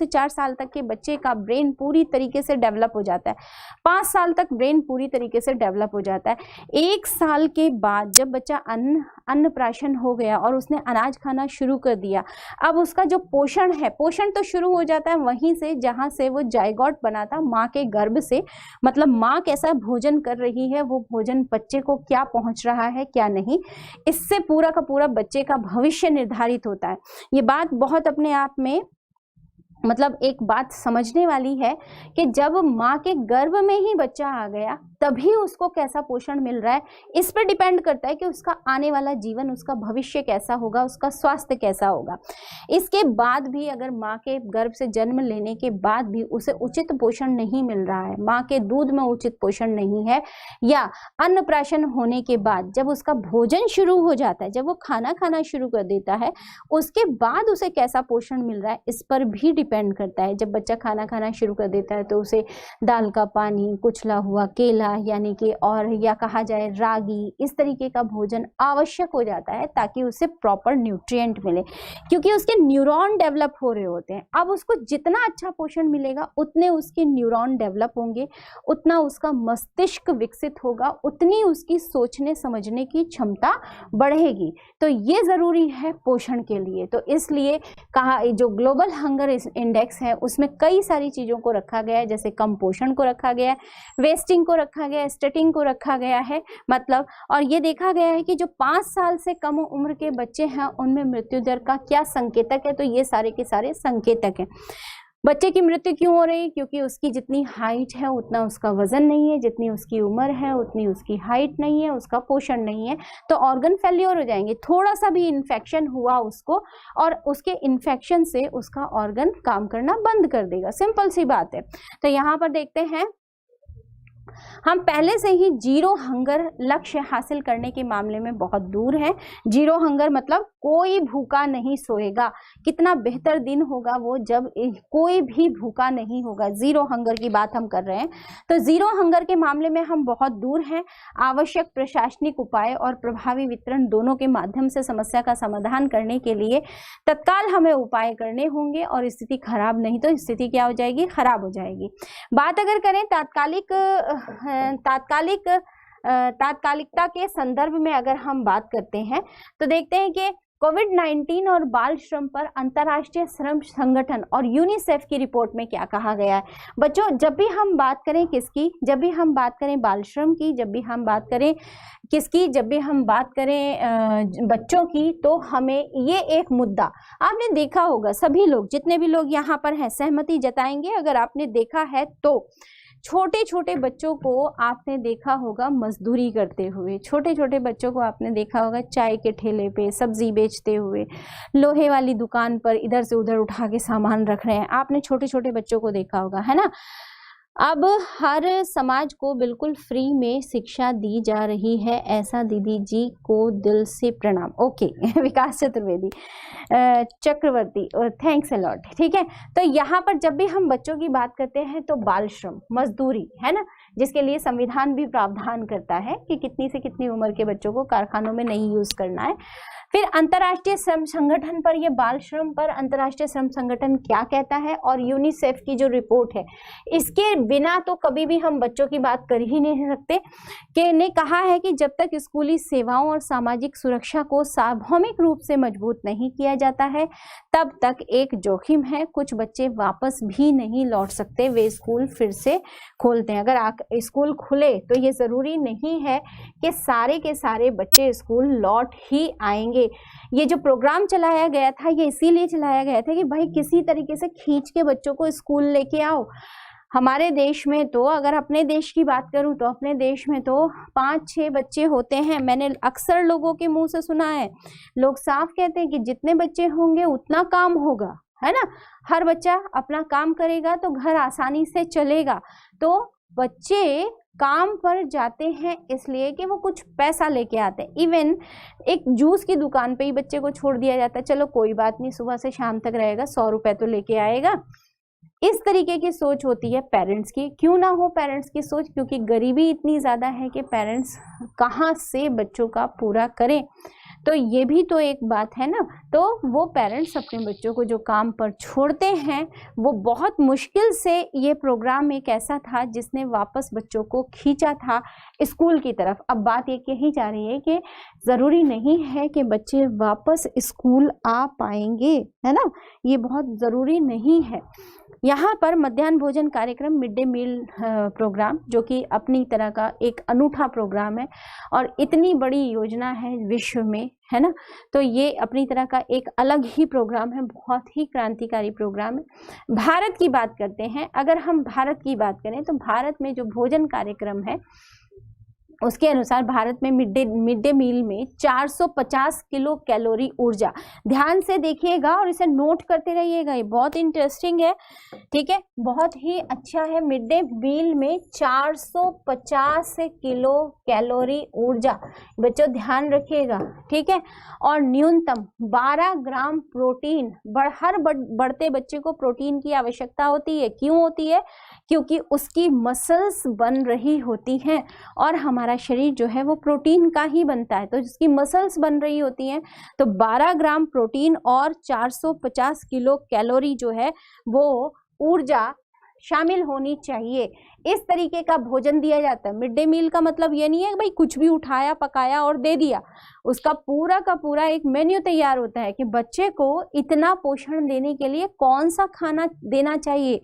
4 साल तक के बच्चे का ब्रेन पूरी तरीके से डेवलप हो जाता है, 5 साल तक ब्रेन पूरी तरीके से डेवलप हो जाता है। 1 साल के बाद जब बच्चा अन्नप्राशन हो गया और उसने अनाज खाना शुरू कर दिया, अब उसका जो पोषण है, पोषण तो शुरू हो जाता है वहीं से जहां से वो जायगोट बना था, माँ के गर्भ से। मतलब माँ कैसा भोजन कर रही है, वो भोजन बच्चे को क्या पहुंच रहा है क्या नहीं, इससे पूरा का पूरा बच्चे का भविष्य निर्धारित होता है। ये बात बहुत अपने आप में मतलब एक बात समझने वाली है कि जब माँ के गर्भ में ही बच्चा आ गया तभी उसको कैसा पोषण मिल रहा है, इस पर डिपेंड करता है कि उसका आने वाला जीवन, उसका भविष्य कैसा होगा, उसका स्वास्थ्य कैसा होगा। इसके बाद भी अगर माँ के गर्भ से जन्म लेने के बाद भी उसे उचित पोषण नहीं मिल रहा है, माँ के दूध में उचित पोषण नहीं है, या अन्नप्राशन होने के बाद जब उसका भोजन शुरू हो जाता है, जब वो खाना खाना शुरू कर देता है, उसके बाद उसे कैसा पोषण मिल रहा है, इस पर भी डिपेंड करता है। जब बच्चा खाना खाना शुरू कर देता है तो उसे दाल का पानी, कुचला हुआ केला यानी कि, और या कहा जाए रागी, इस तरीके का भोजन आवश्यक हो जाता है ताकि उसे प्रॉपर न्यूट्रिएंट मिले, क्योंकि उसके न्यूरॉन डेवलप हो रहे होते हैं। अब उसको जितना अच्छा पोषण मिलेगा उतने उसके न्यूरॉन डेवलप होंगे, उतना उसका मस्तिष्क विकसित होगा, उतनी उसकी सोचने समझने की क्षमता बढ़ेगी। तो ये जरूरी है पोषण के लिए। तो इसलिए कहा, जो ग्लोबल हंगर इंडेक्स है उसमें कई सारी चीजों को रखा गया है, जैसे कम पोषण को रखा गया है, वेस्टिंग को रखा गया है, स्टटिंग को रखा गया है, मतलब, और ये देखा गया है कि जो 5 साल से कम उम्र के बच्चे हैं उनमें मृत्यु दर का क्या संकेतक है। तो ये सारे के सारे संकेतक हैं। बच्चे की मृत्यु क्यों हो रही है? क्योंकि उसकी जितनी हाइट है उतना उसका वजन नहीं है, जितनी उसकी उम्र है उतनी उसकी हाइट नहीं है, उसका पोषण नहीं है, तो ऑर्गन फेल्योर हो जाएंगे। थोड़ा सा भी इन्फेक्शन हुआ उसको और उसके इन्फेक्शन से उसका ऑर्गन काम करना बंद कर देगा, सिंपल सी बात है। तो यहाँ पर देखते हैं, हम पहले से ही जीरो हंगर लक्ष्य हासिल करने के मामले में बहुत दूर हैं। जीरो हंगर मतलब कोई भूखा नहीं सोएगा। कितना बेहतर दिन होगा वो जब कोई भी भूखा नहीं होगा। जीरो हंगर की बात हम कर रहे हैं, तो जीरो हंगर के मामले में हम बहुत दूर हैं। आवश्यक प्रशासनिक उपाय और प्रभावी वितरण दोनों के माध्यम से समस्या का समाधान करने के लिए तत्काल हमें उपाय करने होंगे, और स्थिति खराब नहीं तो स्थिति क्या हो जाएगी? खराब हो जाएगी। बात अगर करें तात्कालिकता के संदर्भ में अगर हम बात करते हैं तो देखते हैं कि कोविड-19 और बाल श्रम पर अंतर्राष्ट्रीय श्रम संगठन और यूनिसेफ की रिपोर्ट में क्या कहा गया है। बच्चों, जब भी हम बात करें किसकी, जब भी हम बात करें बाल श्रम की, जब भी हम बात करें किसकी, जब भी हम बात करें बच्चों की, तो हमें ये एक मुद्दा, आपने देखा होगा, सभी लोग, जितने भी लोग यहाँ पर हैं सहमति जताएंगे अगर आपने देखा है तो, छोटे छोटे बच्चों को आपने देखा होगा मजदूरी करते हुए, छोटे छोटे बच्चों को आपने देखा होगा चाय के ठेले पे सब्जी बेचते हुए, लोहे वाली दुकान पर इधर से उधर उठा के सामान रख रहे हैं, आपने छोटे छोटे बच्चों को देखा होगा, है ना। अब हर समाज को बिल्कुल फ्री में शिक्षा दी जा रही है, ऐसा दीदी जी को दिल से प्रणाम। Okay Vikas Chaturvedi Chakravarti, thanks a lot. ठीक है, तो यहाँ पर जब भी हम बच्चों की बात करते हैं तो बाल श्रम, मजदूरी है ना, जिसके लिए संविधान भी प्रावधान करता है कि कितनी से कितनी उम्र के बच्चों को कारखानों में नहीं यूज करना है। फिर अंतर्राष्ट्रीय श्रम संगठन पर, ये बाल श्रम पर अंतर्राष्ट्रीय श्रम संगठन क्या कहता है, और यूनिसेफ की जो रिपोर्ट है, इसके बिना तो कभी भी हम बच्चों की बात कर ही नहीं सकते, कि ने कहा है कि जब तक स्कूली सेवाओं और सामाजिक सुरक्षा को सार्वभौमिक रूप से मजबूत नहीं किया जाता है तब तक एक जोखिम है, कुछ बच्चे वापस भी नहीं लौट सकते, वे स्कूल फिर से खोलते हैं। अगर स्कूल खुले तो ये जरूरी नहीं है कि सारे के सारे बच्चे स्कूल लौट ही आएंगे। ये जो प्रोग्राम चलाया गया था ये इसीलिए चलाया गया था कि भाई किसी तरीके से खींच के बच्चों को स्कूल लेके आओ। हमारे देश में तो, अगर अपने देश की बात करूं तो अपने देश में तो 5-6 बच्चे होते हैं। मैंने अक्सर लोगों के मुंह से सुना है, लोग साफ कहते हैं कि जितने बच्चे होंगे उतना काम होगा, है ना, हर बच्चा अपना काम करेगा तो घर आसानी से चलेगा। तो बच्चे काम पर जाते हैं इसलिए कि वो कुछ पैसा लेके आते हैं। इवन एक जूस की दुकान पे ही बच्चे को छोड़ दिया जाता है, चलो कोई बात नहीं, सुबह से शाम तक रहेगा, 100 रुपए तो लेके आएगा। इस तरीके की सोच होती है पेरेंट्स की। क्यों ना हो पेरेंट्स की सोच, क्योंकि गरीबी इतनी ज़्यादा है कि पेरेंट्स कहाँ से बच्चों का पूरा करें। तो ये भी तो एक बात है ना। तो वो पेरेंट्स अपने बच्चों को जो काम पर छोड़ते हैं, वो बहुत मुश्किल से, ये प्रोग्राम एक ऐसा था जिसने वापस बच्चों को खींचा था स्कूल की तरफ। अब बात ये कही जा रही है कि ज़रूरी नहीं है कि बच्चे वापस स्कूल आ पाएंगे, है ना, ये बहुत ज़रूरी नहीं है। यहाँ पर मध्याह्न भोजन कार्यक्रम, मिड डे मील प्रोग्राम, जो कि अपनी तरह का एक अनूठा प्रोग्राम है और इतनी बड़ी योजना है विश्व में, है ना, तो ये अपनी तरह का एक अलग ही प्रोग्राम है, बहुत ही क्रांतिकारी प्रोग्राम है। भारत की बात करते हैं, अगर हम भारत की बात करें तो भारत में जो भोजन कार्यक्रम है उसके अनुसार भारत में मिड डे मील में 450 किलो कैलोरी ऊर्जा, ध्यान से देखिएगा और इसे नोट करते रहिएगा, ये बहुत इंटरेस्टिंग है, ठीक है, बहुत ही अच्छा है। मिड डे मील में 450 किलो कैलोरी ऊर्जा, बच्चों ध्यान रखिएगा, ठीक है। और न्यूनतम 12 ग्राम प्रोटीन, हर बढ़ते बच्चे को प्रोटीन की आवश्यकता होती है। क्यों होती है? क्योंकि उसकी मसल्स बन रही होती हैं और हमारा शरीर जो है वो प्रोटीन का ही बनता है, तो जिसकी मसल्स बन रही होती हैं, तो 12 ग्राम प्रोटीन और 450 किलो कैलोरी जो है वो ऊर्जा शामिल होनी चाहिए। इस तरीके का भोजन दिया जाता है। मिड डे मील का मतलब ये नहीं है कि भाई कुछ भी उठाया पकाया और दे दिया, उसका पूरा का पूरा एक मेन्यू तैयार होता है कि बच्चे को इतना पोषण देने के लिए कौन सा खाना देना चाहिए,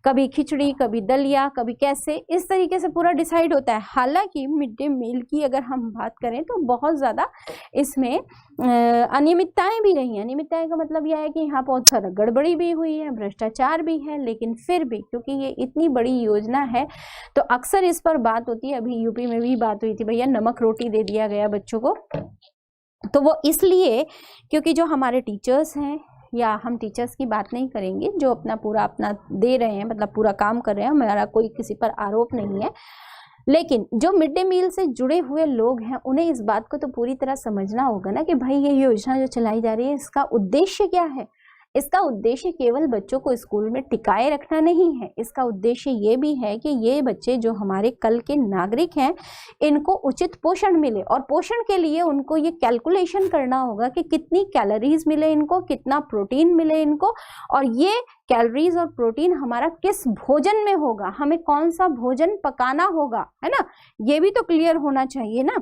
कभी खिचड़ी, कभी दलिया, कभी कैसे, इस तरीके से पूरा डिसाइड होता है। हालांकि मिड डे मील की अगर हम बात करें तो बहुत ज़्यादा इसमें अनियमितताएं भी रही हैं। अनियमितताएं का मतलब यह है कि यहाँ बहुत सारा गड़बड़ी भी हुई है, भ्रष्टाचार भी है, लेकिन फिर भी क्योंकि ये इतनी बड़ी योजना है तो अक्सर इस पर बात होती है। अभी यूपी में भी बात हुई थी, भैया नमक रोटी दे दिया गया बच्चों को, तो वो इसलिए क्योंकि जो हमारे टीचर्स हैं, या हम टीचर्स की बात नहीं करेंगे, जो अपना दे रहे हैं, मतलब पूरा काम कर रहे हैं, हमारा कोई किसी पर आरोप नहीं है, लेकिन जो मिड डे मील से जुड़े हुए लोग हैं उन्हें इस बात को तो पूरी तरह समझना होगा ना कि भाई ये योजना जो चलाई जा रही है इसका उद्देश्य क्या है। इसका उद्देश्य केवल बच्चों को स्कूल में टिकाए रखना नहीं है, इसका उद्देश्य ये भी है कि ये बच्चे जो हमारे कल के नागरिक हैं इनको उचित पोषण मिले, और पोषण के लिए उनको ये कैलकुलेशन करना होगा कि कितनी कैलोरीज मिले इनको, कितना प्रोटीन मिले इनको, और ये कैलोरीज और प्रोटीन हमारा किस भोजन में होगा, हमें कौन सा भोजन पकाना होगा, है ना, ये भी तो क्लियर होना चाहिए ना,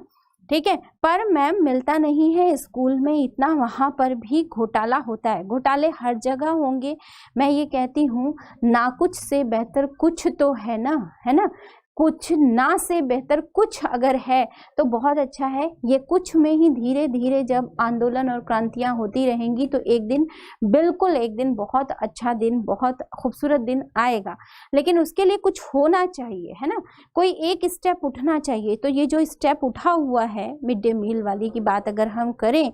ठीक है। पर मैम मिलता नहीं है स्कूल में इतना, वहाँ पर भी घोटाला होता है, घोटाले हर जगह होंगे। मैं ये कहती हूँ ना कुछ से बेहतर कुछ तो है ना, है ना, कुछ ना से बेहतर कुछ अगर है तो बहुत अच्छा है। ये कुछ में ही धीरे धीरे जब आंदोलन और क्रांतियां होती रहेंगी तो एक दिन, बिल्कुल एक दिन बहुत अच्छा दिन, बहुत खूबसूरत दिन आएगा, लेकिन उसके लिए कुछ होना चाहिए, है ना, कोई एक स्टेप उठना चाहिए। तो ये जो स्टेप उठा हुआ है मिड डे मील वाली की बात अगर हम करें,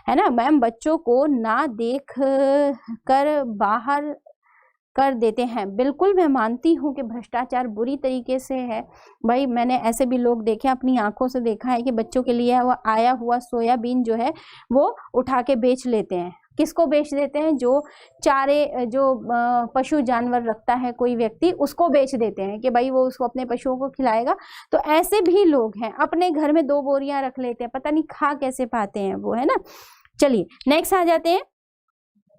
है ना मैम, बच्चों को ना देख कर बाहर कर देते हैं। बिल्कुल मैं मानती हूँ कि भ्रष्टाचार बुरी तरीके से है भाई। मैंने ऐसे भी लोग देखे, अपनी आंखों से देखा है कि बच्चों के लिए वो आया हुआ सोयाबीन जो है वो उठा के बेच लेते हैं। किसको बेच देते हैं? जो चारे, जो पशु जानवर रखता है कोई व्यक्ति, उसको बेच देते हैं कि भाई वो उसको अपने पशुओं को खिलाएगा। तो ऐसे भी लोग हैं, अपने घर में 2 बोरियां रख लेते हैं, पता नहीं खा कैसे पाते हैं वो, है ना। चलिए नेक्स्ट आ जाते हैं।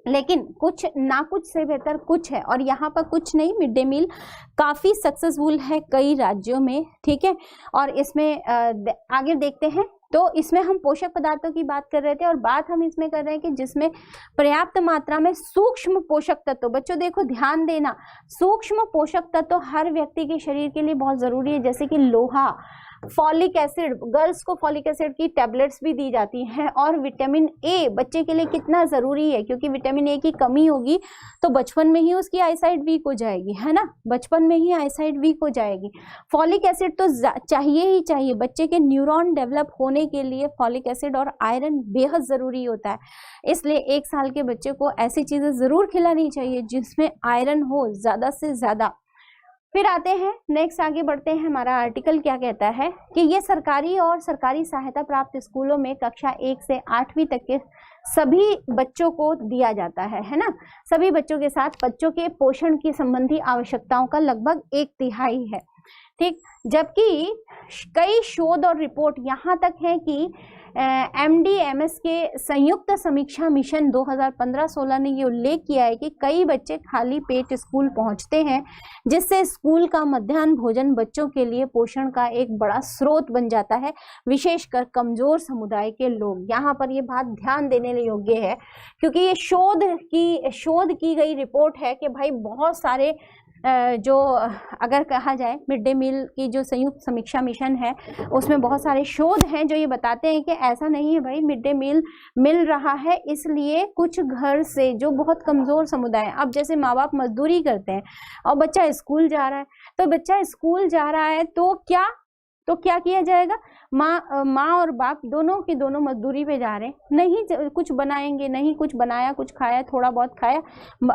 लेकिन कुछ ना कुछ से बेहतर कुछ है, और यहाँ पर कुछ नहीं, मिड डे मील काफ़ी सक्सेसफुल है कई राज्यों में, ठीक है। और इसमें आगे देखते हैं। तो इसमें हम पोषक पदार्थों की बात कर रहे थे, और बात हम इसमें कर रहे हैं कि जिसमें पर्याप्त मात्रा में सूक्ष्म पोषक तत्व, बच्चों देखो ध्यान देना, सूक्ष्म पोषक तत्व हर व्यक्ति के शरीर के लिए बहुत ज़रूरी है, जैसे कि लोहा, फॉलिक एसिड, गर्ल्स को फॉलिक एसिड की टैबलेट्स भी दी जाती हैं, और विटामिन ए बच्चे के लिए कितना ज़रूरी है, क्योंकि विटामिन ए की कमी होगी तो बचपन में ही उसकी आईसाइट वीक हो जाएगी, है ना, बचपन में ही आईसाइट वीक हो जाएगी। फॉलिक एसिड तो चाहिए ही चाहिए, बच्चे के न्यूरॉन डेवलप होने के लिए फॉलिक एसिड और आयरन बेहद ज़रूरी होता है। इसलिए 1 साल के बच्चे को ऐसी चीज़ें ज़रूर खिलानी चाहिए जिसमें आयरन हो ज़्यादा से ज़्यादा। फिर आते हैं नेक्स्ट, आगे बढ़ते हैं। हमारा आर्टिकल क्या कहता है कि ये सरकारी और सरकारी सहायता प्राप्त स्कूलों में कक्षा 1 से 8वीं तक के सभी बच्चों को दिया जाता है ना। सभी बच्चों के साथ बच्चों के पोषण की संबंधी आवश्यकताओं का लगभग 1/3 है, ठीक। जबकि कई शोध और रिपोर्ट यहाँ तक है कि MDMS के संयुक्त समीक्षा मिशन 2015-16 ने ये उल्लेख किया है कि कई बच्चे खाली पेट स्कूल पहुंचते हैं, जिससे स्कूल का मध्याह्न भोजन बच्चों के लिए पोषण का एक बड़ा स्रोत बन जाता है, विशेषकर कमजोर समुदाय के लोग। यहाँ पर ये बात ध्यान देने योग्य है, क्योंकि ये शोध की गई रिपोर्ट है कि भाई बहुत सारे जो अगर कहा जाए मिड डे मील की जो संयुक्त समीक्षा मिशन है, उसमें बहुत सारे शोध हैं जो ये बताते हैं कि ऐसा नहीं है भाई मिड डे मील मिल रहा है इसलिए कुछ घर से जो बहुत कमज़ोर समुदाय, अब जैसे माँ बाप मजदूरी करते हैं और बच्चा स्कूल जा रहा है, तो बच्चा स्कूल जा रहा है तो क्या किया जाएगा? माँ और बाप दोनों के दोनों मजदूरी पे जा रहे हैं, नहीं कुछ बनाएंगे, नहीं कुछ बनाया, कुछ खाया, थोड़ा बहुत खाया।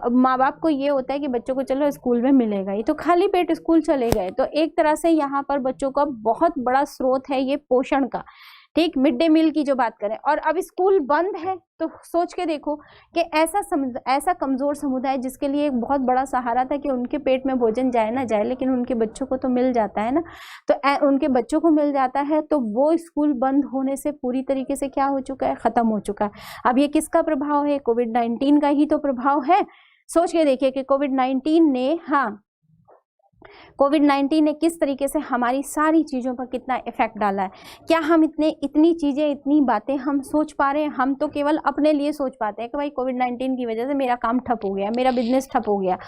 माँ बाप को ये होता है कि बच्चों को चलो स्कूल में मिलेगा ही, तो खाली पेट स्कूल चले गए। तो एक तरह से यहाँ पर बच्चों का बहुत बड़ा स्रोत है ये पोषण का, ठीक। मिड डे मील की जो बात करें, और अब स्कूल बंद है तो सोच के देखो कि ऐसा कमज़ोर समुदाय जिसके लिए एक बहुत बड़ा सहारा था कि उनके पेट में भोजन जाए ना जाए, लेकिन उनके बच्चों को तो मिल जाता है ना, तो उनके बच्चों को मिल जाता है, तो वो स्कूल बंद होने से पूरी तरीके से क्या हो चुका है? ख़त्म हो चुका है। अब ये किसका प्रभाव है? कोविड-19 का ही तो प्रभाव है। सोच के देखिए कि कोविड-19 ने किस तरीके से हमारी सारी चीज़ों पर कितना इफेक्ट डाला है। क्या हम इतनी चीज़ें, इतनी बातें हम सोच पा रहे हैं? हम तो केवल अपने लिए सोच पाते हैं कि भाई कोविड-19 की वजह से मेरा काम ठप हो गया, मेरा बिजनेस ठप हो गया,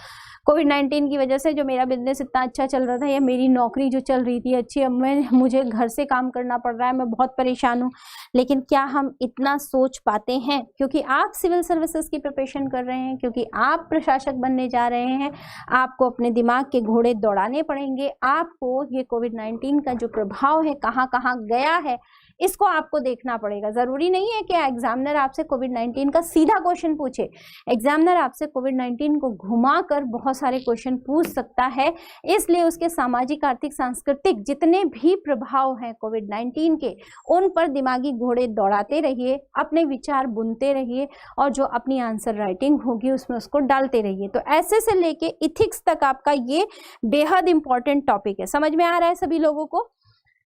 कोविड-19 की वजह से जो मेरा बिजनेस इतना अच्छा चल रहा था या मेरी नौकरी जो चल रही थी अच्छी, अब मुझे घर से काम करना पड़ रहा है, मैं बहुत परेशान हूँ। लेकिन क्या हम इतना सोच पाते हैं? क्योंकि आप सिविल सर्विसेज की प्रिपरेशन कर रहे हैं, क्योंकि आप प्रशासक बनने जा रहे हैं, आपको अपने दिमाग के घोड़े दौड़ाने पड़ेंगे। आपको ये कोविड-19 का जो प्रभाव है कहाँ कहाँ गया है इसको आपको देखना पड़ेगा। ज़रूरी नहीं है कि एग्जामिनर आपसे कोविड-19 का सीधा क्वेश्चन पूछे, एग्जामिनर आपसे कोविड-19 को घुमाकर बहुत सारे क्वेश्चन पूछ सकता है। इसलिए उसके सामाजिक, आर्थिक, सांस्कृतिक जितने भी प्रभाव हैं कोविड-19 के, उन पर दिमागी घोड़े दौड़ाते रहिए, अपने विचार बुनते रहिए, और जो अपनी आंसर राइटिंग होगी उसमें उसको डालते रहिए। तो ऐसे से लेके इथिक्स तक आपका ये बेहद इंपॉर्टेंट टॉपिक है। समझ में आ रहा है सभी लोगों को?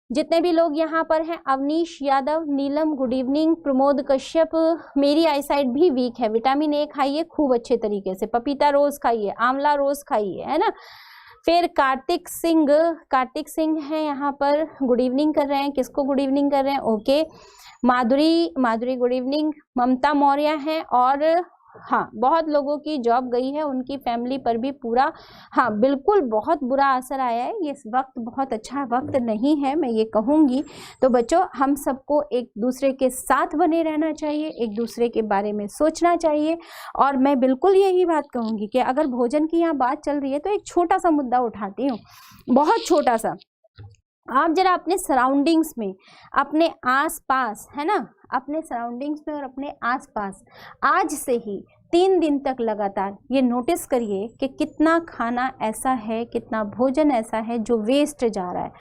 जितने भी लोग यहाँ पर हैं, अवनीश यादव, नीलम गुड इवनिंग, प्रमोद कश्यप, मेरी आईसाइट भी वीक है, विटामिन ए खाइए खूब अच्छे तरीके से, पपीता रोज खाइए, आंवला रोज खाइए, है ना। फिर कार्तिक सिंह है यहाँ पर, गुड इवनिंग कर रहे हैं। किसको गुड इवनिंग कर रहे हैं? ओके। माधुरी गुड इवनिंग। ममता मौर्य है, और हाँ, बहुत लोगों की जॉब गई है, उनकी फैमिली पर भी पूरा, हाँ बिल्कुल बहुत बुरा असर आया है। ये वक्त बहुत अच्छा वक्त नहीं है, मैं ये कहूँगी। तो बच्चों, हम सबको एक दूसरे के साथ बने रहना चाहिए, एक दूसरे के बारे में सोचना चाहिए। और मैं बिल्कुल यही बात कहूँगी कि अगर भोजन की यहाँ बात चल रही है तो एक छोटा सा मुद्दा उठाती हूँ, बहुत छोटा सा। आप जरा अपने सराउंडिंग्स में, अपने आसपास, है ना, अपने सराउंडिंग्स में और अपने आसपास आज से ही 3 दिन तक लगातार, ये नोटिस करिए कि कितना खाना ऐसा है, कितना भोजन ऐसा है जो वेस्ट जा रहा है।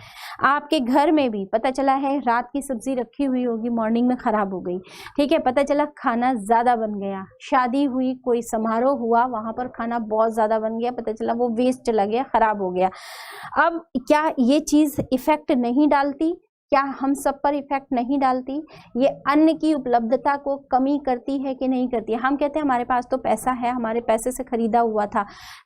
आपके घर में भी पता चला है रात की सब्जी रखी हुई होगी, मॉर्निंग में खराब हो गई, ठीक है, पता चला खाना ज़्यादा बन गया, शादी हुई, कोई समारोह हुआ, वहाँ पर खाना बहुत ज़्यादा बन गया, पता चला वो वेस्ट चला गया, खराब हो गया। अब क्या ये चीज़ इफ़ेक्ट नहीं डालती? क्या हम सब पर इफेक्ट नहीं डालती? ये अन्न की उपलब्धता को कमी करती है कि नहीं करती है? हम कहते हैं हमारे पास तो पैसा है, हमारे पैसे से खरीदा हुआ था।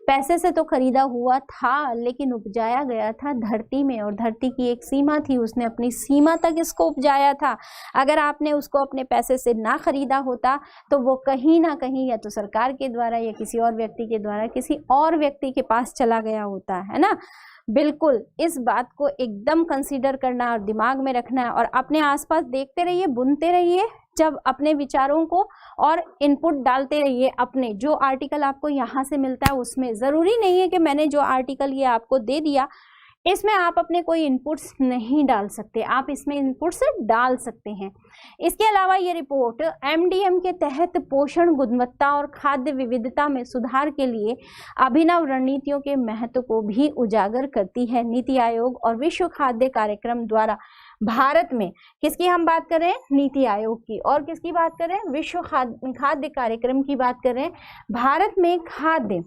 पैसे से तो खरीदा हुआ था, लेकिन उपजाया गया था धरती में, और धरती की एक सीमा थी, उसने अपनी सीमा तक इसको उपजाया था। अगर आपने उसको अपने पैसे से ना खरीदा होता तो वो कहीं ना कहीं या तो सरकार के द्वारा या किसी और व्यक्ति के द्वारा किसी और व्यक्ति के पास चला गया होता है ना। बिल्कुल इस बात को एकदम कंसीडर करना और दिमाग में रखना है, और अपने आसपास देखते रहिए, बुनते रहिए जब अपने विचारों को, और इनपुट डालते रहिए अपने। जो आर्टिकल आपको यहाँ से मिलता है उसमें, ज़रूरी नहीं है कि मैंने जो आर्टिकल ये आपको दे दिया इसमें आप अपने कोई इनपुट्स नहीं डाल सकते, आप इसमें इनपुट्स डाल सकते हैं। इसके अलावा ये रिपोर्ट एमडीएम के तहत पोषण गुणवत्ता और खाद्य विविधता में सुधार के लिए अभिनव रणनीतियों के महत्व को भी उजागर करती है। नीति आयोग और विश्व खाद्य कार्यक्रम द्वारा भारत में, किसकी हम बात कर रहे हैं? नीति आयोग की। और किसकी बात कर रहे हैं? विश्व खाद्य कार्यक्रम की बात कर रहे हैं। भारत में खाद्य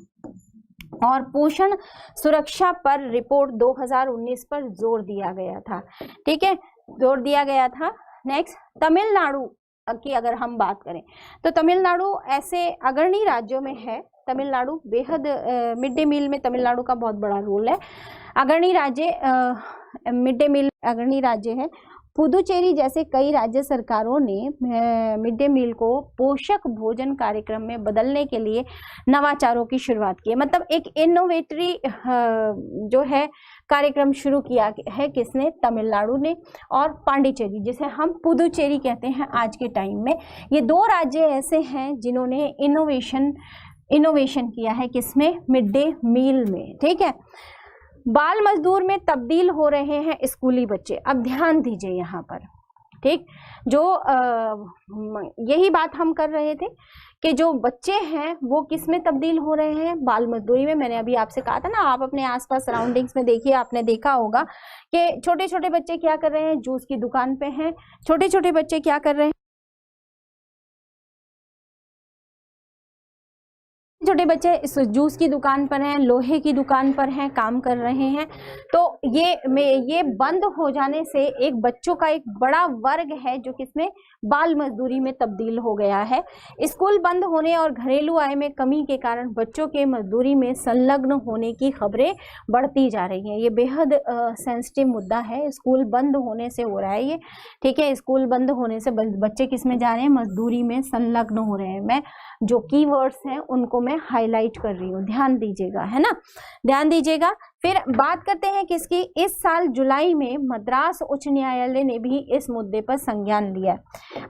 और पोषण सुरक्षा पर रिपोर्ट 2019 पर जोर दिया गया था, ठीक है, जोर दिया गया था। नेक्स्ट, तमिलनाडु की अगर हम बात करें तो तमिलनाडु ऐसे अग्रणी राज्यों में है। तमिलनाडु बेहद मिड डे मील में तमिलनाडु का बहुत बड़ा रोल है। अग्रणी राज्य मिड डे मील अग्रणी राज्य है। पुदुचेरी जैसे कई राज्य सरकारों ने मिड डे मील को पोषक भोजन कार्यक्रम में बदलने के लिए नवाचारों की शुरुआत की है। मतलब एक इनोवेटरी जो है कार्यक्रम शुरू किया है किसने? तमिलनाडु ने। और पांडिचेरी, जिसे हम पुदुचेरी कहते हैं आज के टाइम में, ये 2 राज्य ऐसे हैं जिन्होंने इनोवेशन किया है किसमें? मिड डे मील में, ठीक है। बाल मजदूर में तब्दील हो रहे हैं स्कूली बच्चे। अब ध्यान दीजिए यहाँ पर, ठीक, जो यही बात हम कर रहे थे कि जो बच्चे हैं वो किस में तब्दील हो रहे हैं? बाल मजदूरी में। मैंने अभी आपसे कहा था ना, आप अपने आसपास सराउंडिंग्स में देखिए, आपने देखा होगा कि छोटे छोटे बच्चे क्या कर रहे हैं? जूस की दुकान पे हैं। छोटे छोटे बच्चे क्या कर रहे हैं? छोटे बच्चे इस जूस की दुकान पर हैं, लोहे की दुकान पर हैं, काम कर रहे हैं। तो ये बंद हो जाने से एक बच्चों का एक बड़ा वर्ग है जो किसमें? बाल मजदूरी में तब्दील हो गया है। स्कूल बंद होने और घरेलू आय में कमी के कारण बच्चों के मजदूरी में संलग्न होने की खबरें बढ़ती जा रही हैं। ये बेहद सेंसिटिव मुद्दा है। स्कूल बंद होने से हो रहा है ये, ठीक है। स्कूल बंद होने से बच्चे किस में जा रहे हैं? मजदूरी में संलग्न हो रहे हैं। मैं जो कीवर्ड्स हैं उनको मैं हाईलाइट कर रही हूँ, ध्यान दीजिएगा, है ना, ध्यान दीजिएगा। फिर बात करते हैं किसकी? इस साल जुलाई में मद्रास उच्च न्यायालय ने भी इस मुद्दे पर संज्ञान लिया।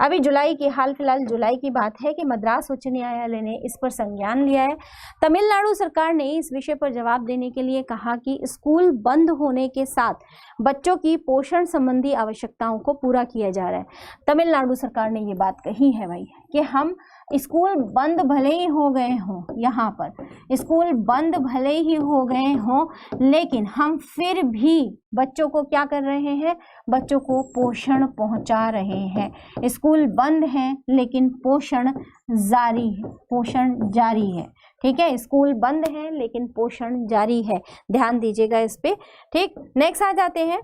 अभी जुलाई की, हाल फिलहाल जुलाई की बात है कि मद्रास उच्च न्यायालय ने इस पर संज्ञान लिया है। तमिलनाडु सरकार ने इस विषय पर जवाब देने के लिए कहा कि स्कूल बंद होने के साथ बच्चों की पोषण संबंधी आवश्यकताओं को पूरा किया जा रहा है। तमिलनाडु सरकार ने ये बात कही है भाई कि हम स्कूल बंद भले ही हो गए हों, यहाँ पर स्कूल बंद भले ही हो गए हों, लेकिन हम फिर भी बच्चों को क्या कर रहे हैं? बच्चों को पोषण पहुंचा रहे हैं। स्कूल बंद हैं लेकिन पोषण जारी है, पोषण जारी है, ठीक है। स्कूल बंद है लेकिन पोषण जारी है, ध्यान दीजिएगा इस पे, ठीक। नेक्स्ट आ जाते हैं,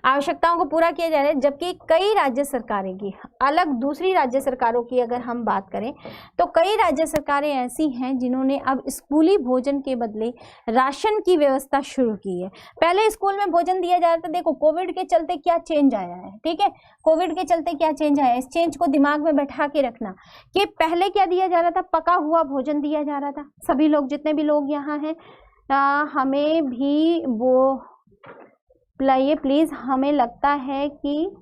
आवश्यकताओं को पूरा किया जा रहा है। जबकि कई राज्य सरकारें की, अलग दूसरी राज्य सरकारों की अगर हम बात करें तो कई राज्य सरकारें ऐसी हैं जिन्होंने अब स्कूली भोजन के बदले राशन की व्यवस्था शुरू की है। पहले स्कूल में भोजन दिया जा रहा था। देखो कोविड के चलते क्या चेंज आया है, ठीक है, कोविड के चलते क्या चेंज आया, इस चेंज को दिमाग में बैठा के रखना कि पहले क्या दिया जा रहा था? पका हुआ भोजन दिया जा रहा था। सभी लोग, जितने भी लोग यहाँ हैं, हमें भी वो लाइए प्लीज। हमें लगता है कि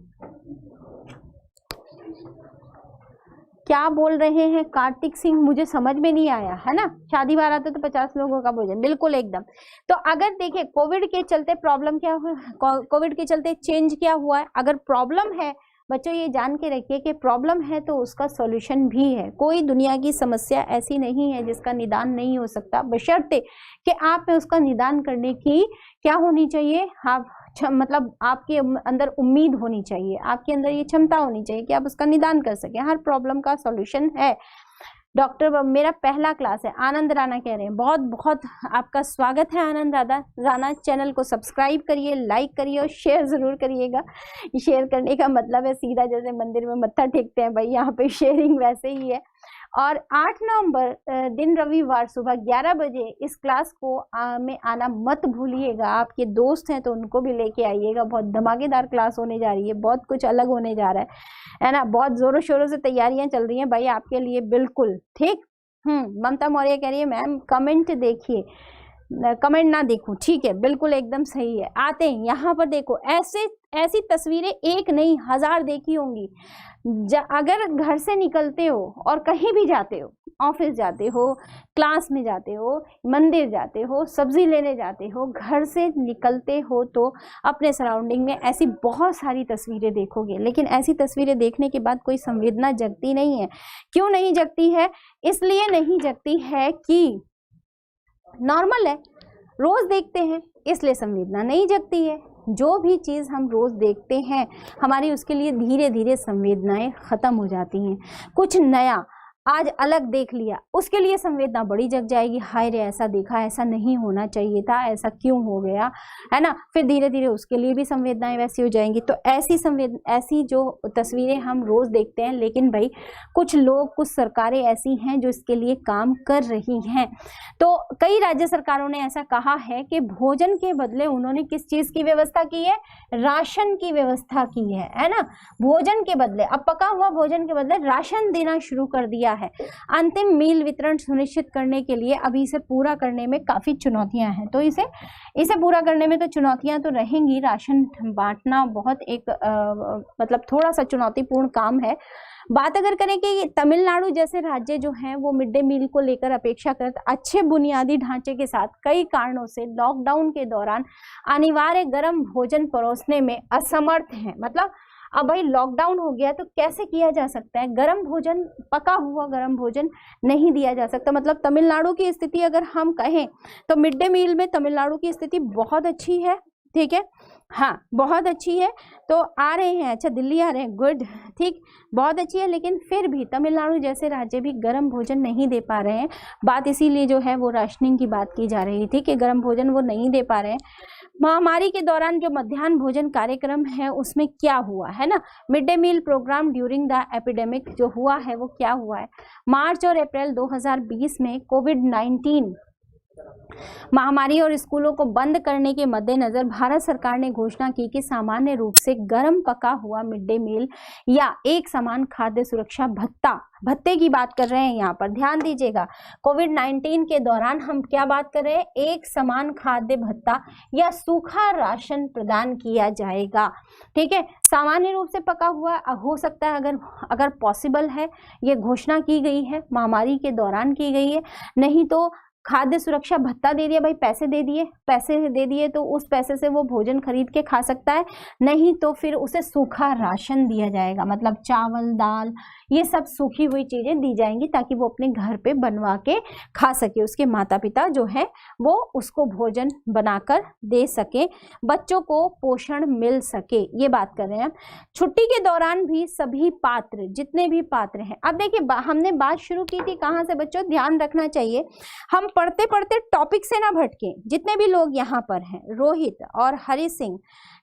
क्या बोल रहे हैं कार्तिक सिंह, मुझे समझ में नहीं आया, है ना। शादी बारात तो 50 लोगों का भोजन, बिल्कुल एकदम। तो अगर देखिए कोविड के चलते प्रॉब्लम क्या हुआ, कोविड के चलते चेंज क्या हुआ है, अगर प्रॉब्लम है बच्चों ये जान के रखिए कि प्रॉब्लम है तो उसका सॉल्यूशन भी है। कोई दुनिया की समस्या ऐसी नहीं है जिसका निदान नहीं हो सकता, बशर्ते कि आप में उसका निदान करने की क्या होनी चाहिए, आप मतलब आपके अंदर उम्मीद होनी चाहिए, आपके अंदर ये क्षमता होनी चाहिए कि आप उसका निदान कर सकें। हर प्रॉब्लम का सॉल्यूशन है। डॉक्टर मेरा पहला क्लास है, आनंद राणा कह रहे हैं, बहुत बहुत आपका स्वागत है आनंद राणा। चैनल को सब्सक्राइब करिए, लाइक करिए और शेयर जरूर करिएगा। शेयर करने का मतलब है सीधा जैसे मंदिर में मत्था टेकते हैं भाई, यहाँ पे शेयरिंग वैसे ही है। और 8 नवंबर दिन रविवार सुबह 11 बजे इस क्लास को में आना मत भूलिएगा। आपके दोस्त हैं तो उनको भी लेके आइएगा। बहुत धमाकेदार क्लास होने जा रही है, बहुत कुछ अलग होने जा रहा है ना। बहुत जोरों शोरों से तैयारियां चल रही हैं भाई आपके लिए, बिल्कुल ठीक। ममता मौर्य कह रही है मैम कमेंट देखिए, कमेंट ना देखूं, ठीक है, बिल्कुल एकदम सही है। आते हैं यहाँ पर, देखो ऐसी तस्वीरें एक नहीं 1000 देखी होंगी। अगर घर से निकलते हो और कहीं भी जाते हो, ऑफिस जाते हो, क्लास में जाते हो, मंदिर जाते हो, सब्जी लेने जाते हो, घर से निकलते हो तो अपने सराउंडिंग में ऐसी बहुत सारी तस्वीरें देखोगे। लेकिन ऐसी तस्वीरें देखने के बाद कोई संवेदना जगती नहीं है। क्यों नहीं जगती है? इसलिए नहीं जगती है कि नॉर्मल है, रोज देखते हैं इसलिए संवेदना नहीं जगती है। जो भी चीज़ हम रोज देखते हैं हमारी उसके लिए धीरे धीरे संवेदनाएं खत्म हो जाती हैं। कुछ नया आज अलग देख लिया उसके लिए संवेदना बड़ी जग जाएगी, हाय रे ऐसा देखा, ऐसा नहीं होना चाहिए था, ऐसा क्यों हो गया, है ना। फिर धीरे धीरे उसके लिए भी संवेदनाएं वैसी हो जाएंगी। तो ऐसी जो तस्वीरें हम रोज देखते हैं, लेकिन भाई कुछ लोग, कुछ सरकारें ऐसी हैं जो इसके लिए काम कर रही हैं। तो कई राज्य सरकारों ने ऐसा कहा है कि भोजन के बदले उन्होंने किस चीज़ की व्यवस्था की है? राशन की व्यवस्था की है ना। भोजन के बदले, अब पका हुआ भोजन के बदले राशन देना शुरू कर दिया है। अंतिम मील वितरण सुनिश्चित करने के लिए अभी इसे पूरा करने में काफी चुनौतियां हैं। तो इसे पूरा करने में तो चुनौतियां तो रहेंगी। राशन बांटना बहुत एक मतलब थोड़ा सा चुनौतीपूर्ण काम है। बात अगर करें कि तमिलनाडु जैसे राज्य जो हैं वो मिड डे मील को लेकर अपेक्षाकृत अच्छे बुनियादी ढांचे के साथ कई कारणों से लॉकडाउन के दौरान अनिवार्य गर्म भोजन परोसने में असमर्थ हैं। मतलब अब भाई लॉकडाउन हो गया तो कैसे किया जा सकता है? गर्म भोजन, पका हुआ गर्म भोजन नहीं दिया जा सकता। मतलब तमिलनाडु की स्थिति अगर हम कहें तो मिड डे मील में तमिलनाडु की स्थिति बहुत अच्छी है, ठीक है, हाँ बहुत अच्छी है। तो आ रहे हैं, अच्छा दिल्ली आ रहे हैं, गुड, ठीक, बहुत अच्छी है। लेकिन फिर भी तमिलनाडु जैसे राज्य भी गर्म भोजन नहीं दे पा रहे हैं। बात इसीलिए जो है वो राशनिंग की बात की जा रही थी कि गर्म भोजन वो नहीं दे पा रहे हैं। महामारी के दौरान जो मध्याह्न भोजन कार्यक्रम है उसमें क्या हुआ है ना, mid day meal programme during the epidemic जो हुआ है वो क्या हुआ है? मार्च और अप्रैल 2020 में कोविड-19 महामारी और स्कूलों को बंद करने के मद्देनजर भारत सरकार ने घोषणा की कि सामान्य रूप से गर्म पका हुआ मिड डे मील या एक समान खाद्य सुरक्षा भत्ते की बात कर रहे हैं। यहाँ पर ध्यान दीजिएगा, कोविड-19 के दौरान हम क्या बात कर रहे हैं? एक समान खाद्य भत्ता या सूखा राशन प्रदान किया जाएगा, ठीक है। सामान्य रूप से पका हुआ हो सकता है अगर पॉसिबल है, ये घोषणा की गई है, महामारी के दौरान की गई है। नहीं तो खाद्य सुरक्षा भत्ता दे दिया भाई, पैसे दे दिए तो उस पैसे से वो भोजन खरीद के खा सकता है। नहीं तो फिर उसे सूखा राशन दिया जाएगा, मतलब चावल, दाल, ये सब सूखी हुई चीजें दी जाएंगी ताकि वो अपने घर पे बनवा के खा सके, उसके माता पिता जो है वो उसको भोजन बनाकर दे सके, बच्चों को पोषण मिल सके, ये बात कर रहे हैं। छुट्टी के दौरान भी सभी पात्र, जितने भी पात्र हैं, अब देखिए हमने बात शुरू की थी कहाँ से बच्चों? ध्यान रखना चाहिए, हम पढ़ते पढ़ते टॉपिक से ना भटके। जितने भी लोग यहाँ पर हैं, रोहित और हरि सिंह,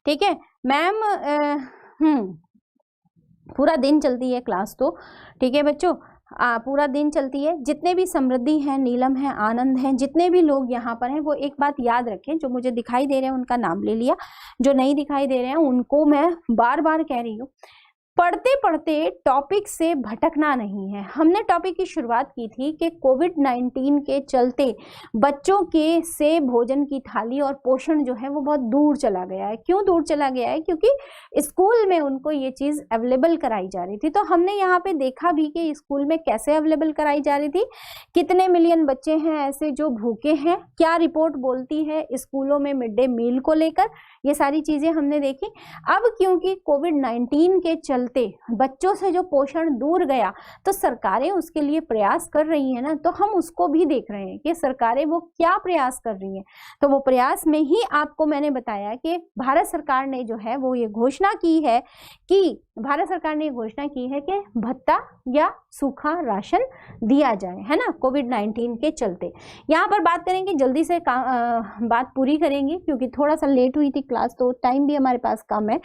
ठीक है मैम, पूरा दिन चलती है क्लास तो, ठीक है बच्चों, पूरा दिन चलती है। जितने भी समृद्धि हैं, नीलम है, आनंद हैं, जितने भी लोग यहाँ पर हैं वो एक बात याद रखें, जो मुझे दिखाई दे रहे हैं उनका नाम ले लिया, जो नहीं दिखाई दे रहे हैं उनको मैं बार बार कह रही हूँ, पढ़ते पढ़ते टॉपिक से भटकना नहीं है। हमने टॉपिक की शुरुआत की थी कि कोविड-19 के चलते बच्चों के से भोजन की थाली और पोषण जो है वो बहुत दूर चला गया है। क्यों दूर चला गया है? क्योंकि स्कूल में उनको ये चीज़ अवेलेबल कराई जा रही थी। तो हमने यहाँ पे देखा भी कि स्कूल में कैसे अवेलेबल कराई जा रही थी, कितने मिलियन बच्चे हैं ऐसे जो भूखे हैं, क्या रिपोर्ट बोलती है स्कूलों में मिड डे मील को लेकर, ये सारी चीज़ें हमने देखी। अब क्योंकि कोविड-19 के चलते बच्चों से जो पोषण दूर गया, तो सरकारें उसके लिए प्रयास कर रही है ना, तो हम उसको भी देख रहे हैं कि सरकारें वो क्या प्रयास कर रही हैं। तो वो प्रयास में ही आपको मैंने बताया कि भारत सरकार ने जो है वो ये घोषणा की है कि भत्ता या सूखा राशन दिया जाए, है ना, कोविड-19 के चलते। यहाँ पर बात करेंगे, जल्दी से बात पूरी करेंगे क्योंकि थोड़ा सा लेट हुई थी क्लास, तो टाइम भी हमारे पास कम है।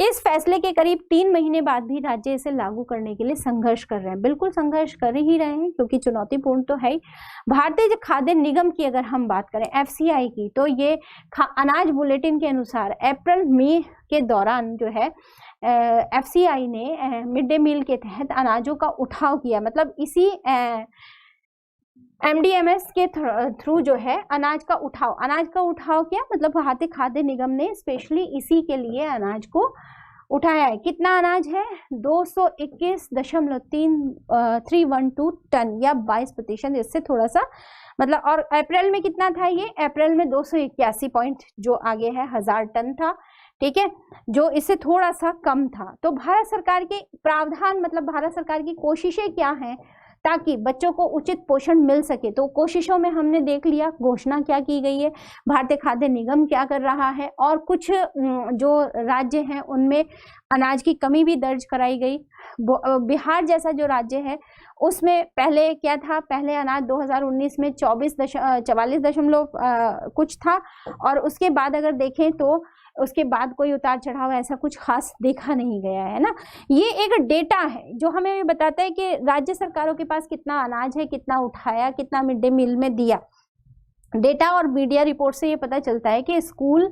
इस फैसले के करीब 3 महीने बाद भी राज्य इसे लागू करने के लिए संघर्ष कर रहे हैं। बिल्कुल संघर्ष कर ही रहे हैं क्योंकि चुनौतीपूर्ण तो है ही। भारतीय खाद्य निगम की अगर हम बात करें, FCI की, तो ये अनाज बुलेटिन के अनुसार अप्रैल मई के दौरान जो है FCI ने मिड डे मील के तहत अनाजों का उठाव किया। मतलब इसी MDMS के थ्रू जो है अनाज का उठाव किया। मतलब भारतीय खाद्य निगम ने स्पेशली इसी के लिए अनाज को उठाया है। कितना अनाज है? 221.312 टन या 22%, इससे थोड़ा सा मतलब। और अप्रैल में कितना था ये? अप्रैल में 281 पॉइंट जो आगे है 1000 टन था, ठीक है, जो इससे थोड़ा सा कम था। तो भारत सरकार के प्रावधान, मतलब भारत सरकार की कोशिशें क्या हैं ताकि बच्चों को उचित पोषण मिल सके। तो कोशिशों में हमने देख लिया घोषणा क्या की गई है, भारतीय खाद्य निगम क्या कर रहा है, और कुछ जो राज्य हैं उनमें अनाज की कमी भी दर्ज कराई गई। बिहार जैसा जो राज्य है उसमें पहले क्या था? पहले अनाज 2019 में 44 कुछ था, और उसके बाद अगर देखें तो उसके बाद कोई उतार चढ़ाव ऐसा कुछ खास देखा नहीं गया है ना। ये एक डेटा है जो हमें बताता है कि राज्य सरकारों के पास कितना अनाज है, कितना उठाया, कितना मिड डे मील में दिया। डेटा और मीडिया रिपोर्ट से ये पता चलता है कि स्कूल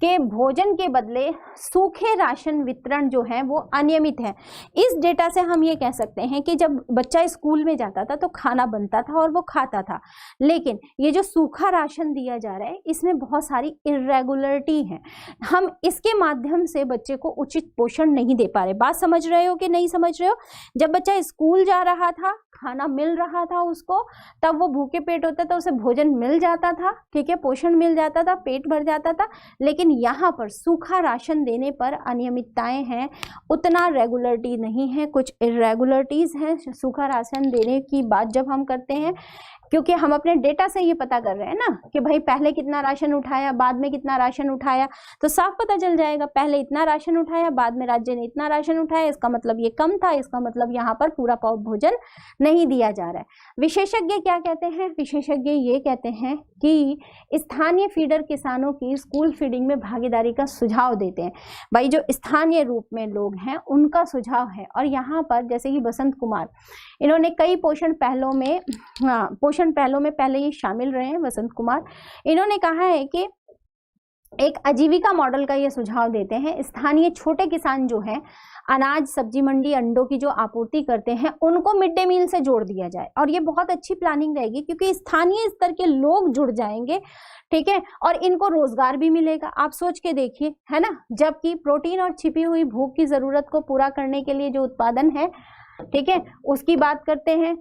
के भोजन के बदले सूखे राशन वितरण जो है वो अनियमित है। इस डेटा से हम ये कह सकते हैं कि जब बच्चा स्कूल में जाता था तो खाना बनता था और वो खाता था, लेकिन ये जो सूखा राशन दिया जा रहा है इसमें बहुत सारी इर्रेगुलरिटी है। हम इसके माध्यम से बच्चे को उचित पोषण नहीं दे पा रहे। बात समझ रहे हो कि नहीं समझ रहे हो? जब बच्चा स्कूल जा रहा था, खाना मिल रहा था उसको, तब वो भूखे पेट होता था, उसे भोजन मिल जाता था, ठीक है, पोषण मिल जाता था, पेट भर जाता था। लेकिन यहाँ पर सूखा राशन देने पर अनियमितताएं हैं, उतना रेगुलरिटी नहीं है, कुछ इर्रेगुलरिटीज हैं सूखा राशन देने की बात जब हम करते हैं, क्योंकि हम अपने डेटा से ये पता कर रहे हैं ना कि भाई पहले कितना राशन उठाया, बाद में कितना राशन उठाया, तो साफ पता चल जाएगा। पहले इतना राशन उठाया, बाद में राज्य ने इतना राशन उठाया, इसका मतलब ये कम था, इसका मतलब यहाँ पर पूरा भोजन नहीं दिया जा रहा है। विशेषज्ञ क्या कहते हैं? विशेषज्ञ ये कहते हैं कि स्थानीय फीडर किसानों की स्कूल फीडिंग में भागीदारी का सुझाव देते हैं। भाई जो स्थानीय रूप में लोग हैं उनका सुझाव है। और यहाँ पर जैसे कि बसंत कुमार, इन्होंने कई पोषण पहलों में पहले ये शामिल रहे हैं। बसंत कुमार इन्होंने कहा है कि एक आजीविका मॉडल का ये सुझाव देते हैं। स्थानीय छोटे किसान जो हैं अनाज, सब्जी मंडी, अंडों की जो आपूर्ति करते हैं उनको मिड डे मील से जोड़ दिया जाए। और ये बहुत अच्छी प्लानिंग रहेगी क्योंकि स्थानीय स्तर के लोग जुड़ जाएंगे, ठीक है, और इनको रोजगार भी मिलेगा। आप सोच के देखिए, है ना, जबकि प्रोटीन और छिपी हुई भूख की जरूरत को पूरा करने के लिए जो उत्पादन है, ठीक है, उसकी बात करते हैं,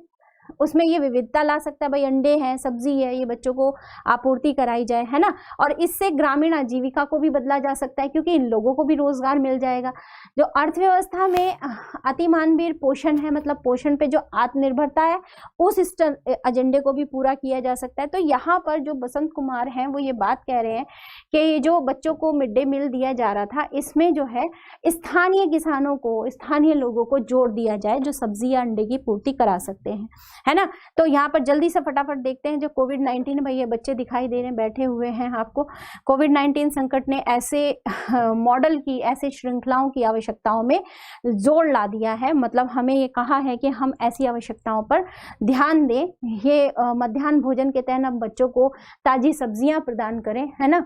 उसमें ये विविधता ला सकता है। भाई अंडे हैं, सब्जी है, ये बच्चों को आपूर्ति कराई जाए, है ना, और इससे ग्रामीण आजीविका को भी बदला जा सकता है क्योंकि इन लोगों को भी रोजगार मिल जाएगा। जो अर्थव्यवस्था में अति मानवीय पोषण है, मतलब पोषण पे जो आत्मनिर्भरता है, उस एजेंडे को भी पूरा किया जा सकता है। तो यहाँ पर जो बसंत कुमार हैं वो ये बात कह रहे हैं कि ये जो बच्चों को मिड डे मील दिया जा रहा था, इसमें जो है स्थानीय किसानों को, स्थानीय लोगों को जोड़ दिया जाए जो सब्जी या अंडे की पूर्ति करा सकते हैं, है ना। तो यहाँ पर जल्दी से फटाफट देखते हैं जो कोविड-19, भाई ये बच्चे दिखाई दे रहे हैं बैठे हुए हैं आपको। कोविड-19 संकट ने ऐसे मॉडल की, ऐसे श्रृंखलाओं की आवश्यकताओं में जोर ला दिया है। मतलब हमें ये कहा है कि हम ऐसी आवश्यकताओं पर ध्यान दें। ये मध्याह्न भोजन के तहत हम बच्चों को ताजी सब्जियां प्रदान करें, है ना।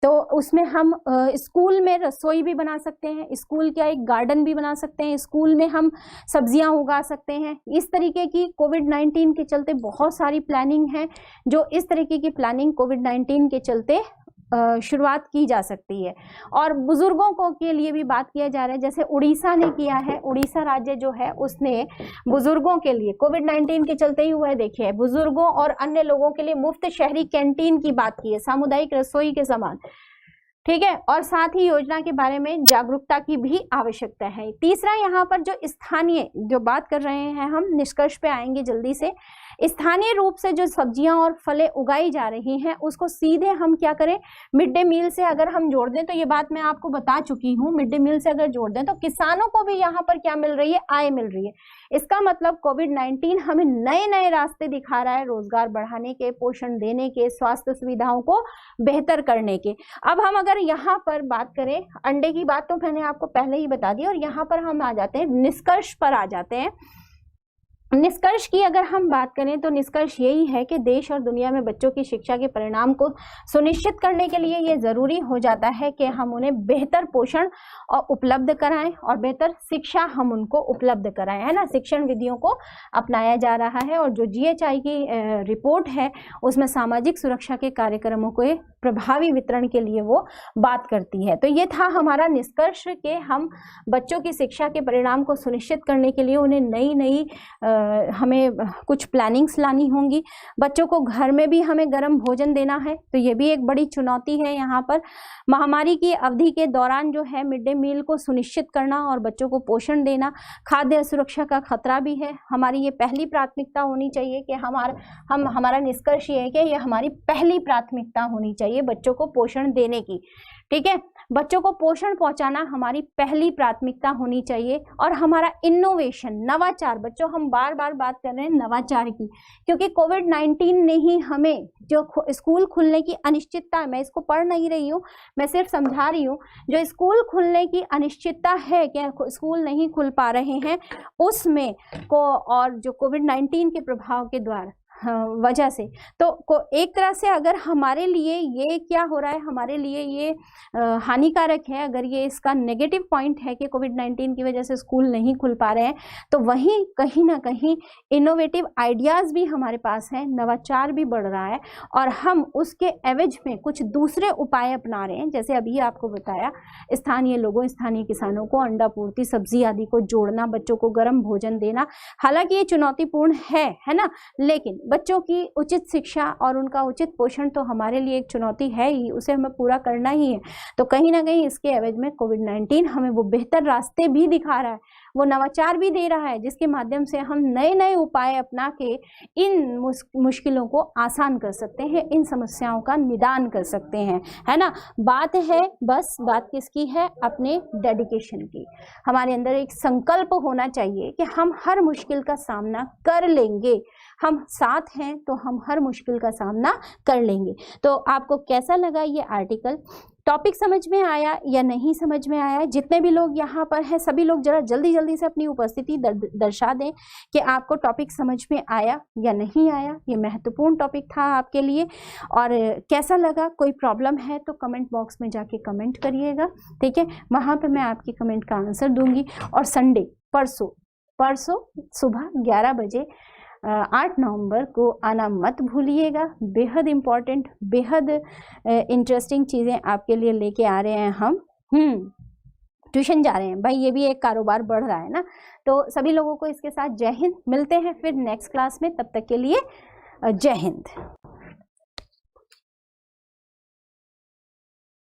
तो उसमें हम स्कूल में रसोई भी बना सकते हैं, स्कूल का एक गार्डन भी बना सकते हैं, स्कूल में हम सब्जियां उगा सकते हैं। इस तरीके की कोविड-19 के चलते बहुत सारी प्लानिंग है, जो इस तरीके की प्लानिंग कोविड-19 के चलते शुरुआत की जा सकती है। और बुजुर्गों को के लिए भी बात किया जा रहा है, जैसे उड़ीसा ने किया है। उड़ीसा राज्य जो है उसने बुजुर्गों के लिए कोविड-19 के चलते ही हुआ है, देखिए, बुजुर्गों और अन्य लोगों के लिए मुफ्त शहरी कैंटीन की बात की है, सामुदायिक रसोई के समान, ठीक है, और साथ ही योजना के बारे में जागरूकता की भी आवश्यकता है। तीसरा, यहाँ पर जो स्थानीय जो बात कर रहे हैं हम, निष्कर्ष पे आएंगे जल्दी से। स्थानीय रूप से जो सब्जियां और फलें उगाई जा रही हैं उसको सीधे हम क्या करें, मिड डे मील से अगर हम जोड़ दें, तो ये बात मैं आपको बता चुकी हूँ, मिड डे मील से अगर जोड़ दें तो किसानों को भी यहाँ पर क्या मिल रही है, आय मिल रही है। इसका मतलब कोविड-19 हमें नए नए रास्ते दिखा रहा है रोजगार बढ़ाने के, पोषण देने के, स्वास्थ्य सुविधाओं को बेहतर करने के। अब हम अगर यहाँ पर बात करें, अंडे की बात तो मैंने आपको पहले ही बता दी, और यहाँ पर हम आ जाते हैं निष्कर्ष पर आ जाते हैं। निष्कर्ष की अगर हम बात करें तो निष्कर्ष यही है कि देश और दुनिया में बच्चों की शिक्षा के परिणाम को सुनिश्चित करने के लिए ये जरूरी हो जाता है कि हम उन्हें बेहतर पोषण और उपलब्ध कराएं और बेहतर शिक्षा हम उनको उपलब्ध कराएं, है ना। शिक्षण विधियों को अपनाया जा रहा है, और जो GHI की रिपोर्ट है उसमें सामाजिक सुरक्षा के कार्यक्रमों के प्रभावी वितरण के लिए वो बात करती है। तो ये था हमारा निष्कर्ष कि हम बच्चों की शिक्षा के परिणाम को सुनिश्चित करने के लिए उन्हें नई हमें कुछ प्लानिंग्स लानी होंगी। बच्चों को घर में भी हमें गर्म भोजन देना है, तो ये भी एक बड़ी चुनौती है। यहाँ पर महामारी की अवधि के दौरान जो है मिड डे मील को सुनिश्चित करना और बच्चों को पोषण देना, खाद्य सुरक्षा का खतरा भी है। हमारी ये पहली प्राथमिकता होनी चाहिए कि हमारा निष्कर्ष ये है कि ये हमारी पहली प्राथमिकता होनी चाहिए बच्चों को पोषण देने की। ठीक है, बच्चों को पोषण पहुंचाना हमारी पहली प्राथमिकता होनी चाहिए। और हमारा इनोवेशन, नवाचार, बच्चों हम बार बार बात कर रहे हैं नवाचार की, क्योंकि कोविड-19 ने ही हमें जो स्कूल खुलने की अनिश्चितता, मैं इसको पढ़ नहीं रही हूँ, मैं सिर्फ समझा रही हूँ, जो स्कूल खुलने की अनिश्चितता है कि स्कूल नहीं खुल पा रहे हैं उसमें को, और जो कोविड-19 के प्रभाव के द्वारा वजह से, तो एक तरह से अगर हमारे लिए ये क्या हो रहा है, हमारे लिए ये हानिकारक है, अगर ये इसका नेगेटिव पॉइंट है कि कोविड-19 की वजह से स्कूल नहीं खुल पा रहे हैं, तो वहीं कहीं ना कहीं इनोवेटिव आइडियाज़ भी हमारे पास हैं, नवाचार भी बढ़ रहा है, और हम उसके एवज में कुछ दूसरे उपाय अपना रहे हैं। जैसे अभी आपको बताया, स्थानीय लोगों, स्थानीय किसानों को अंडा पूर्ति, सब्जी आदि को जोड़ना, बच्चों को गर्म भोजन देना। हालांकि ये चुनौतीपूर्ण है ना, लेकिन बच्चों की उचित शिक्षा और उनका उचित पोषण तो हमारे लिए एक चुनौती है ही, उसे हमें पूरा करना ही है। तो कहीं ना कहीं इसके एवज में कोविड-19 हमें वो बेहतर रास्ते भी दिखा रहा है, वो नवाचार भी दे रहा है, जिसके माध्यम से हम नए नए उपाय अपना के इन मुश्किलों को आसान कर सकते हैं, इन समस्याओं का निदान कर सकते हैं, है ना। बात है, बस बात किसकी है, अपने डेडिकेशन की। हमारे अंदर एक संकल्प होना चाहिए कि हम हर मुश्किल का सामना कर लेंगे, हम साथ हैं तो हम हर मुश्किल का सामना कर लेंगे। तो आपको कैसा लगा ये आर्टिकल, टॉपिक समझ में आया या नहीं समझ में आया? जितने भी लोग यहाँ पर हैं सभी लोग जरा जल्दी जल्दी से अपनी उपस्थिति दर्शा दें कि आपको टॉपिक समझ में आया या नहीं आया। ये महत्वपूर्ण टॉपिक था आपके लिए, और कैसा लगा, कोई प्रॉब्लम है तो कमेंट बॉक्स में जाके कमेंट करिएगा, ठीक है, वहाँ पे मैं आपकी कमेंट का आंसर दूंगी। और संडे, परसों सुबह 11 बजे 8 नवंबर को आना मत भूलिएगा। बेहद इम्पॉर्टेंट, बेहद इंटरेस्टिंग चीज़ें आपके लिए लेके आ रहे हैं हम। ट्यूशन जा रहे हैं भाई, ये भी एक कारोबार बढ़ रहा है ना। तो सभी लोगों को इसके साथ जय हिंद। मिलते हैं फिर नेक्स्ट क्लास में, तब तक के लिए जय हिंद।